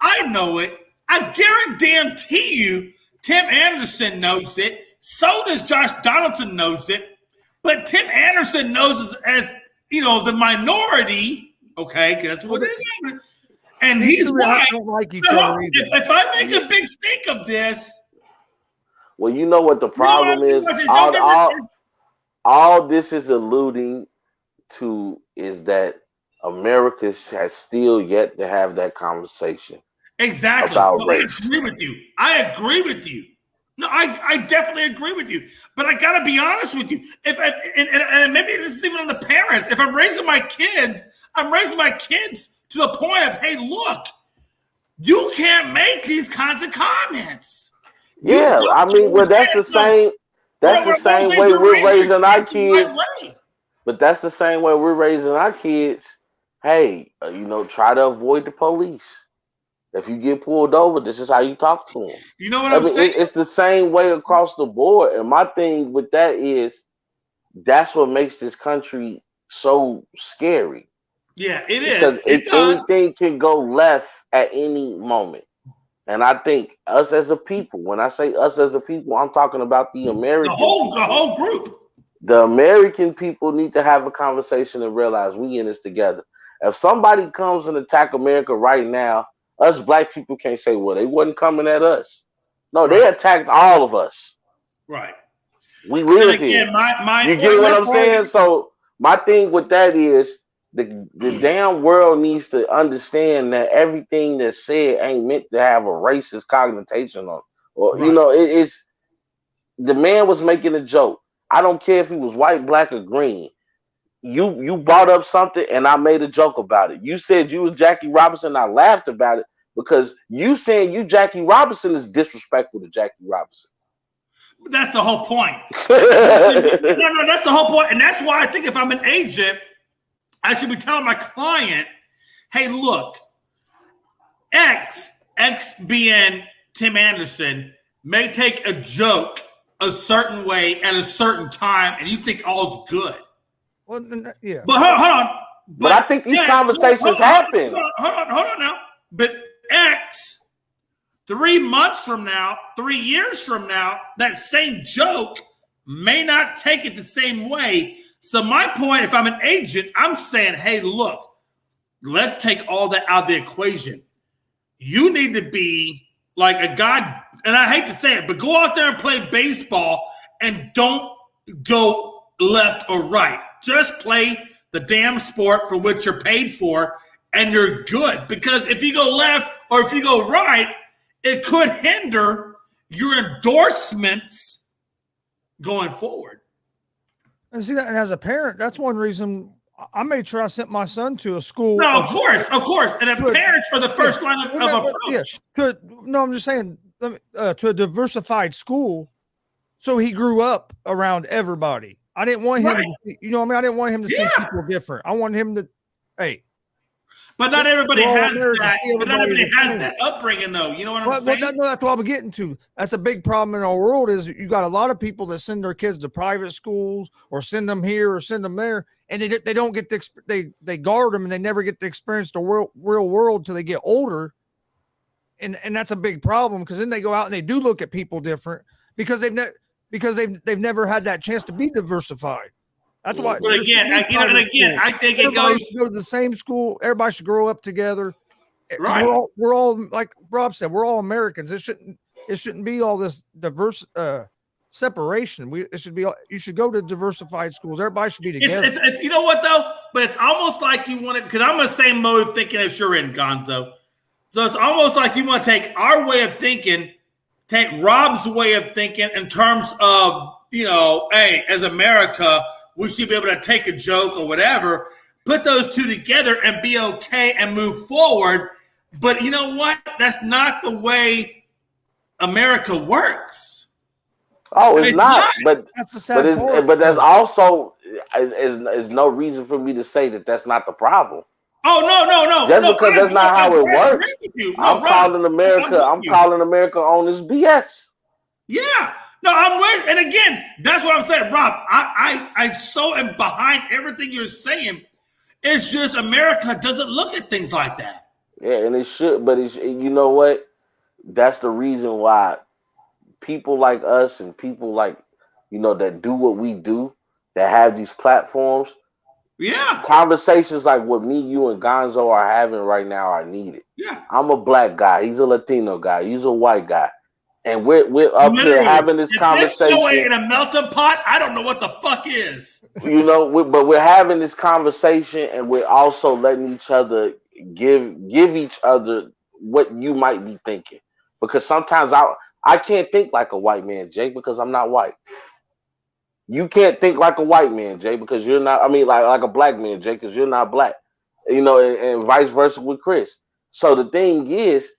I know it. I guarantee you, Tim Anderson knows it. So does Josh Donaldson knows it. But Tim Anderson knows as the minority. Okay, guess what it is. And he's why. If I make a big stink of this. Well, you know what the problem is? All this is alluding to is that America has still yet to have that conversation. Exactly. About race. I agree with you. No, I definitely agree with you. But I got to be honest with you. And maybe this is even on the parents. If I'm raising my kids to the point of, hey, look, you can't make these kinds of comments. Yeah, I mean, well, that's the same. That's the same way we're raising our kids. But that's the same way we're raising our kids. Hey, try to avoid the police. If you get pulled over, this is how you talk to them. You know what I'm saying? It's the same way across the board. And my thing with that is that's what makes this country so scary. Yeah, it is. Because anything can go left at any moment. And I think us as a people, when I say us as a people, I'm talking about the American the whole group. The American people need to have a conversation and realize we in this together. If somebody comes and attack America right now, us black people can't say, well, they wasn't coming at us. No, they attacked all of us. Right. We live and again, here. You get what I'm saying? So my thing with that is the damn world needs to understand that everything that's said ain't meant to have a racist connotation on. Or you know, it's the man was making a joke. I don't care if he was white, black, or green. You brought up something and I made a joke about it. You said you was Jackie Robinson, I laughed about it because you saying you Jackie Robinson is disrespectful to Jackie Robinson. That's the whole point. No, that's the whole point. And that's why I think if I'm an agent, I should be telling my client, hey, look, X being Tim Anderson, may take a joke a certain way at a certain time, and you think all's good. Well, yeah. But hold on. But I think these conversations happen. Hold on now. But X, 3 months from now, 3 years from now, that same joke may not take it the same way. So my point, if I'm an agent, I'm saying, hey, look, let's take all that out of the equation. You need to be like a guy, and I hate to say it, but go out there and play baseball and don't go left or right. Just play the damn sport for which you're paid for, and you're good. Because if you go left or if you go right, it could hinder your endorsements going forward. And see that, and as a parent, that's one reason I made sure I sent my son to a school. No, of course. And if parents are the first line of approach. I'm just saying to a diversified school, so he grew up around everybody. I didn't want him, I didn't want him to see people different. I wanted him to, But not everybody has that. But not everybody has that upbringing, though. You know what I'm saying? That's what I'm getting to. That's a big problem in our world. Is you got a lot of people that send their kids to private schools or send them here or send them there, and they don't get they guard them and they never get to experience the real world till they get older, and that's a big problem because then they go out and they do look at people different because they've never had that chance to be diversified. That's why. But again, I think it goes. Should go to the same school. Everybody should grow up together. Right. We're all like Rob said. We're all Americans. It shouldn't be all this diverse separation. You should go to diversified schools. Everybody should be together. It's you know what though? But it's almost like you want it because I'm the same mode of thinking as you're in, Gonzo. So it's almost like you want to take our way of thinking, take Rob's way of thinking in terms of hey, as America, we should be able to take a joke or whatever, put those two together and be okay and move forward. But you know what? That's not the way America works. Oh, it's not. But that's the sad part. But there's also is no reason for me to say that that's not the problem. Oh no! Just because that's not how it works. I'm calling America on this BS. Yeah. No, I'm with, and again, that's what I'm saying, Rob. I so am behind everything you're saying. It's just America doesn't look at things like that. Yeah, and it should, but you know what? That's the reason why people like us and people like that do what we do, that have these platforms. Yeah, conversations like what me, you, and Gonzo are having right now are needed. Yeah, I'm a black guy. He's a Latino guy. He's a white guy. And we're up here having this conversation. This in a melting pot, I don't know what the fuck is. But we're having this conversation, and we're also letting each other give each other what you might be thinking. Because sometimes I can't think like a white man, Jay, because I'm not white. You can't think like a white man, Jay, because you're not. I mean, like a black man, Jay, because you're not black. And vice versa with Chris. So the thing is,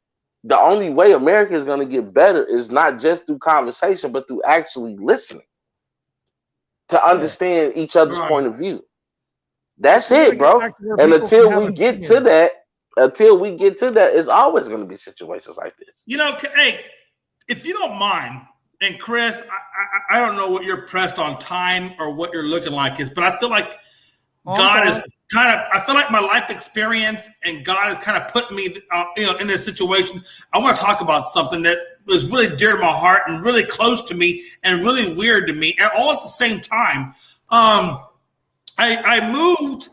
the only way America is going to get better is not just through conversation, but through actually listening to understand each other's point of view. That's it, bro. And until we get to that, it's always going to be situations like this. Hey, if you don't mind, and Chris, I don't know what you're pressed on time or what you're looking like is, but I feel like God is I feel like my life experience and God has kind of put me, in this situation. I want to talk about something that was really dear to my heart and really close to me and really weird to me, and all at the same time. I moved,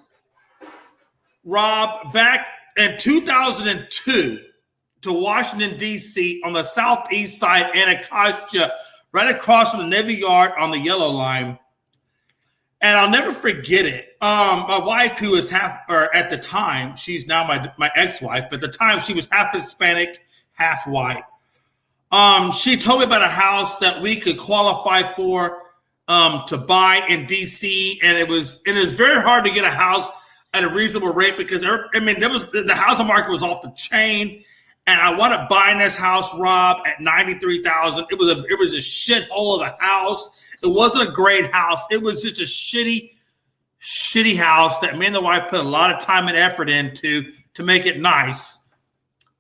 Rob, back in 2002 to Washington, D.C. on the southeast side, Anacostia, right across from the Navy Yard on the Yellow Line. And I'll never forget it. My wife, who was at the time, she's now my ex-wife, but at the time she was half Hispanic, half white. She told me about a house that we could qualify for to buy in DC, and it was very hard to get a house at a reasonable rate because the housing market was off the chain, and I wound up buying this house, Rob, at $93,000. It was a shithole of a house. It wasn't a great house. It was just a shitty house that me and the wife put a lot of time and effort into to make it nice.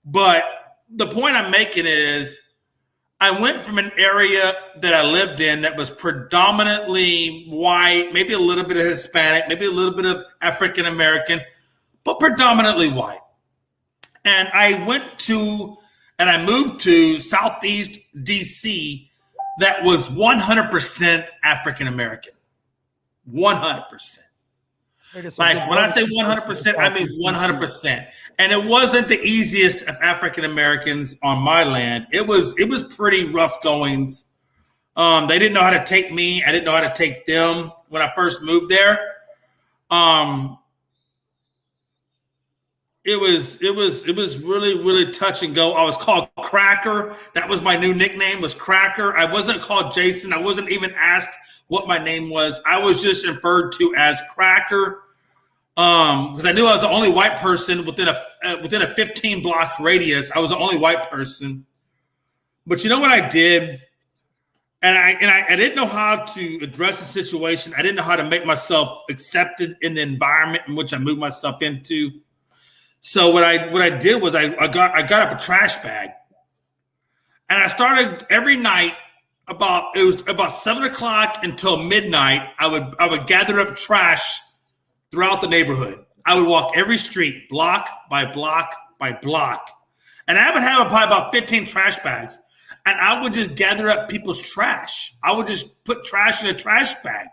But the point I'm making is I went from an area that I lived in that was predominantly white, maybe a little bit of Hispanic, maybe a little bit of African American, but predominantly white. And I moved to Southeast DC that was 100% African American. 100%. Like when I say 100%, I mean 100%. And it wasn't the easiest of African Americans on my land. It was pretty rough goings. They didn't know how to take me. I didn't know how to take them when I first moved there. It was really, really touch and go. I was called Cracker. That was my new nickname, was Cracker. I wasn't called Jason. I wasn't even asked what my name was. I was just referred to as Cracker because I knew I was the only white person within a 15-block radius. I was the only white person. But you know what I did? And I didn't know how to address the situation. I didn't know how to make myself accepted in the environment in which I moved myself into. So what I did was I got up a trash bag, and I started every night about 7:00 until midnight. I would gather up trash throughout the neighborhood. I would walk every street, block by block by block, and I would have probably about 15 trash bags, and I would just gather up people's trash. I would just put trash in a trash bag.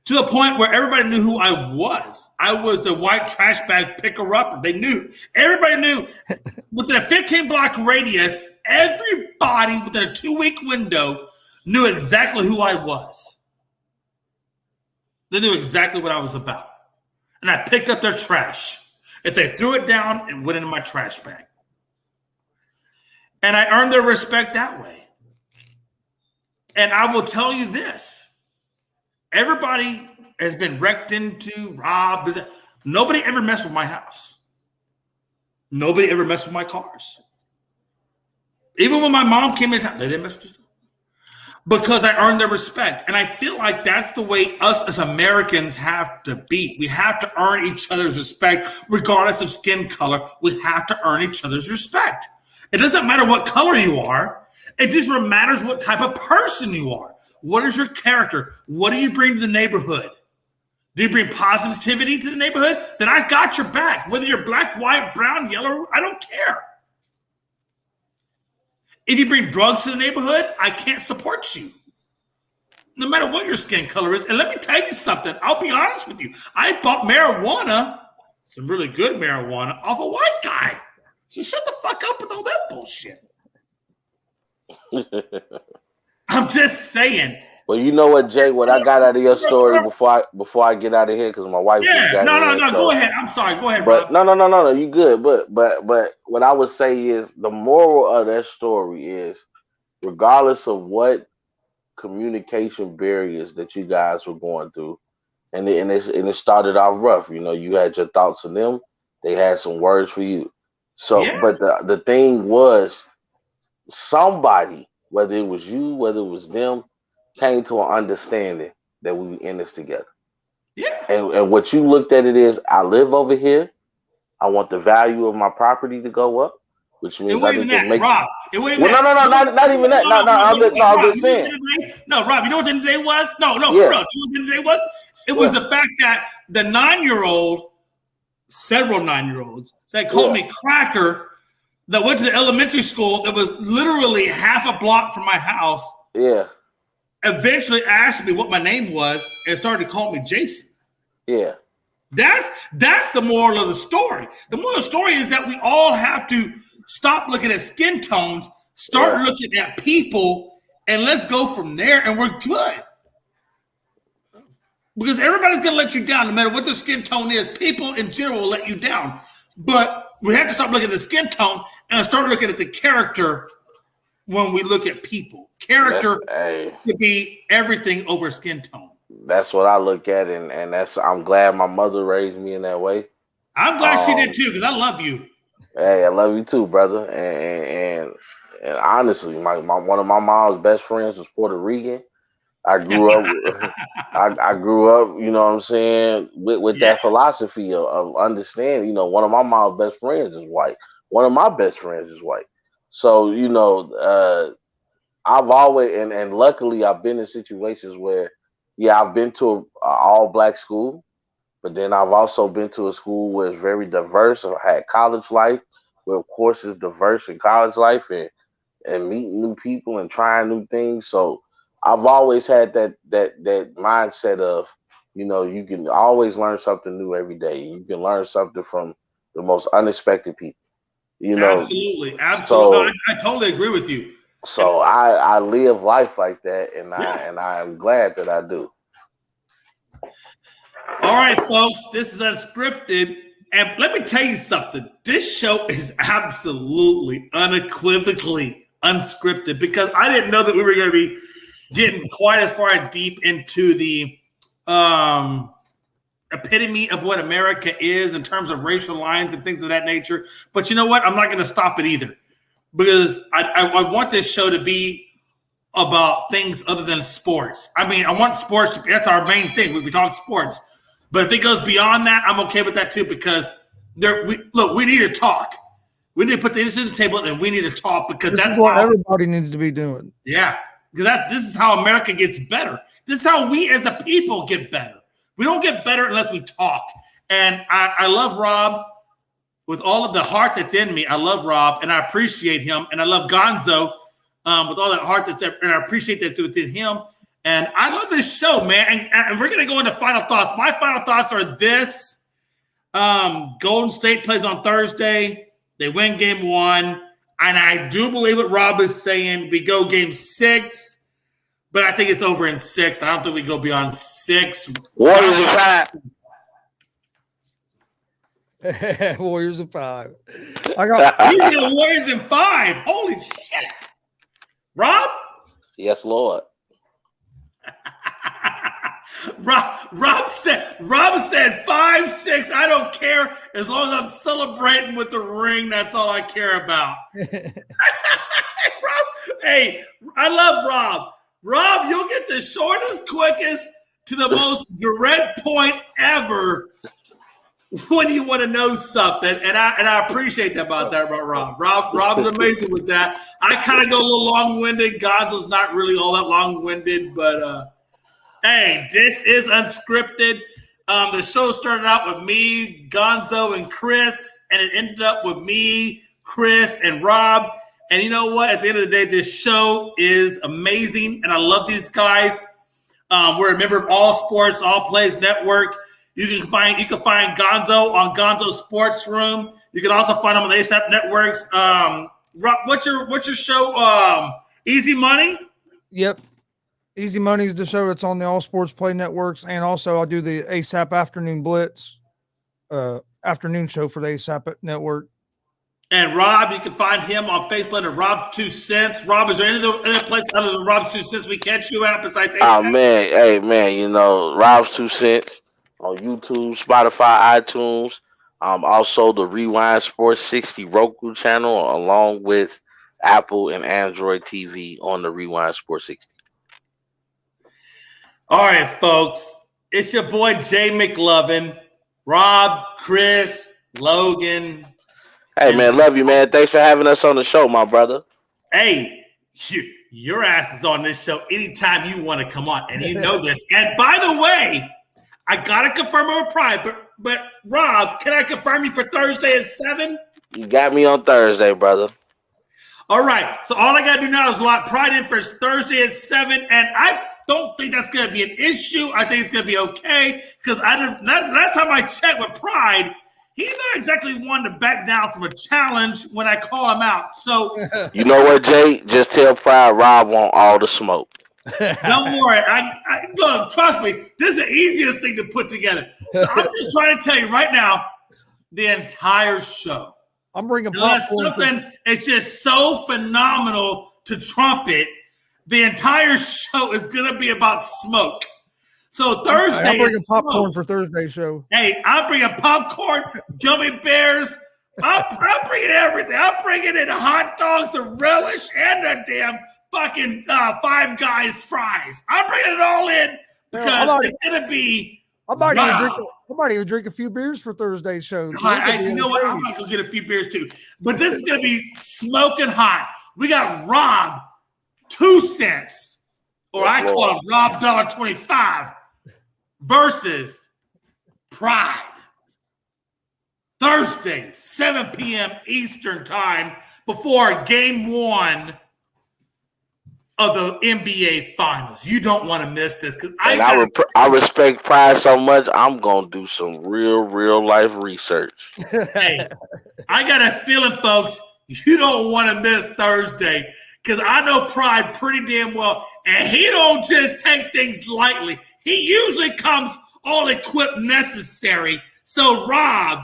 To the point where everybody knew who I was. I was the white trash bag picker-upper. Everybody knew within a 15-block radius, everybody within a 2-week window knew exactly who I was. They knew exactly what I was about. And I picked up their trash. If they threw it down, it went into my trash bag. And I earned their respect that way. And I will tell you this. Everybody has been wrecked into, robbed. Nobody ever messed with my house. Nobody ever messed with my cars. Even when my mom came in town, they didn't mess with stuff. Because I earned their respect. And I feel like that's the way us as Americans have to be. We have to earn each other's respect, regardless of skin color. We have to earn each other's respect. It doesn't matter what color you are. It just matters what type of person you are. What is your character? What do you bring to the neighborhood? Do you bring positivity to the neighborhood? Then I got your back. Whether you're black, white, brown, yellow, I don't care. If you bring drugs to the neighborhood, I can't support you. No matter what your skin color is. And let me tell you something. I'll be honest with you. I bought marijuana, some really good marijuana, off a white guy. So shut the fuck up with all that bullshit. I'm just saying. Well, you know what, Jay? What I got out of your story before I get out of here, because my wife. Yeah, no. Go ahead. I'm sorry. Go ahead, but Rob. No. You good? But what I would say is the moral of that story is, regardless of what communication barriers that you guys were going through, and it started off rough. You know, you had your thoughts on them. They had some words for you. So, yeah. But the thing was, somebody, whether it was you, whether it was them, came to an understanding that we were in this together. Yeah. And what you looked at it is, I live over here. I want the value of my property to go up, which means I need to make. Rob, not even that. No, I'm just saying. No, Rob, you know what the day was? No, for real. You know what the day was? It was the fact that the 9-year-old, several 9-year-olds, that called me Cracker, that went to the elementary school that was literally half a block from my house. Yeah. eventually asked me what my name was and started to call me Jason. Yeah. That's the moral of the story. The moral of the story is that we all have to stop looking at skin tones, start looking at people, and let's go from there, and we're good. Because everybody's going to let you down no matter what the skin tone is. People in general will let you down. But we have to stop looking at the skin tone and start looking at the character when we look at people. Character could be everything over skin tone. That's what I look at, and I'm glad my mother raised me in that way. I'm glad she did too, because I love you. Hey, I love you too, brother. And honestly, one of my mom's best friends was Puerto Rican. I grew up, I grew up, you know what I'm saying, with that philosophy of understanding. You know, one of my mom's best friends is white. One of my best friends is white. So, you know, I've always, and luckily I've been in situations where, I've been to an all-black school, but then I've also been to a school where it's very diverse. I had college life, where of course it's diverse in college life, and meeting new people and trying new things. So I've always had that mindset of, you know, you can always learn something new every day. You can learn something from the most unexpected people. You know, absolutely. So, no, I totally agree with you. So I live life like that, and I'm glad that I do. All right, folks, this is Unscripted, and let me tell you something. This show is absolutely, unequivocally unscripted, because I didn't know that we were going to be getting quite as far deep into the epitome of what America is in terms of racial lines and things of that nature. But you know what? I'm not going to stop it either, because I want this show to be about things other than sports. I mean, I want sports to be, that's our main thing. We talk sports. But if it goes beyond that, I'm okay with that too, because we need to talk. We need to put the issues on the table, and we need to talk, because this that's is what everybody needs to be doing. Yeah, because this is how America gets better. This is how we as a people get better. We don't get better unless we talk. And I love Rob with all of the heart that's in me. I love Rob, and I appreciate him. And I love Gonzo with all that heart that's there, and I appreciate that within him. And I love this show, man. And we're going to go into final thoughts. My final thoughts are this. Golden State plays on Thursday. They win game 1. And I do believe what Rob is saying. We go game 6. But I think it's over in 6. I don't think we go beyond 6. Warriors in 5. Warriors in 5. I got He's the Warriors in 5. Holy shit. Rob? Yes, Lord. Rob said 5-6. I don't care, as long as I'm celebrating with the ring. That's all I care about. Rob, hey, I love Rob. Rob, you'll get the shortest, quickest to the most direct point ever when you want to know something, and I appreciate that about Rob. Rob's amazing with that. I kind of go a little long-winded. Gonzo's not really all that long-winded, but hey, this is Unscripted. The show started out with me, Gonzo, and Chris, and it ended up with me, Chris, and Rob. And you know what? At the end of the day, this show is amazing, and I love these guys. We're a member of All Sports, All Plays Network. You can find Gonzo on Gonzo Sports Room. You can also find him on the ASAP Networks. Rob, what's your show? Easy Money? Yep. Easy Money is the show that's on the All Sports Play Networks, and also I do the ASAP Afternoon Blitz afternoon show for the ASAP Network. And Rob, you can find him on Facebook at Rob's 2 Cents. Rob, is there any other place other than Rob's 2 Cents we catch you at besides ASAP? Oh man, hey man, you know, Rob's 2 Cents on YouTube, Spotify, iTunes. Also the Rewind Sports 60 Roku channel, along with Apple and Android TV on the Rewind Sports 60. All right, folks. It's your boy Jay Mclovin, Rob, Chris, Logan. Hey man, love you, man. Thanks for having us on the show, my brother. Hey, your ass is on this show anytime you want to come on, and you know this. And by the way, I gotta confirm it with Pride, but Rob, can I confirm you for Thursday at 7? You got me on Thursday, brother. All right, so all I gotta do now is lock Pride in for Thursday at 7, and don't think that's going to be an issue. I think it's going to be okay because last time I checked with Pride, he's not exactly one to back down from a challenge when I call him out. So you know what, Jay? Just tell Pride Rob want all the smoke. Don't worry. Look, trust me, this is the easiest thing to put together. So I'm just trying to tell you right now, the entire show. I'm bringing something. It's just so phenomenal to trumpet. The entire show is going to be about smoke. So Thursday I'm bringing is popcorn smoke. for Thursday's show. Hey, I'm bringing popcorn, gummy bears. I'm bringing everything. I'm bringing in hot dogs, the relish, and the damn fucking Five Guys fries. I'm bringing it all in because it's going to be. I might even drink a few beers for Thursday's show. You know what? I'm going to go get a few beers too. But this is going to be smoking hot. We got Rob 2 cents, or I call him Rob $1.25, versus Pride. Thursday, 7 p.m. Eastern time, before Game 1 of the NBA Finals. You don't want to miss this because I respect Pride so much. I'm gonna do some real life research. Hey, I got a feeling, folks, you don't want to miss Thursday because I know Pride pretty damn well, and he don't just take things lightly. He usually comes all equipped necessary. So Rob,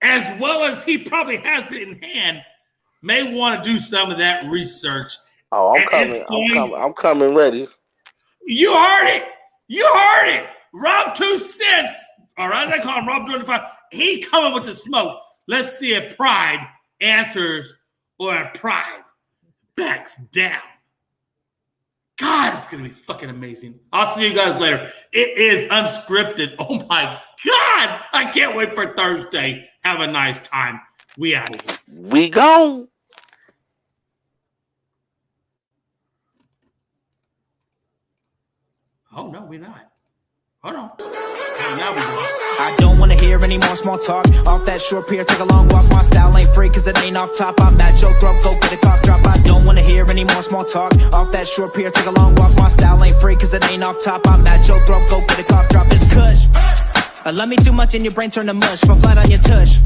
as well as he probably has it in hand, may want to do some of that research. Oh, I'm coming ready. You heard it. Rob 2 cents. All right, I call him Rob 25. He coming with the smoke. Let's see if Pride answers or if Pride backs down. God, it's going to be fucking amazing. I'll see you guys later. It is Unscripted. Oh, my God. I can't wait for Thursday. Have a nice time. We out of here. We gone. Oh, no, we're not. Hold on. Now we go. I don't wanna hear any more small talk. Off that short pier, take a long walk. My style ain't free cause it ain't off top. I'm at your throat, go get a cough drop. I don't wanna hear any more small talk. Off that short pier, take a long walk. My style ain't free cause it ain't off top. I'm at your throat, go get a cough drop. It's kush. I love me too much and your brain turn to mush. Fall flat on your tush.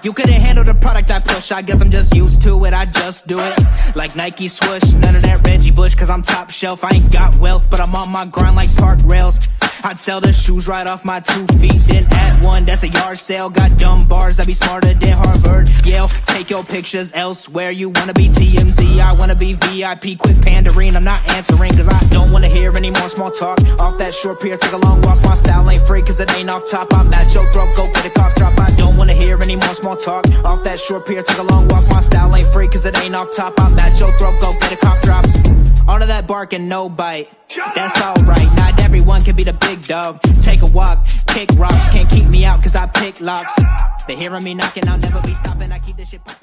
You couldn't handle the product I push. I guess I'm just used to it, I just do it. Like Nike swoosh, none of that Reggie Bush. Cause I'm top shelf, I ain't got wealth. But I'm on my grind like park rails. I'd sell the shoes right off my 2 feet, then add one, that's a yard sale. Got dumb bars that be smarter than Harvard, Yale. Take your pictures elsewhere, you wanna be TMZ, I wanna be VIP. Quit pandering, I'm not answering cause I don't wanna hear any more small talk. Off that short pier, take a long walk. My style ain't free cause it ain't off top. I'm at your throat, go get a cough drop. I don't wanna hear any more small talk. Off that short pier, take a long walk. My style ain't free cause it ain't off top. I'm at your throat, go get a cough drop. All of that bark and no bite, that's alright. Not everyone can be the big dog. Take a walk, kick rocks. Can't keep me out cause I pick locks. They hearing me knocking, I'll never be stopping. I keep this shit popping.